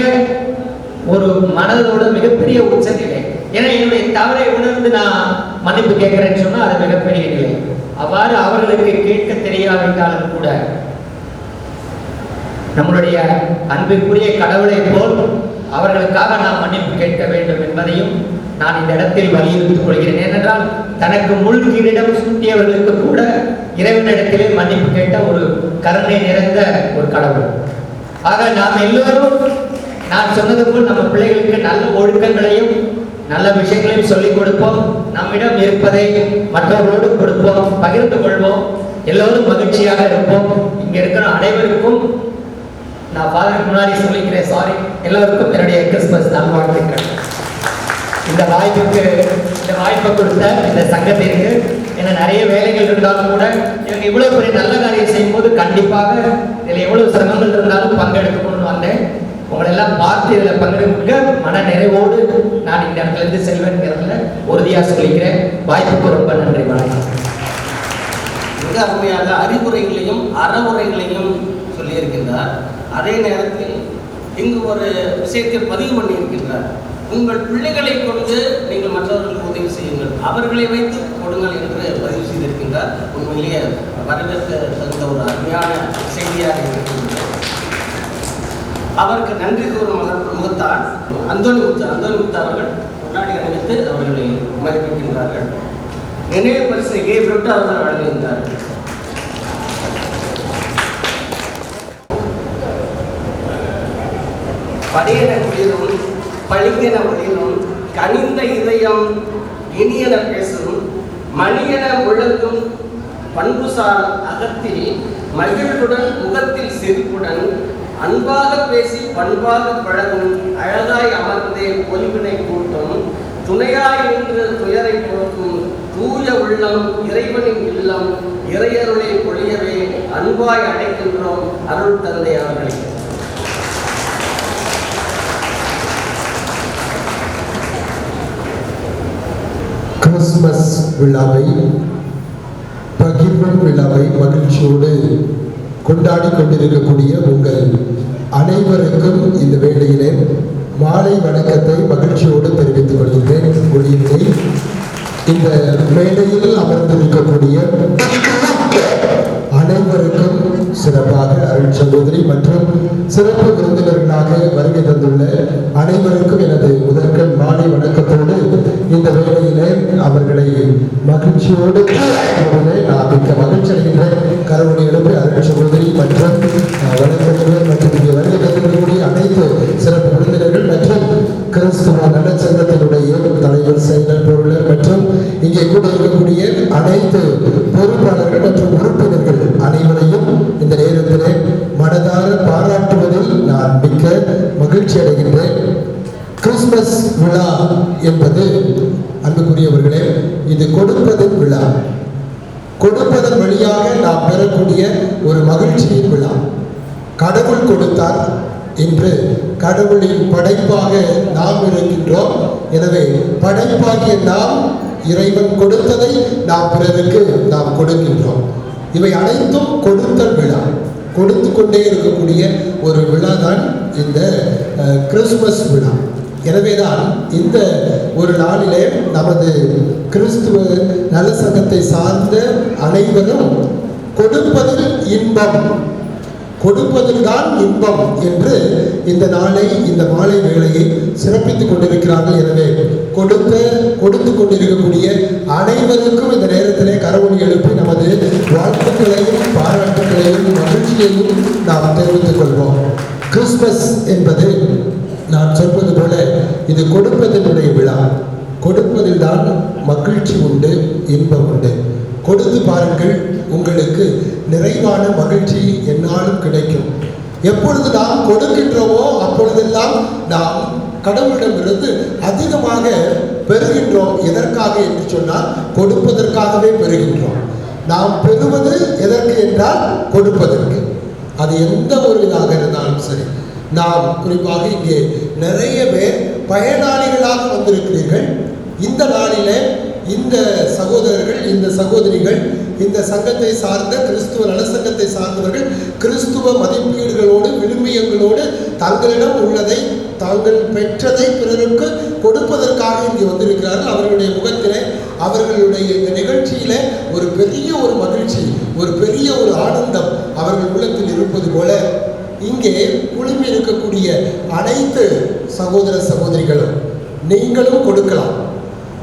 ஒரு மனதோட மிகப்பெரிய உச்சநிலை. ஏன்னா என்னுடைய தவறை உணர்ந்து நான் மன்னிப்பு கேட்கிறேன்னு சொன்னா அது மிகப்பெரிய நிலை. அவ்வாறு அவர்களுக்கு கேட்க தெரியாவிட்டாலும் கூட நம்மளுடைய அன்பிற்குரிய கடவுளை போல் அவர்களுக்காக நாம் மன்னிப்பு கேட்க வேண்டும் என்பதையும் நான் இந்த இடத்தில் வலியுறுத்திக் கொள்கிறேன். ஏனென்றால் தனக்கு முள் கிரீடம் சூட்டியவர்களுக்கு கூட இறைவனிடத்திலே மன்னிப்பு கேட்ட ஒரு கருணை நிறைந்த ஒரு கடவுள். ஆக நாம் எல்லோரும் நான் சொன்னது போல் நம்ம பிள்ளைகளுக்கு நல்ல ஒழுக்கங்களையும் நல்ல விஷயங்களையும் சொல்லிக் கொடுப்போம். நம்மிடம் இருப்பதை மற்றவர்களோடு கொடுப்போம், பகிர்ந்து கொள்வோம், எல்லோரும் மகிழ்ச்சியாக இருப்போம். இங்க இருக்கிற அனைவருக்கும் நான் ஃபாதருக்கு முன்னாடி சொல்லிக்கிறேன், சாரி, எல்லோருக்கும் என்னுடைய கிறிஸ்துமஸ் நல்வாழ்த்துக்கள். இந்த வாய்ப்பை கொடுத்த இந்த சங்கத்திற்கு, என்ன நிறைய வேலைகள் இருந்தாலும் கூட இவங்க இவ்வளவு பெரிய நல்ல காரியம் செய்யும் போது கண்டிப்பாக இதில் எவ்வளவு சிரமங்கள் இருந்தாலும் பங்கெடுத்துக்கணும்னு வந்தேன். உங்களை எல்லாம் பார்த்து இதில் பங்கெடுக்க மன நிறைவோடு நான் இந்த இடத்துல இருந்து செல்வேன்கிறதுல உறுதியாக சொல்லிக்கிறேன். வாய்ப்புக்கு ரொம்ப நன்றி, வணக்கம். மிக அருமையாக அறிவுரைகளையும் அறவுரைகளையும் சொல்லியிருக்கின்றார். அதே நேரத்தில் இங்கு ஒரு விஷயத்தை பதிவு பண்ணியிருக்கின்றார். உங்கள் பிள்ளைகளை கொண்டு நீங்கள் மற்றவர்களுக்கு உதவி செய்யுங்கள், அவர்களை வைத்து கொடுங்கள் என்று பதிவு செய்திருக்கின்றார். உண்மையிலேயே வரவேற்க தகுந்த ஒரு அருமையான செய்தியாக இருக்கின்றது. அவருக்கு நன்றி கூறும் முகத்தான் அந்தோணி முத்து அவர்கள் முன்னாடி அணிவித்து அவர்களை மதிப்பிக்கின்றார்கள். நினைவு பரிசை கேபிரட்டு அவர்கள் வழங்குகின்றார்கள். படையென குளிரும் பளிங்கென ஒளிரும் கனிந்த இதயம் இனியன பேசும் மணியென முழங்கும் பண்புசார் அகத்தில் மகிழ்வுடன் முகத்தில் சிரிப்புடன் அன்பாக பேசி பண்பாக பழகும் அழகாய் அமர்ந்தே பொலிவினை கூட்டும் துணையாய் நின்று துயரை போக்கும் தூய உள்ளம் இறைவனின் இல்லம் இறையருளை பொழியவே அன்பாய் அழைக்கின்றோம் அருள் தந்தை அவர்களை. கிறிஸ்துமஸ் விழாவை பகிர்வும் விழாவை மகிழ்ச்சியோடு கொண்டாடி கொண்டிருக்கக்கூடிய உங்கள் அனைவருக்கும் இந்த வேளையிலே மாலை வணக்கத்தை மகிழ்ச்சியோடு தெரிவித்துக் கொள்கிறேன். குடியினை இந்த மேடையில் அமர்ந்திருக்கக்கூடிய அனைவருக்கும் சிறப்பாக அருள் சகோதரி மற்றும் சிறப்பு விருந்தினர்களாக வருகை தந்துள்ள அனைவருக்கும் எனது முதற்கண் மாலை வணக்கத்தோடு இந்த வேளையிலே அவர்களை மகிழ்ச்சியோடு நான் மிக்க மகிழ்ச்சி அடைகின்றேன். கரவணி எழுப்பு அருள் சகோதரி மற்றும் வழக்கறிஞர் மற்றும் இங்கே வருகை தந்திருக்கக்கூடிய அனைத்து சிறப்பு விருந்தினர்கள் மற்றும் கிறிஸ்துவ நலச்சங்கத்தினுடைய தலைவர் செயலர் பொருளர் மற்றும் இங்கே கூட இருக்கக்கூடிய அனைத்து பொறுப்பாளர்கள் மற்றும் உறுப்பினர்கள் அனைவரையும் இந்த நேரத்திலே மனதார பாராட்டுவதில் நான் மிக்க மகிழ்ச்சி அடைகின்றேன். கிறிஸ்துமஸ் விழா என்பது அன்புக்குரியவர்களே, இது கொடுப்பதன் விழா. கொடுப்பதன் வழியாக நாம் பெறக்கூடிய ஒரு மகிழ்ச்சியின் விழா. கடவுள் கொடுத்தார் என்று கடவுளின் படைப்பாக நாம் இருக்கின்றோம். எனவே படைப்பாகிய நாம் இறைவன் கொடுத்ததை நாம் பிறருக்கு நாம் கொடுக்கின்றோம். இவை அனைத்தும் கொடுத்தல் விழா. கொடுத்து கொண்டே இருக்கக்கூடிய ஒரு விழா தான் இந்த கிறிஸ்துமஸ் விழா. எனவேதான் இந்த ஒரு நாளிலே நமது கிறிஸ்துவ நல சங்கத்தை சார்ந்த அனைவரும் கொடுப்பதில் இன்பம், கொடுப்பதில் தான் இன்பம் என்று இந்த நாளை, இந்த மாலை வேளையை சிறப்பித்துக் கொண்டிருக்கிறார்கள். எனவே கொடுத்து கொண்டிருக்கக்கூடிய அனைவருக்கும் இந்த நேரத்திலே கரவொலி எழுப்பி நமது வாழ்த்துக்களையும் பாராட்டுகளையும் மகிழ்ச்சியையும் நாம் தெரிவித்துக் கொள்வோம். கிறிஸ்துமஸ் என்பது நான் சொல்வது போல இது கொடுப்பதனுடைய விழா. கொடுப்பதில் தான் மகிழ்ச்சி உண்டு, இன்பம் உண்டு. கொடுத்து பாருங்கள், உங்களுக்கு நிறைவான மகிழ்ச்சி என்னாலும் கிடைக்கும். எப்பொழுது நாம் கொடுக்கின்றோமோ அப்பொழுதெல்லாம் நாம் கடவுளிடமிருந்து அதிகமாக பெறுகின்றோம். எதற்காக என்று சொன்னால் கொடுப்பதற்காகவே பெறுகின்றோம். நாம் பெறுவது எதற்கு என்றால் கொடுப்பதற்கு. அது எந்த ஒரு இதாக இருந்தாலும் சரி. நாம் குறிப்பாக இங்கே நிறைய பேர் பயனாளிகளாக வந்திருக்கிறீர்கள். இந்த நாளிலே இந்த சகோதரர்கள், இந்த சகோதரிகள், இந்த சங்கத்தை சார்ந்த கிறிஸ்துவ நலசங்கத்தை சார்ந்தவர்கள் கிறிஸ்துவ மதிப்பீடுகளோடு விழுமியங்களோடு தங்களிடம் உள்ளதை, தாங்கள் பெற்றதை பிறருக்கு கொடுப்பதற்காக இங்கே வந்திருக்கிறார்கள். அவர்களுடைய முகத்திலே, அவர்களுடைய இந்த நிகழ்ச்சியில ஒரு பெரிய ஒரு மகிழ்ச்சி, ஒரு பெரிய ஒரு ஆனந்தம் அவர்கள் உள்ளத்தில் இருப்பது போல இங்கே குழுமி இருக்கக்கூடிய அனைத்து சகோதர சகோதரிகளும் நீங்களும் கொடுக்கலாம்.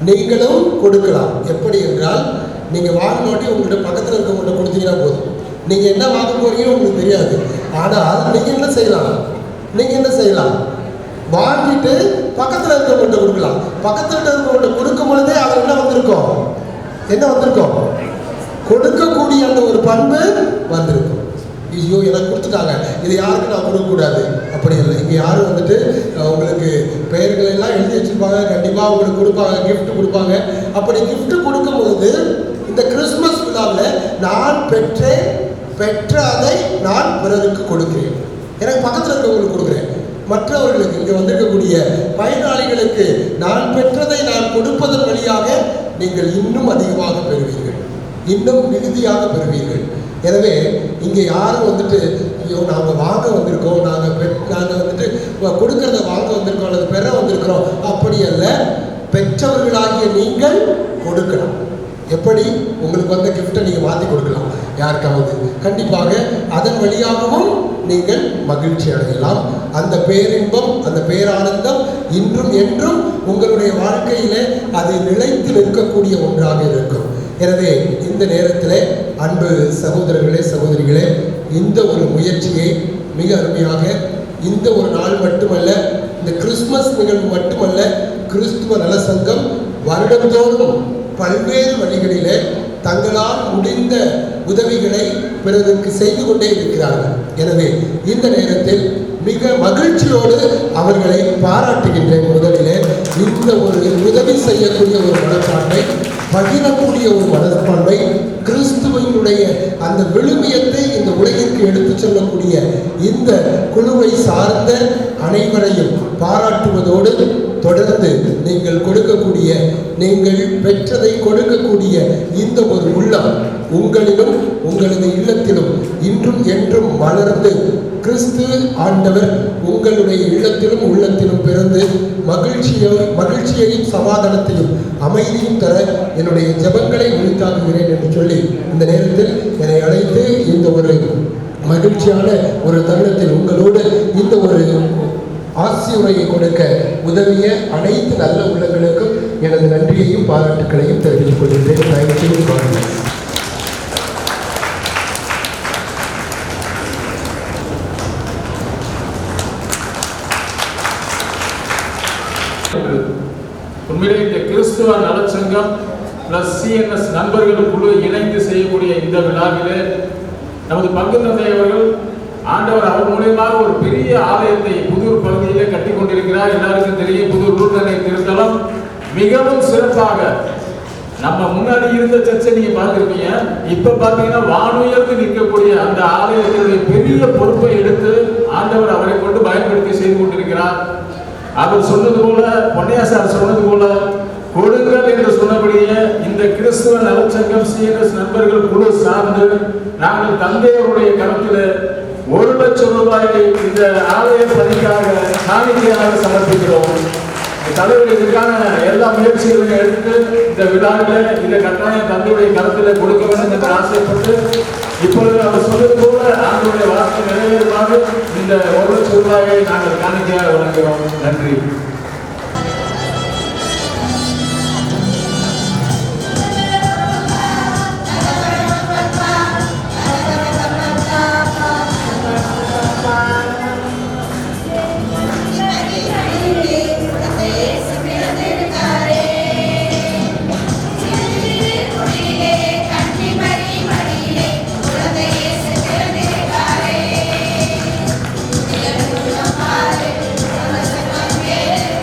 நீங்களும் கொடுக்கலாம். எப்படி என்றால், நீங்கள் வாங்கினோட்டி உங்கள்கிட்ட பக்கத்தில் இருக்கவங்கள்ட்ட கொடுத்தீங்கன்னா போதும். நீங்கள் என்ன வாங்க போறீங்கன்னு உங்களுக்கு தெரியாது. ஆனால் நீங்கள் என்ன செய்யலாம்? வாங்கிட்டு பக்கத்தில் இருக்கவங்கள்ட்ட கொடுக்கலாம். பக்கத்தில் இருக்கவங்கள்ட்ட கொடுக்கும் பொழுதே அவர் என்ன வந்திருக்கோம்? கொடுக்கக்கூடிய அந்த ஒரு பண்பு வந்திருக்கும். ஐயோ, எனக்கு கொடுத்துட்டாங்க, இது யாருக்கு நான் கொடுக்கக்கூடாது, அப்படி இல்லை. இங்கே யாரும் வந்துட்டு உங்களுக்கு பெயர்கள் எல்லாம் எழுதி வச்சுருப்பாங்க, கண்டிப்பாக உங்களுக்கு கொடுப்பாங்க, கிஃப்ட் கொடுப்பாங்க. அப்படி கிஃப்ட் கொடுக்கும் பொழுது இந்த கிறிஸ்துமஸ் விழாவில் நான் பெற்ற அதை நான் பிறருக்கு கொடுக்கிறேன். எனக்கு பக்கத்தில் இருக்கவங்களுக்கு கொடுக்குறேன். மற்றவர்களுக்கு, இங்கே வந்திருக்கக்கூடிய பயனாளிகளுக்கு நான் பெற்றதை நான் கொடுப்பதன் வழியாக நீங்கள் இன்னும் அதிகமாக பெறுவீர்கள், இன்னும் மிகுதியாக பெறுவீர்கள். எனவே இங்கே யாரும் வந்துட்டு ஐயோ நாங்கள் வாங்க வந்திருக்கோம், நாங்கள் வந்துட்டு கொடுக்கறத வாங்க வந்திருக்கோம் அல்லது பெற வந்திருக்கிறோம், அப்படி அல்ல. பெற்றவர்களாகிய நீங்கள் கொடுக்கணும். எப்படி உங்களுக்கு வந்த கிஃப்டை நீங்கள் மாற்றி கொடுக்கலாம் யாருக்காவது, கண்டிப்பாக அதன் வழியாகவும் நீங்கள் மகிழ்ச்சி அடையலாம். அந்த பேரின்பம், அந்த பேரானந்தம் இன்றும் என்றும் உங்களுடைய வாழ்க்கையிலே அது நிலைத்து நிற்கக்கூடிய ஒன்றாக இருக்கும். எனவே இந்த நேரத்தில் அன்பு சகோதரர்களே, சகோதரிகளே, இந்த ஒரு முயற்சியை மிக அருமையாக இந்த ஒரு நாள் மட்டுமல்ல, இந்த கிறிஸ்துமஸ் நிகழ்வு மட்டுமல்ல, கிறிஸ்துவ நல சங்கம் வருடந்தோறும் பல்வேறு வழிகளிலே தங்களால் முடிந்த உதவிகளை பிறருக்கு செய்து கொண்டே இருக்கிறார்கள். எனவே இந்த நேரத்தில் மிக மகிழ்ச்சியோடு அவர்களை பாராட்டுகின்றேன். முதலிலே இந்த ஒரு உதவி செய்யக்கூடிய ஒரு மனப்பான்மை, பகிரக்கூடிய ஒரு மனப்பான்மை, கிறிஸ்துவனுடைய அந்த விழுமியத்தை இந்த உலகிற்கு எடுத்துச் செல்லக்கூடிய இந்த குழுவை சார்ந்த அனைவரையும் பாராட்டுவதோடு தொடர்ந்து நீங்கள் கொடுக்கக்கூடிய, நீங்கள் பெற்றதை கொடுக்கக்கூடிய இந்த ஒரு உள்ளம் உங்களிலும் உங்களது இல்லத்திலும் இன்றும் என்றும் வளர்ந்து கிறிஸ்து ஆண்டவர் உங்களுடைய இல்லத்திலும் உள்ளத்திலும் பிறந்து மகிழ்ச்சியையும் சமாதானத்தையும் அமைதியும் தர என்னுடைய ஜெபங்களை உரித்தாக்குகிறேன் என்று சொல்லி இந்த நேரத்தில் என்னை அழைத்து இந்த ஒரு மகிழ்ச்சியான ஒரு தருணத்தில் உங்களோடு இந்த ஒரு ஆசியுரையை கொடுக்க உதவிய அனைத்து நல்ல உள்ளங்களுக்கும் எனது நன்றியையும் பாராட்டுக்களையும் தெரிவித்துக் கொள்கிறேன். தேங்க்யூ. உண்மையிலே இந்த கிறிஸ்துவ நலச்சங்கம் பிளஸ் சிஎன்எஸ் நண்பர்கள் குழு இணைந்து செய்யக்கூடிய இந்த விழாவிலே நமது பங்கு தந்தை அவர்கள் ஆண்டவர் அவர் மூலியமாக ஒரு பெரிய ஆலயத்தை புதூர் பகுதியிலே கட்டி கொண்டிருக்கிறார். எல்லாருக்கும் தெரியும், புதூர் ஊர்தனை திருத்தலம் மிகவும் சிறப்பாக. நம்ம முன்னாடி இருந்த சர்ச்சை நீங்க பார்த்திருப்பீங்க. இப்ப பாத்தீங்கன்னா வானுயர்ந்து நிற்கக்கூடிய அந்த ஆலயத்தினுடைய பெரிய பொறுப்பை எடுத்து ஆண்டவர் அவரை கொண்டு பயன்படுத்தி செய்து கொண்டிருக்கிறார். அவர் சொன்னது போல, பொன்னையா சார் சொன்னது போல, கொடுங்கள் என்று சொன்னபடியே இந்த கிறிஸ்துவ நலச்சங்கம் சிஎன்எஸ் நண்பர்கள் குழு சார்ந்து நாங்கள் தந்தையருடைய கருத்தில் 1 லட்சம் ரூபாயை இந்த ஆலய பணிக்காக காணிக்கையாக சமர்ப்பிக்கிறோம். தலைவர் இதுக்கான எல்லா முயற்சிகளையும் எடுத்து இந்த விழாவில் இந்த கட்டாயம் தந்தையுடைய கருத்தில் கொடுக்க வேண்டும் என்று ஆசைப்பட்டு இப்பொழுது அவர் சொன்னது போல ஆண்டவருடைய வார்த்தை நிறைவேறுமாறு இந்த 1 லட்சம் ரூபாயை நாங்கள் காணிக்கையாக வழங்குகிறோம். நன்றி. Yeah.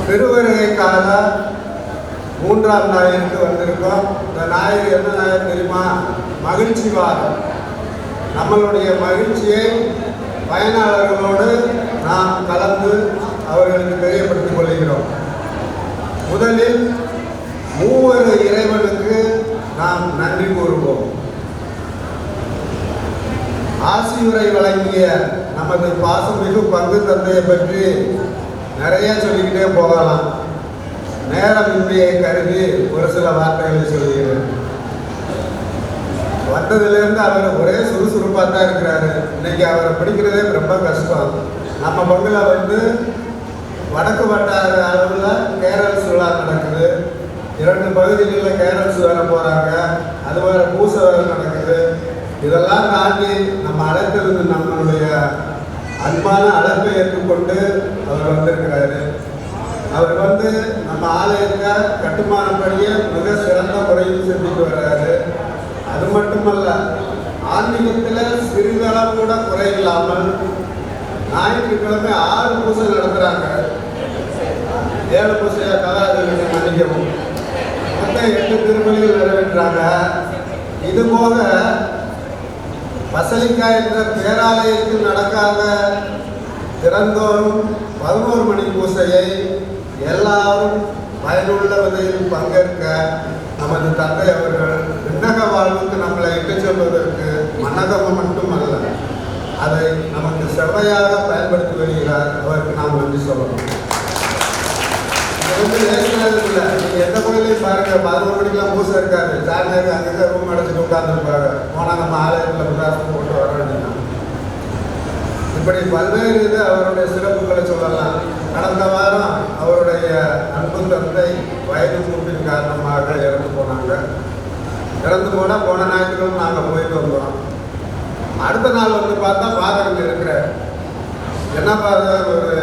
திருவருகைக்காக 3ஆம் ஞாயிற்கு வந்திருக்கோம். இந்த ஞாயிறு என்ன ஞாயிறு தெரியுமா? மகிழ்ச்சி வாரம். நம்மளுடைய மகிழ்ச்சியை பயனாளர்களோடு நாம் கலந்து அவர்களுக்கு தெரியப்படுத்திக் கொள்கிறோம். முதலில் மூவரு இறைவனுக்கு நாம் நன்றி கூறுவோம். ஆசியுரை வழங்கிய நமது பாசமிகு பங்கு தந்தையை பற்றி நிறைய சொல்லிக்கிட்டே போகலாம். நேரமின்மையை கருதி ஒரு சில வார்த்தைகளை சொல்கிறேன். வந்ததுலேருந்து அவர் ஒரே சுறுசுறுப்பாக தான் இருக்கிறாரு. இன்னைக்கு அவரை பிடிக்கிறதே ரொம்ப கஷ்டம். நம்ம பங்குல வடக்கு வட்டார அளவில் கேரல்ஸ் விழா நடக்குது. 2 பகுதிகளில் கேரல்ஸ் வர போகிறாங்க. அது வேறு பூச வேறு நடக்குது. இதெல்லாம் தாண்டி நம்ம அழைத்தது நம்மளுடைய அன்பான அழைப்பை ஏற்றுக்கொண்டு அவர் வந்திருக்கிறாரு. அவர் நம்ம ஆலயத்தை கட்டுமானப்படியே மிக சிறந்த முறையில் செஞ்சுட்டு வர்றாரு. அது மட்டுமல்ல, ஆன்மீகத்தில் சிறிதளவு கூட குறை இல்லாமல் ஞாயிற்றுக்கிழமை 6 பூசை நடத்துகிறாங்க. 7 பூசையாக கலாச்சாரத்தை மன்னிக்கவும். மொத்தம் 8 திருப்பலிகள் நிறைவேற்றாங்க. இது போக பசலிக்கா என்ற பேராலயத்தில் நடக்காத திறந்தோறும் 11 மணி பூசையை எல்லாரும் பயனுள்ள வகையில் பங்கேற்க நமது தந்தை அவர்கள் விண்ணக வாழ்வுக்கு நம்மளை இட்டு செல்வதற்கு மன்னகம் மட்டுமல்ல, அதை நமக்கு செவ்வையாக பயன்படுத்தி வருகிறார். அவருக்கு நாம் நன்றி சொல்லணும். இல்லை, நீங்கள் எந்த கோயிலையும் பாருங்க, 11 மணிக்கெல்லாம் பூசை இருக்காது. சாயந்தரம் அங்கே ரூம் அடைச்சிட்டு உட்காந்துருப்பாங்க. போனால் நம்ம ஆலயத்தில் பிரகாசம் போட்டு வர வேண்டியதான். இப்படி பல்வேறு இது அவருடைய சிறப்புகளை சொல்லலாம். கடந்த வாரம் அவருடைய அன்பு தந்தை வயது மூப்பின் காரணமாக இறந்து போனாங்க. இறந்து போனால் போன ஞாயிற்றுக்கிழமை நாங்கள் போயிட்டு வந்தோம். அடுத்த நாள் பார்த்தா பாதகம் இருக்கிறார். என்ன பாதகம்? ஒரு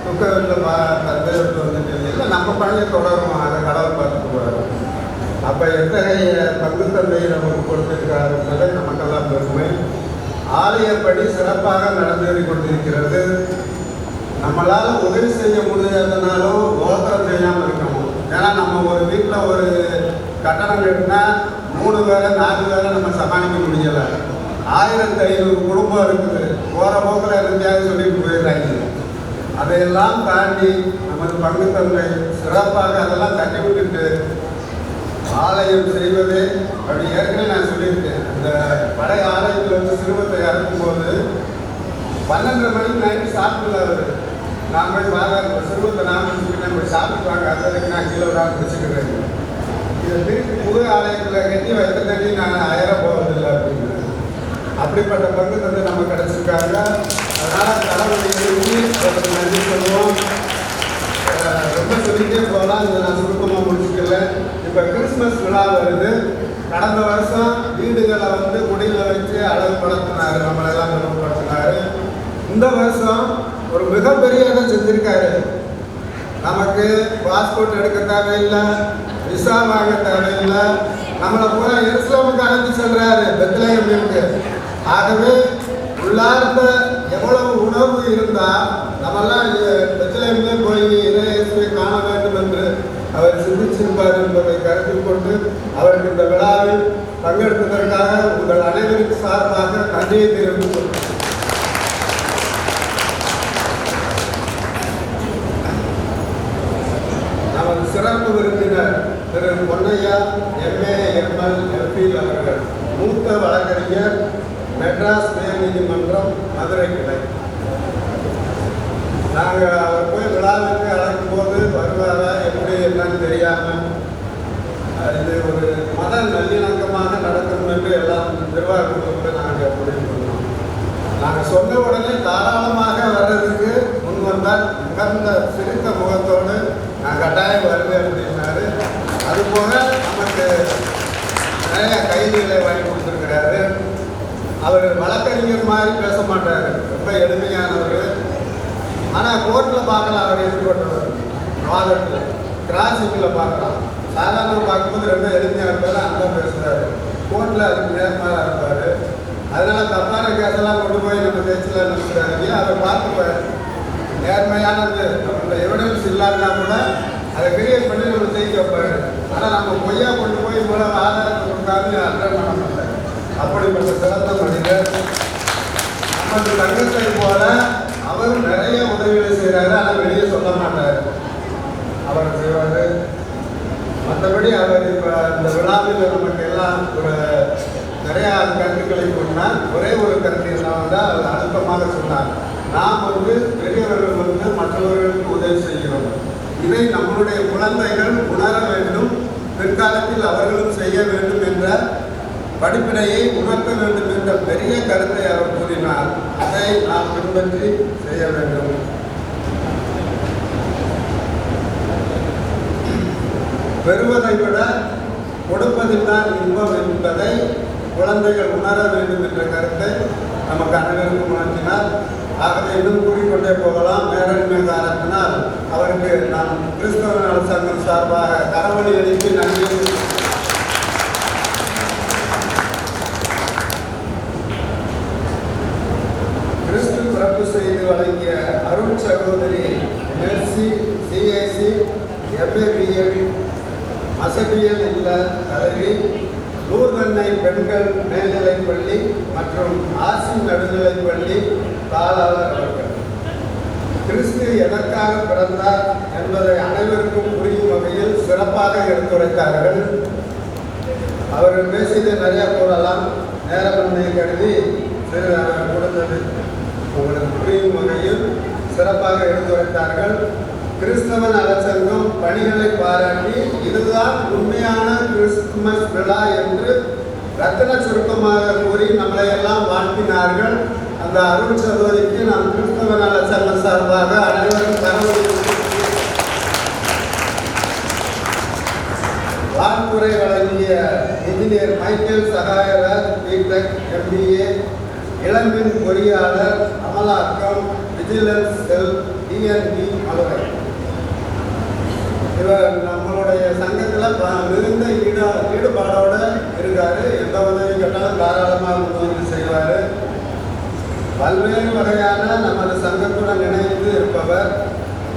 துக்க வீட்டில் தந்தை விட்டு வந்துட்டு இல்லை, நம்ம பணியை தொடரும், அதை கடவுள் பார்த்துட்டு போகிறார். அப்போ எத்தகைய பங்கு தந்தையை நமக்கு கொடுத்திருக்கிறார் என்பதை நமக்கெல்லாம் பெருமை. ஆலயப்படி சிறப்பாக நடந்தேறி கொண்டிருக்கிறது. நம்மளால் உதவி செய்ய முடியாதனாலும் ஓத்திரம் செய்யாமல் இருக்கணும். ஏன்னா நம்ம ஒரு வீட்டில் ஒரு கட்டணம் கட்டினா 3 வேலை 4 வேலை நம்ம சமாளிக்க முடியலை. 1500 குடும்பம் இருக்குது. போகிற போக்கில் எதுக்காவது சொல்லிட்டு போயிடுறாங்க. அதையெல்லாம் தாண்டி நமது பங்கு தந்தை சிறப்பாக அதெல்லாம் தட்டி விட்டுட்டு ஆலயம் செய்வதே அப்படி ஏற்கனவே நான் சொல்லியிருக்கேன். இந்த பழைய ஆலயத்தில் சிறுவத்தை இறக்கும் போது 12:30 மணிக்கு நைட்டு சாப்பிடல. நான் போய் வாங்க சிறுவத்தை நான் போய் சாப்பிட்டுவாங்க. அதுக்கு நான் கீழே விடாமல் வச்சுக்கிறேன். இதை திருப்பி புது ஆலயத்தில் கட்டி வைத்த தண்ணி நான் அயர போவதில்லை அப்படின்னு. அப்படிப்பட்ட பங்கு தந்தை நம்ம கிடச்சிருக்காங்க. அதனால் கடவுளுடைய நன்றி சொல்லுவோம். ரொம்ப சொல்லிட்டே போகலாம். இதை நான் சுருக்கமாக முடிச்சுக்கல. இப்போ கிறிஸ்மஸ் விழா வருது. கடந்த வருஷம் வீடுகளை குடியில் வச்சு அழகுபடுத்தினார், நம்மளெல்லாம் பெருமைப்படுத்தினார். இந்த வருஷம் ஒரு மிகப்பெரிய இடம் செஞ்சுருக்காரு. நமக்கு பாஸ்போர்ட் எடுக்க தேவையில்லை, விசா வாங்க தேவையில்லை. நம்மளை பூரா எருசலேமுக்கு அழைத்து செல்றாரு, பெத்லகேமுக்கு. ஆகவே உள்ளார்ந்த எவ்வளவு உணர்வு இருந்தால் நம்மெல்லாம் பெத்லகேமிலே போய் இயேசுவை காண வேண்டும் என்று அவர் சிந்திச்சிருப்பார் என்பதை கருத்தில் கொண்டு அவருக்கு இந்த விழாவில் பங்கெடுப்பதற்காக உங்கள் அனைவருக்கு சார்பாக நன்றியை தெரிவித்துக் கொள்கிறேன். நமது சிறப்பு விருந்தினர் திரு பொன்னையா MA ML FPL அவர்கள், மூத்த வழக்கறிஞர், மெட்ராஸ் மேல் நீதிமன்றம் மதுரை கிளை. நாங்கள் அவர் போய் விழாவிற்கு அழைக்கும் போது வருவாரா எப்படி என்னன்னு தெரியாமல் இது ஒரு மத நல்லிணக்கமாக நடக்கும் என்று எல்லாம் நிர்வாகத்தோடு நாங்கள் முடிவு பண்ணோம். நாங்கள் சொன்ன உடனே தாராளமாக வர்றதுக்கு முன் வந்தால் உகந்த சிரித்த முகத்தோடு நான் கட்டாயம் வருவேன் அப்படின்னாரு. அதுபோக நமக்கு நிறைய கைதிகளை வாங்கி கொடுத்துருக்கிறாரு. அவர் வழக்கறிஞர் மாதிரி பேச மாட்டார், ரொம்ப எளிமையானவர். ஆனால் கோர்ட்டில் பார்க்கலாம் அவர் எதிர்கொண்டவர், வாதத்தில் கிராசிங்கில் பார்க்கலாம். சாதாரண பார்க்கும்போது ரொம்ப எளிமையாக இருப்பார், அந்த பேசுகிறாரு. கோர்ட்டில் அதுக்கு நேர்மாறாக இருப்பார். அதனால் தப்பான கேஸெல்லாம் கொண்டு போய் நம்ம பேச்சில் நினைக்கிறாரு. அதை பார்த்துப்பார். நேர்மையானது நம்ம எவிடன்ஸ் இல்லாதனா கூட அதை கிரியேட் பண்ணி நம்ம ஜெயிக்க வைப்பாரு. ஆனால் நம்ம பொய்யா கொண்டு போய் இவ்வளவு ஆதாரத்தை கொடுக்காது அட்டன் பண்ண மாட்டாங்க. அப்படிப்பட்ட சிறந்த மனிதர். நமது தங்கத்தை போல அவரும் நிறைய உதவிகளை செய்கிறாரு, ஆனால் வெளியே சொல்ல மாட்டார். அவர் செய்வார். மற்றபடி அவர் இப்போ இந்த விழாவில் நமக்கு எல்லாம் ஒரு நிறையா கருத்துக்களை சொன்னார். ஒரே ஒரு கருத்து என்ன வந்தால் அவர் அழுத்தமாக சொன்னார், நாம் பெரியவர்கள் மற்றவர்களுக்கு உதவி செய்கிறோம். இதை நம்முடைய குழந்தைகள் உணர வேண்டும், பிற்காலத்தில் அவர்களும் செய்ய வேண்டும் என்ற படிப்பினையை உணர்த்த வேண்டும் என்ற பெரிய கருத்தை அவர் கூறினார். அதை நாம் பின்பற்றி செய்ய வேண்டும். பெறுவதை விட கொடுப்பதில் தான் இன்பம் என்பதை குழந்தைகள் உணர வேண்டும் என்ற கருத்தை நமக்கு அனைவருக்கும் உணர்த்தினார். ஆகவே இன்னும் கூறிக்கொண்டே போகலாம். பேரன்மை காரணத்தினால் அவருக்கு நாம் கிறிஸ்தவ நல சங்கம் சார்பாக கரவொலி எழுப்பி நன்றி. கிறிஸ்து பிறப்பு செய்து வழங்கிய அருள் சகோதரி மெர்சி சிஐசி எம்ஏபிஎல் மசபியல் இல்ல தலைவி, லூர்தன்னை பெண்கள் மேல்நிலைப்பள்ளி மற்றும் ஆசி நடுநிலைப்பள்ளி தாளாளர் அவர்கள் கிறிஸ்து எதற்காக பிறந்தார் என்பதை அனைவருக்கும் புரியும் வகையில் சிறப்பாக எடுத்துரைத்தார்கள். அவர்கள் பேசியதை நிறைய கூறலாம், நேரமின்மை கருதி சிறிது கொடுத்தது உங்களுக்கு புரியும் வகையில் சிறப்பாக எடுத்துரைத்தார்கள். கிறிஸ்தவ நலச்சங்கம் பணிகளை பாராட்டி இதுதான் உண்மையான கிறிஸ்துமஸ் விழா என்று ரத்தின சுருக்கமாக கூறி நம்மளை எல்லாம் வாழ்த்தினார்கள். அந்த அருள் சகோதரிக்கு நாம் கிறிஸ்தவ நலச்சங்கம் சார்பாக அனைவரும் தரவு வாழ்த்துறை வழங்கிய engineer Michael Sagayaraj B Tech MBA, இளம்பின் பொறியாளர் அமலாக்கம் விஜிலன்ஸ் செல் DNB மதுரை. இவர் நம்மளுடைய சங்கத்தில் மிகுந்த ஈடுபாடோடு இருக்காரு. எந்த உதவி கேட்டாலும் தாராளமாக உதவி செய்வார். பல்வேறு வகையான நமது சங்கத்துடன் இணைந்து இருப்பவர்.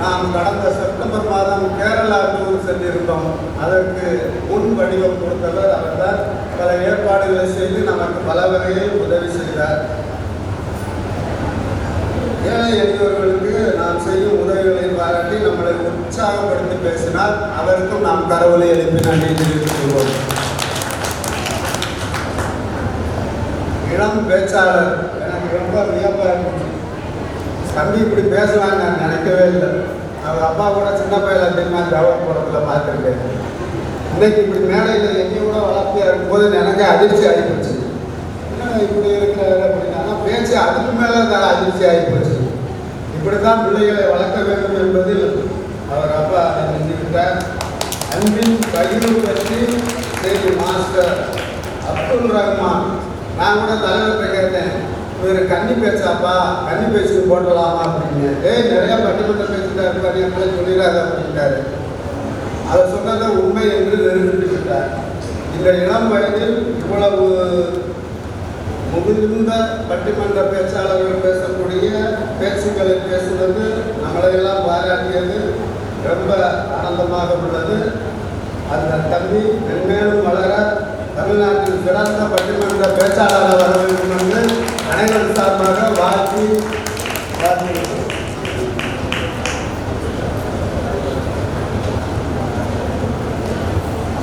நாம் கடந்த செப்டம்பர் மாதம் கேரளா டூர் சென்றிருந்தோம். அதற்கு முன் வடிவம் கொடுத்தவர் அவர்தான். பல ஏற்பாடுகளை செய்து நமக்கு பல வகையில் உதவி செய்தார். ஏழை எளியவர்களுக்கு நாம் செய்யும் உதவிகளை பாராட்டி நம்மளை உற்சாகப்படுத்தி பேசினால் அவருக்கும் நாம் கரவொலி எழுப்பி நன்றி தெரிவித்துக் கொள்வோம். இளம் பேச்சாளர் எனக்கு ரொம்ப வியப்பாக இருந்துச்சு. தம்பி இப்படி பேசலான்னு நான் நினைக்கவே இல்லை. அவர் அப்பா கூட சின்ன பையன் தெரியுமா ஜவஹர் படத்தில் பார்த்துருக்கேன். இன்னைக்கு இப்படி மேடையில் எங்கேயும் கூட வளர்த்தியாக இருக்கும்போது எனக்கு அதிர்ச்சி ஆகிப்போச்சு. இப்படி இருக்கிறாரு அப்படின்னா பேச்சு அதுக்கு மேலே தான் அதிர்ச்சி ஆகிப்போச்சு. இப்படித்தான் பிள்ளைகளை வளர்க்க வேண்டும் என்பதில் அவர் அப்பா அதை செஞ்சுக்கிட்டார். அன்பின் பகிர்வு பற்றி செய்தி மாஸ்டர் அப்துல் ரஹ்மான். நான் கூட தலைவர்கிட்ட கேட்டேன், இவர் கன்னி பேச்சாப்பா, கன்னி பேச்சு போட்டலாமா அப்படின்னு. நிறைய பட்டிமன்ற பேச்சுட்டா இருப்பாரு, எங்களை சொல்லிடாத அப்படின்ட்டாரு. அதை சொன்னதை உண்மை என்று நிரூபித்துவிட்டார். இந்த இளம் வயதில் இவ்வளவு முதிர்ந்த பட்டிமன்ற பேச்சாளர்கள் பேசக்கூடிய பேச்சுக்களை பேசுவது நம்மளையெல்லாம் பாராட்டியது ரொம்ப ஆனந்தமாக உள்ளது. அந்த தம்பி மென்மேலும் வளர தமிழ்நாட்டில் சிறந்த பட்டிமன்ற பேச்சாளராக வர வேண்டும் என்று அனைவரும் சார்பாக வாழ்த்தி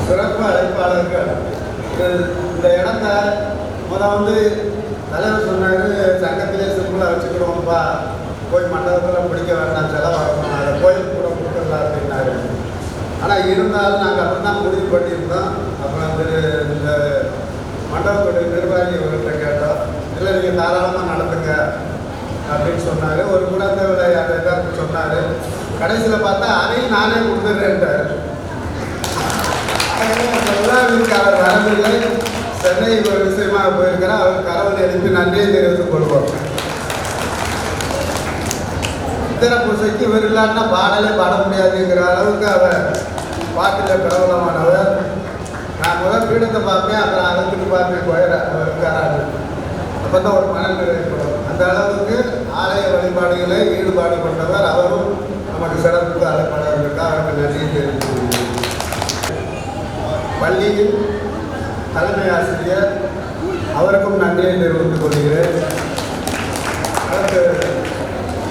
சிறப்பு அழைப்பாளர்கள். இந்த இடத்த வந்து தலைவர் சொன்னார், சங்கத்திலே சிம்பிளாக வச்சுக்கிறோம்ப்பா, போய் மண்டபத்தில் பிடிக்க வேண்டாம், செலவாகணும், அதை கோயிலுக்கு கூட கொடுக்கலாம் அப்படின்னாரு. ஆனால் இருந்தாலும் நாங்கள் அப்படி தான் முடிவு பண்ணியிருந்தோம். அப்புறம் இந்த மண்டபத்துடைய நிர்வாகி அவர்கிட்ட கேட்டோம், இல்லை நீங்கள் தாராளமாக நடத்துங்க அப்படின்னு சொன்னார். ஒரு குழந்தை விளையாட்டு சொன்னார். கடைசியில் பார்த்தா அதையும் நானே கொடுத்துட்றேன்ட்டார். விழாவிற்கு அவர் வரவில்லை, சென்னை ஒரு விஷயமாக போயிருக்கிறார். அவர் கரவொலி எழுப்பி நன்றியை தெரிவித்துக் கொள்வோம். இத்தனை பூசைக்கு இவர் இல்லாட்டினா பாடலே பாட முடியாதுங்கிற அளவுக்கு அவர் பாட்டில் பிரபலமானவர். நான் முதல் பீடத்தை பார்ப்பேன், அப்புறம் அகத்துக்கு பார்ப்பேன், கோயில அவர் இருக்காரு. அப்போ தான் ஒரு மனநிலை ஏற்படும். அந்த அளவுக்கு ஆலய வழிபாடுகளை ஈடுபாடு கொண்டவர். அவரும் நமக்கு சிறப்பு அழைப்பாளர் இருக்கா, அவருக்கு நன்றி தெரிவித்துள்ளேன். பள்ளியின் தலைமை ஆசிரியர் அவருக்கும் நன்றியை தெரிவித்துக் கொள்கிறேன். அடுத்து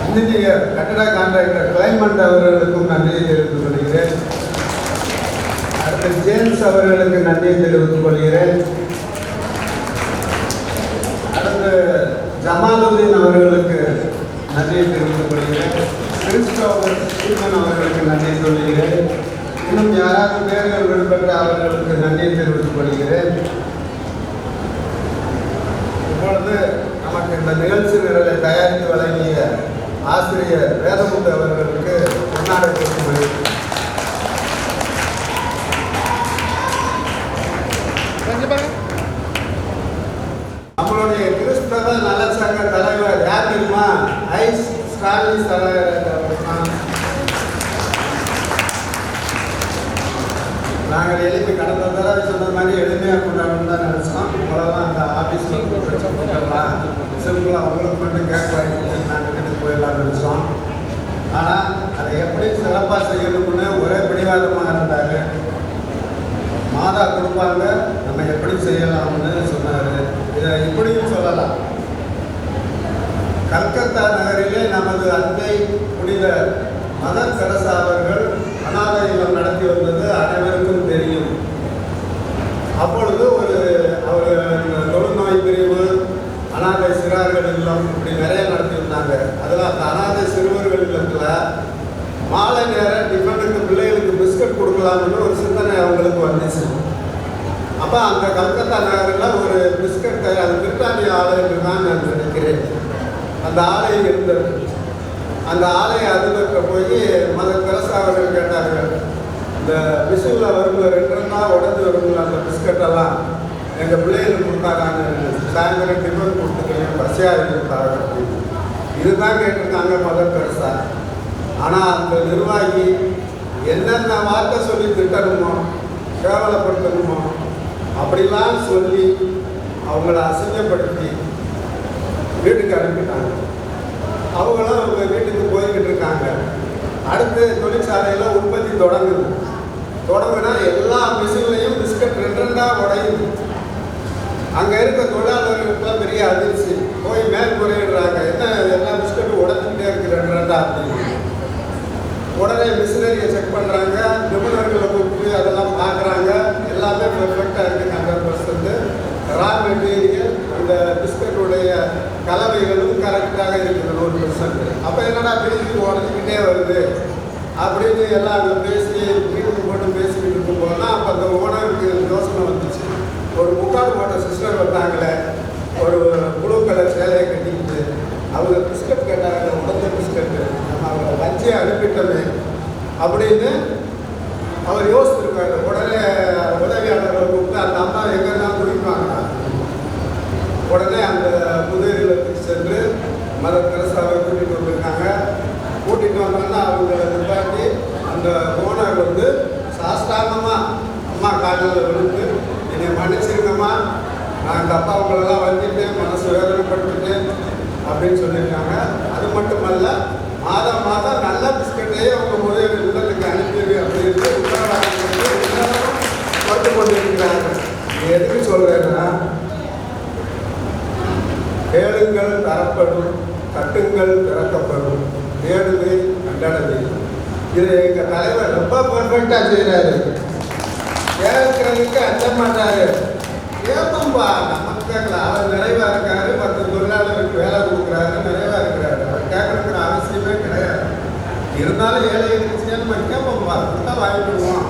இன்ஜினியர் கட்டட கான்ட்ராக்டர் கிளைமண்ட் அவர்களுக்கும் நன்றியை தெரிவித்துக் கொள்கிறேன். அடுத்து ஜேம்ஸ் அவர்களுக்கு நன்றியை தெரிவித்துக் கொள்கிறேன். அடுத்து ஜமாலுதீன் அவர்களுக்கு நன்றியை தெரிவித்துக் கொள்கிறேன். கிறிஸ்டோபர் ஸ்டீவன் அவர்களுக்கு நன்றியை சொல்கிறேன். இன்னும் யாராவது பேர்கள் விடுபட்ட அவர்களுக்கு நன்றியை தெரிவித்துக் கொள்கிறேன். இப்பொழுது நமக்கு இந்த நிகழ்ச்சி நிரலை தயாரித்து வழங்கிய ஆசிரியர் வேதமுத்து அவர்களுக்கு பொன்னாடை கொடுத்து நம்மளுடைய கிறிஸ்தவ நலச்சங்க தலைவர் யார் தெரியுமா? ஐஸ் ஸ்டாலின் நாங்கள் எழுப்பி கடந்த தடவை சொன்ன மாதிரி எளிமையாக கொண்டாடணும் தான் நினைச்சோம். அவ்வளோதான் அந்த ஆஃபீஸில் போட்டுக்கலாம் சிம்பிளாக அவங்களுக்கு மட்டும் கேட்க வாங்கி நாங்கள் வீட்டுக்கு போயிடலாம் நினைச்சோம். ஆனால் அதை எப்படி சிறப்பாக செய்யணும்னு ஒரே பிடிவாதமாக இருந்தாங்க. மாதா கொடுப்பாங்க, நம்ம எப்படி செய்யலாம்னு சொன்னார். இதை இப்படியும் சொல்லலாம். கல்கத்தா நகரிலே நமது அன்னை புனித மதர் தெரசா அவர்கள் அனாதை இல்லம் நடத்தி வந்தது அனைவருக்கும் தெரியும். அப்பொழுது அவர் தொழுநோய் பிரிவு, அனாதை சிறார்கள் இல்லம் இப்படி நிறைய நடத்தி வந்தாங்க. அதில் அந்த அனாதை சிறுவர்கள் இல்லத்தில் மாலை நேரம் டிஃபனுக்கு பிள்ளைகளுக்கு பிஸ்கட் கொடுக்கலாம்னு ஒரு சிந்தனை அவங்களுக்கு வந்துச்சு. அப்போ அந்த கல்கத்தா நகரில் ஒரு பிஸ்கட் அது பிரிட்டானிய ஆலயம் தான் நான் நினைக்கிறேன். அந்த ஆலயம் இருந்தது. அந்த ஆலய அதிபர்கிட்ட போய் மதர் தெரசா அவர்கள் கேட்டார்கள், இந்த விசுவில் வரும்போது 2 நாள் உடஞ்சி வரும்போது அந்த பிஸ்கட்டெல்லாம் எங்கள் பிள்ளைகளுக்கு கொடுத்தாங்க, சாயந்தரம் டிஃபன் கொடுத்துக்கிறேன், பசியாக இருந்தாங்க அப்படின்னு. இதுதான் கேட்டிருக்காங்க மதர் தெரசா. ஆனால் அந்த நிர்வாகி என்னென்ன வார்த்தை சொல்லி திட்டணுமோ, கேவலப்படுத்தணுமோ அப்படிலாம் சொல்லி அவங்கள அசிங்கப்படுத்தி வீட்டுக்கு அனுப்பிட்டாங்க. அவங்களும் அவங்க வீட்டுக்கு போய்கிட்டு இருக்காங்க. அடுத்து தொழிற்சாலையில் உற்பத்தி தொடங்குனா எல்லா மிஷின்லையும் பிஸ்கட் 2 உடையுது. அங்கே இருக்க தொழிலாளர்களுக்குலாம் பெரிய அதிர்ச்சி. போய் மேல்முறையிடுறாங்க, என்ன எல்லா பிஸ்கட்டும் உடஞ்சிக்கிட்டே இருக்கு 2 அப்படின்னு. உடனே மிஷினரியை செக் பண்ணுறாங்க, நிபுணர்களை கூப்பிட்டு அதெல்லாம் பார்க்குறாங்க. எல்லாமே பெர்ஃபெக்டாக இருக்குது. 100% ரா மெட்டீரியல் இந்த பிஸ்கட்டுடைய கலவைகளும் கரெக்டாக இருக்குது 100%. அப்போ என்னடா பேசிட்டு உடஞ்சிக்கிட்டே வருது அப்படின்னு எல்லாம் அங்கே பேசி வீட்டுக்கு போட்டு பேசிக்கிட்டு இருக்கும்போது தான் அப்போ அந்த ஓனருக்கு யோசனை வந்துச்சு. ஒரு முக்காடு போட்ட சிஸ்டர் வந்தாங்களே, ஒரு ப்ளூ கலர் சேலையை கட்டிக்கிட்டு அவங்க பிஸ்கட் கேட்டாங்க, உடஞ்ச பிஸ்கட்டு, நம்ம அவங்களை வச்சியை அனுப்பிட்டோமே அப்படின்னு அவர் யோசிச்சிருக்காரு. உடனே உதவியாளர்களை கூப்பிட்டு அந்த அம்மா எங்கன்னா குடிப்பாங்க. உடனே அந்த புதிய இல்லத்துக்கு சென்று மதர் தெரசாவை கூட்டிகிட்டு வந்திருக்காங்க. கூட்டிகிட்டு வந்தோன்னா அவங்கள நிப்பாட்டி அந்த ஓனர் வந்து சாஸ்தாங்கமாக அம்மா காலில் விழுந்து, என்னை மன்னிச்சிருங்கம்மா, நான் இந்த அப்பா அவங்களெல்லாம் வந்துட்டேன், மனசு வேதனைப்பட்டுட்டேன் அப்படின்னு சொல்லியிருக்காங்க. அது மட்டுமல்ல, மாதம் மாதம் நல்ல பிஸ்கட்டையே அவங்க முதல் இல்லத்துக்கு அனுப்பிடு அப்படின்னு உத்தரவாதம் கொண்டு கொண்டிருக்கிறாங்க. எதுக்கு சொல்றேன்னா, கேளுங்கள் தரப்படும், தட்டுங்கள் திறக்கப்படும், தேடுதை கண்டனதை. இதை எங்கள் தலைவர் ரொம்ப பர்ஃபெக்டாக செய்கிறாரு. கேட்கறதுக்கு அச்சம் மாட்டாரு. கேட்போம்பா, நமக்கு கேட்கலாம். அவர் நிறைவாக இருக்காரு, 10 தொழிலாளருக்கு வேலை கொடுக்குறாரு, நிறைவாக இருக்கிறாரு. அவர் கேட்கறதுக்கு அவசியமே கிடையாது. இருந்தாலும் ஏழை இருந்துச்சுன்னா நம்ம கேட்போம்பா, கொடுத்தா வாங்கிடுவோம்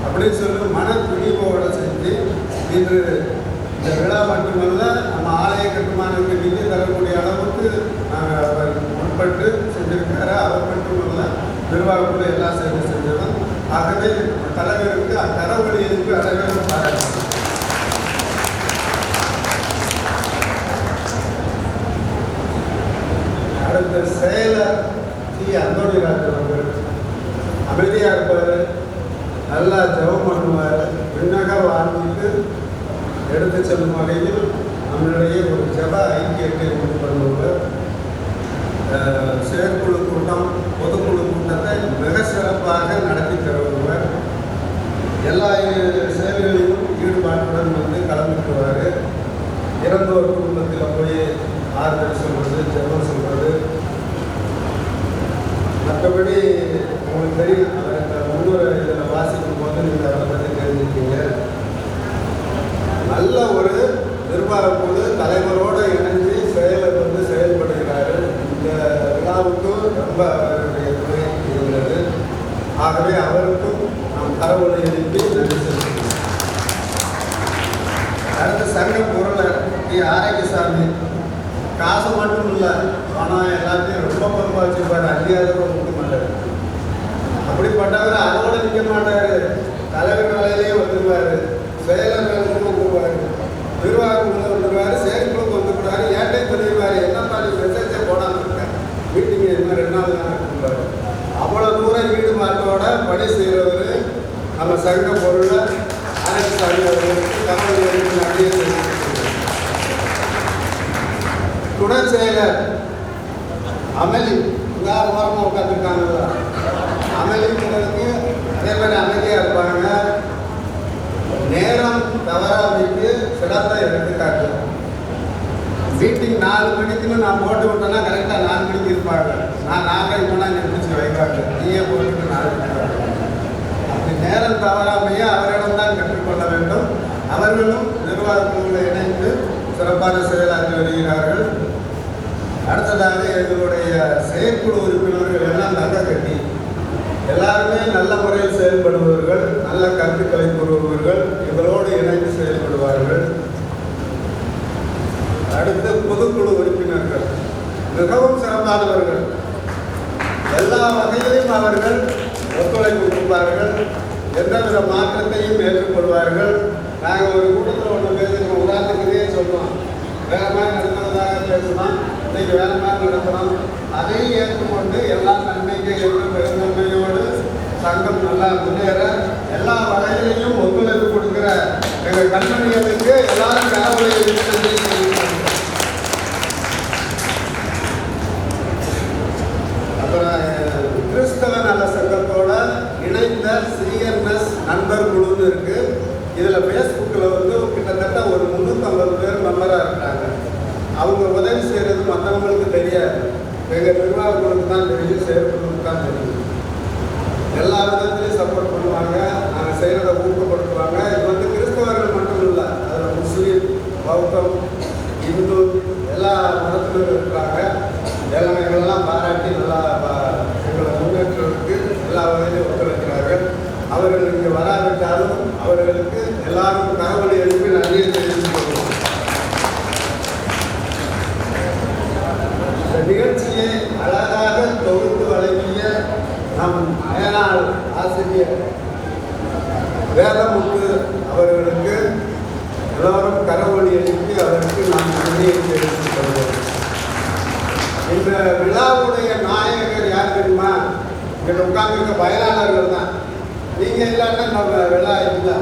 அப்படின்னு சொல்லி மன துணிவோடு செஞ்சு இன்று இந்த விழா மட்டுமல்ல, நம்ம ஆலய கட்டுமானத்துக்கு நிதி தரக்கூடிய அளவுக்கு முன்பட்டு செஞ்சிருக்காரு. அவர் மட்டுமல்ல, நிர்வாகக்குழு எல்லாம் சேர்ந்து செஞ்சதும். ஆகவே தலைவருக்கு அக்கரவழியிற்கு அனைவரும் பாராட்டு. அடுத்த செயலர் அந்தோணிராஜ் அவர்கள் அமைதியாக இருப்பார், நல்லா ஜெபம் பண்ணுவார், விண்ணக வாழ்வுக்கு எடுத்து செல்லும் வகையில் நம்மளிடையே ஒரு ஜப ஐக்கியத்தை உண்டு பண்ணுபவர். செயற்குழு கூட்டம், பொதுக்குழு கூட்டத்தை மிக சிறப்பாக நடத்தி தருபவர். எல்லா சேவைகளிலும் ஈடுபாட்டுடன் வந்து கலந்துக்குவார். இறந்தோர் குடும்பத்தில் போய் ஆறுதல் சொல்வது, ஜெபம் சொல்வது. மற்றபடி உங்களுக்கு தெரியும், முன்னூறு இதில் வாசிக்கும் போது நீங்கள் அதை பற்றி தெரிஞ்சுக்கிங்க. நல்ல ஒரு நிர்வாக குழு தலைவரோடு இணைஞ்சு செயலர் வந்து செயல்படுகிறாரு. இந்த விழாவுக்கும் ரொம்ப அவருடைய துணை இருந்தது. ஆகவே அவருக்கும் நாம் கரவொலி எழுப்பி நன்றி செலுத்துகிறோம். அடுத்த சங்க பொருளர் ஆரோக்கியசாமி காசு மட்டும் இல்லை, பணம் எல்லாத்தையும் ரொம்ப பொறுப்பாக வச்சுருப்பார். அங்கேயாவது கொடுக்க மாட்டார். அப்படிப்பட்டவர் அதோடு நிற்க மாட்டார். தலைவர் வேலையிலேயே வந்துடுவார், செயலர் வேலைக்கும் வந்துடுவார், நிர்வாகம் வந்துடுவார், செயற்குழுக்கு வந்துடுவார். ஏட்டையும் சொல்லிடுவார், என்னப்பா நீ மெசேஜே போடாமல் இருக்கேன், மீட்டிங் இது மாதிரி 2 நாள் தான் இருக்குவார். அவ்வளோ தூரம் ஈடுபாட்டோட பணி செய்கிறவர் நம்ம சங்க பொருளை ஆரோக்கியசாமி அவர்களுக்கு கவலை நன்றியை தெரிவித்துக் துணை செயலர் அமளி ஓரமாக உட்காந்துருக்காங்கல்ல, அமளிங்களுக்கு அதே மாதிரி அமைதியாக இருப்பாங்க. நேரம் தவறாமைக்கு சிறந்த எடுத்துக்காட்டு. மீட்டிங் 4 மணிக்குன்னு நான் போட்டு விட்டேன்னா கரெக்டாக 4 மணிக்கு இருப்பாங்க. நான் 4 போனால் நிறுத்தி வைப்பாங்க, நீயே போட்டுட்டு 4 மணிக்கு. அப்படி நேரம் தவறாமையே அவரிடம்தான் கற்றுக்கொள்ள வேண்டும். அவர்களும் நிர்வாகக்குழுவில் இணைந்து சிறப்பான செயலாற்றி வருகிறார்கள். அடுத்ததாக எங்களுடைய செயற்குழு உறுப்பினர்கள் எல்லாம் தங்க கட்டி எல்லாருமே நல்ல முறையில் செயல்படுபவர்கள், நல்ல கருத்துக்களை கூறுபவர்கள், எங்களோடு இணைந்து செயல்படுவார்கள். அடுத்து பொதுக்குழு உறுப்பினர்கள் மிகவும் சிறப்பானவர்கள். எல்லா வகையிலும் அவர்கள் ஒத்துழைப்பு கொடுப்பார்கள், எந்தவித மாற்றத்தையும் ஏற்றுக்கொள்வார்கள். நாங்கள் ஒரு கூட்டத்தில் ஒன்று பேசுகிறோம், உதாரணத்துக்குதே சொல்லுவோம், வேற மாதிரி நடத்துவதாக பேசணும், இன்னைக்கு வேற மாதிரி நடத்தணும். அதையும் ஏற்றுக்கொண்டு எல்லா நன்மைக்கு என்று பெருந்தன்மையோடு சங்கம் நல்லா முன்னேற எல்லா வகையிலையும் ஒத்துழைப்பு கொடுக்கிற எங்கள் கண்மணிகளுக்கு எல்லாரும் கடவுளை அப்புறம் கிறிஸ்தவ நல சங்கத்தோட இணைந்த சிஎன்எஸ் நண்பர் குழுன்னு இருக்கு. இதில் ஃபேஸ்புக்கில் வந்து கிட்டத்தட்ட ஒரு 350 பேர் மெம்பராக இருக்காங்க. அவங்க உதவி செய்கிறது மற்றவங்களுக்கு தெரியாது, எங்கள் நிர்வாகங்களுக்கு தான் தெரியும், செயற்குழுக்கு தான் தெரியும். எல்லா விதத்துலையும் சப்போர்ட் பண்ணுவாங்க, நாங்கள் செய்கிறத ஊக்கப்படுத்துவாங்க. இது வந்து கிறிஸ்தவர்கள் மட்டும் இல்லை, அதில் முஸ்லீம், பௌத்தம், இந்து எல்லா மதத்தினரும் இருக்கிறாங்க. எங்களெல்லாம் பாராட்டி நல்லா எங்களை முன்னேற்றத்துக்கு எல்லா வகையிலும் ஒத்துழைக்கிறார்கள். அவர்கள் இங்கே வராவிட்டாலும் அவர்களுக்கு எல்லாரும் தகவலை எழுப்பி நன்றியை தெரிவித்துக் கொள்வோம். இந்த நிகழ்ச்சியை அழகாக தொகுத்து வழங்கிய நம் அயனாள் ஆசிரியர் வேதமுத்து அவர்களுக்கு எல்லோரும் கரவொலி எழுப்பி அவருக்கு நாம் நன்றியை தெரிவித்துக் கொள்வோம். இந்த விழாவுடைய நாயகர் யார் தெரியுமா? இங்கே உட்கார்ந்துருக்க பயனாளர்கள் தான். நீங்கள் இல்லாட்டா நம்ம விழா இல்லை.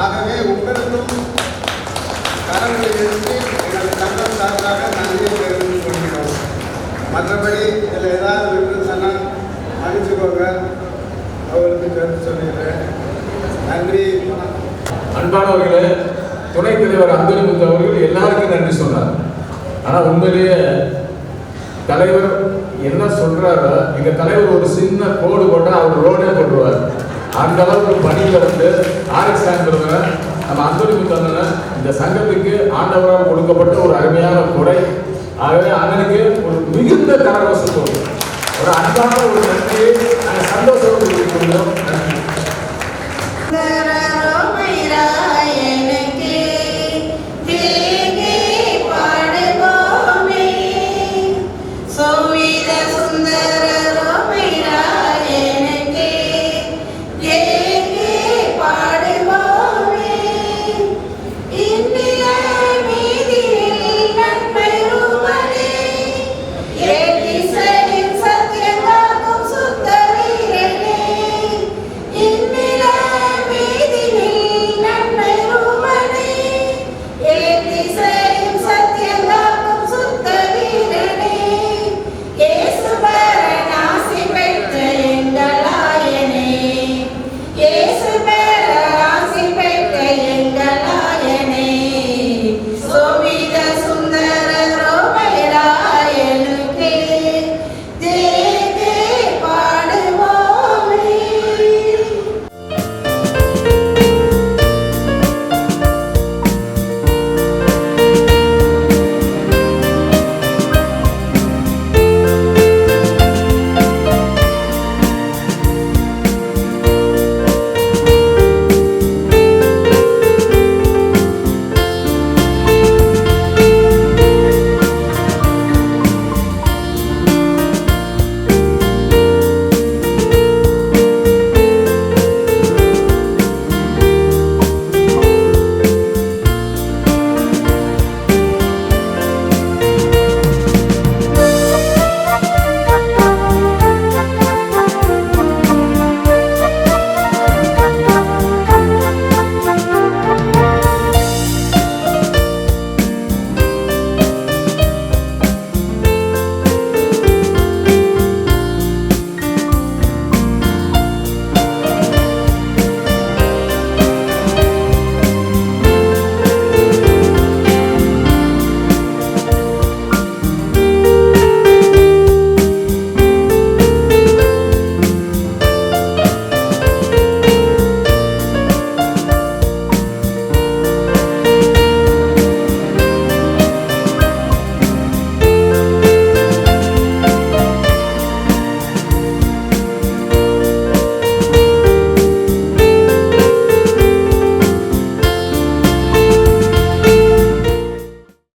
ஆகவே உங்களுக்கும் கரவொலி எழுப்பி எங்கள் சங்கம் சார்பாக நன்றியை தெரிவித்துக் கொள்கிறோம். மற்றபடி இதில் ஏதாவது விட்டுருந்தேன்னா மன்னிச்சுக்கோங்க, அவர்களுக்கு கருத்து சொல்லிடுறேன். நன்றி. அன்பானவர்களே, துணைத் தலைவர் அந்தோனிமுத்து அவர்கள் எல்லாருக்கும் நன்றி சொன்னார். ஆனால் உண்மையிலேயே தலைவர் என்ன சொல்றாரோ, எங்க தலைவர் ஒரு சின்ன கோடு போட்டால் அவர் ரோடே போட்டுருவார். அந்த அளவுக்கு பணியில் வந்து ஆர்எக்ஸ்ங்கிறவங்க நம்ம அந்தோனிமுத்து அண்ணன் இந்த சங்கத்துக்கு ஆண்டவரால் கொடுக்கப்பட்ட ஒரு அருமையான கொடை. ஆகவே அண்ணனுக்கு ஒரு மிகுந்த கரகோஷத்தோடு ஒரு அன்பான ஒரு நன்றியை நாங்கள் சந்தோஷத்தோடு கொடுக்கிறோம். நன்றி.